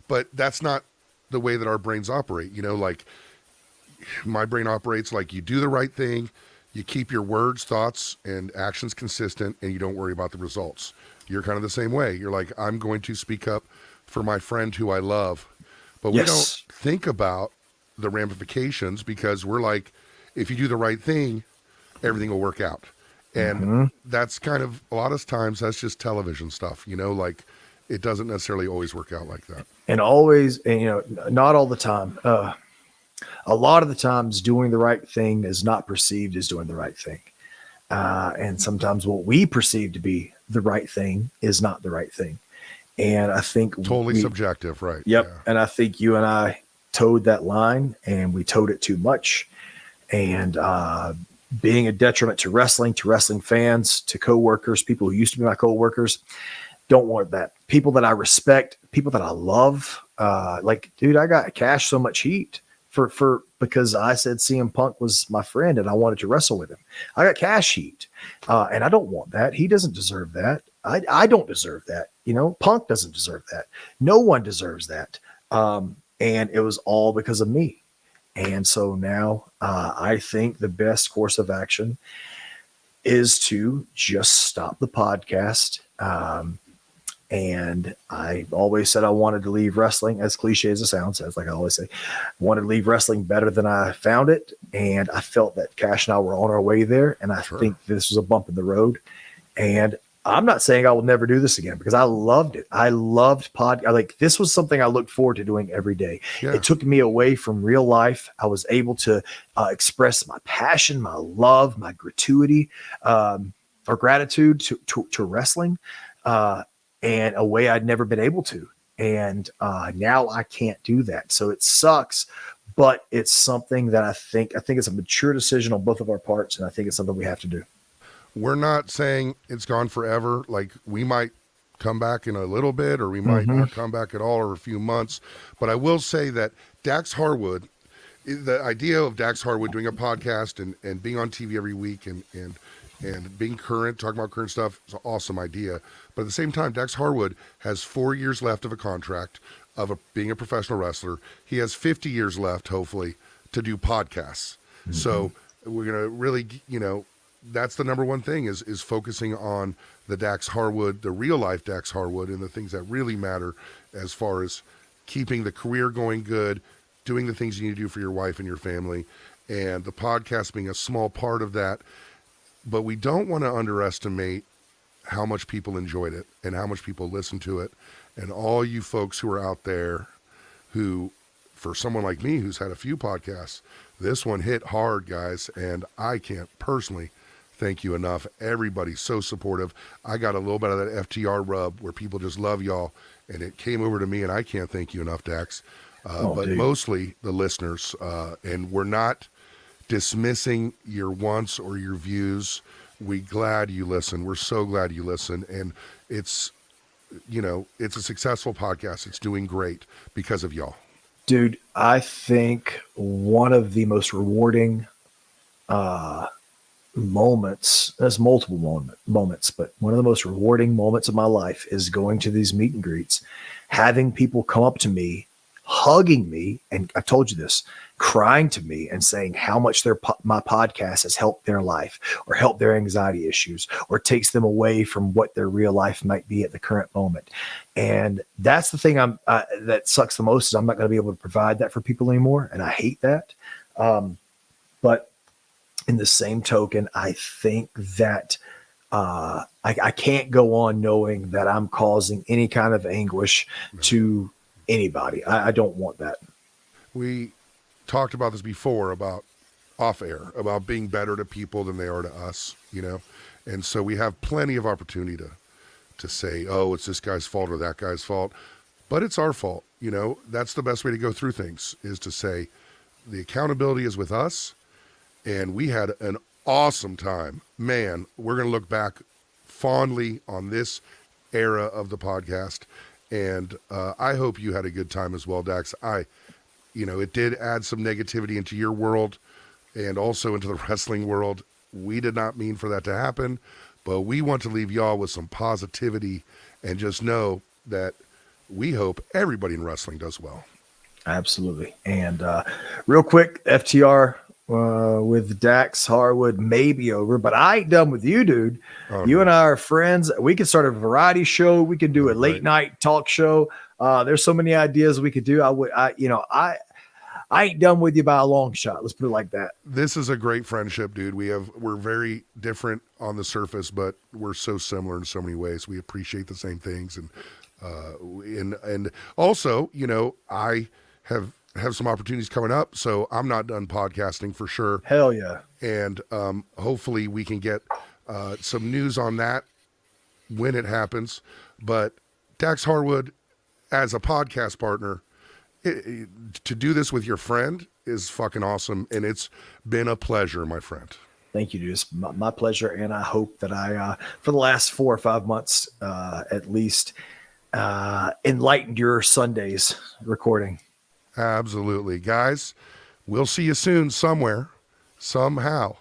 but that's not the way that our brains operate. Like my brain operates like you do the right thing, you keep your words, thoughts, and actions consistent, and you don't worry about the results. You're kind of the same way. You're like, I'm going to speak up for my friend who I love, but we don't think about the ramifications because we're like, if you do the right thing, everything will work out. And that's kind of, a lot of times, that's just television stuff, like it doesn't necessarily always work out like that. And always, and not all the time. A lot of the times doing the right thing is not perceived as doing the right thing. And sometimes what we perceive to be the right thing is not the right thing. And I think totally subjective, right? Yep. Yeah. And I think you and I towed that line, and we towed it too much. And being a detriment to wrestling fans, to coworkers, people who used to be my coworkers, don't want that. People that I respect, people that I love, like, dude, I got Cash so much heat for because I said CM Punk was my friend and I wanted to wrestle with him. I got Cash heat, and I don't want that. He doesn't deserve that. I don't deserve that. Punk doesn't deserve that. No one deserves that. And it was all because of me. And so now I think the best course of action is to just stop the podcast. And I always said I wanted to leave wrestling, as cliche as it sounds, as like I always say, wanted to leave wrestling better than I found it. And I felt that Cash and I were on our way there. And I think this was a bump in the road. And I'm not saying I will never do this again because I loved it. I loved like this was something I looked forward to doing every day. Yeah. It took me away from real life. I was able to express my passion, my love, my gratuity, or gratitude to wrestling in a way I'd never been able to. And now I can't do that. So it sucks, but it's something that I think it's a mature decision on both of our parts. And I think it's something we have to do. We're not saying it's gone forever. Like we might come back in a little bit, or we might not come back at all, or a few months. But I will say that Dax Harwood, the idea of Dax Harwood doing a podcast and being on TV every week and being current, talking about current stuff, is an awesome idea. But at the same time, Dax Harwood has 4 years left of a contract of being a professional wrestler. He has 50 years left, hopefully, to do podcasts. So we're going to really, that's the number one thing is focusing on the Dax Harwood, the real life Dax Harwood, and the things that really matter as far as keeping the career going good, doing the things you need to do for your wife and your family, and the podcast being a small part of that. But we don't want to underestimate how much people enjoyed it and how much people listened to it. And all you folks who are out there who, for someone like me who's had a few podcasts, this one hit hard, guys, and I can't personally thank you enough. Everybody's so supportive. I got a little bit of that FTR rub where people just love y'all, and it came over to me, and I can't thank you enough, Dax. But dude, mostly the listeners, and we're not dismissing your wants or your views. We're glad you listen. We're so glad you listen, and it's a successful podcast. It's doing great because of y'all. Dude, I think one of the most rewarding moments, there's multiple moments, but one of the most rewarding moments of my life is going to these meet and greets, having people come up to me, hugging me, and I told you this, crying to me and saying how much my podcast has helped their life or helped their anxiety issues or takes them away from what their real life might be at the current moment. And that's the thing that sucks the most is I'm not going to be able to provide that for people anymore. And I hate that. But in the same token, I think that I can't go on knowing that I'm causing any kind of anguish to anybody. I don't want that. We talked about this before about off air, about being better to people than they are to us, and so we have plenty of opportunity to say, oh, it's this guy's fault or that guy's fault, but it's our fault. That's the best way to go through things, is to say the accountability is with us, and we had an awesome time. Man, we're going to look back fondly on this era of the podcast, and I hope you had a good time as well, Dax. it did add some negativity into your world and also into the wrestling world. We did not mean for that to happen, but we want to leave y'all with some positivity and just know that we hope everybody in wrestling does well. Absolutely. And real quick, FTR with Dax Harwood may be over, but I ain't done with you, dude. You and I are friends. We could start a variety show. We could do a late night talk show. There's so many ideas we could do. I ain't done with you by a long shot. Let's put it like that. This is a great friendship, dude. We're very different on the surface, but we're so similar in so many ways. We appreciate the same things, and also, I have some opportunities coming up, so I'm not done podcasting for sure. Hell yeah! And hopefully we can get some news on that when it happens. But Dax Harwood, as a podcast partner, to do this with your friend is fucking awesome, and it's been a pleasure, my friend. Thank you, dude. It's my pleasure, and I hope that I, for the last 4 or 5 months, at least, enlightened your Sundays recording. Absolutely. Guys, we'll see you soon somewhere, somehow.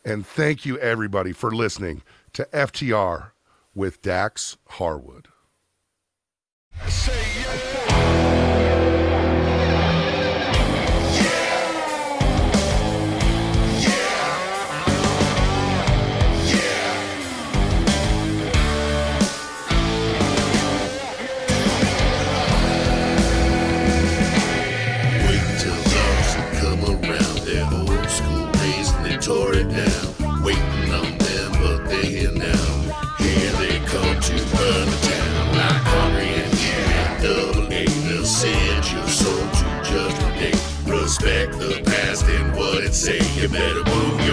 And thank you, everybody, for listening to FTR with Dax Harwood. Say yeah. Tore it down, waiting on them, but they here now. Here they come to burn the town, like Hungry and Double A. They'll send your soul to Judgment Day. Respect the past and what it say. You better move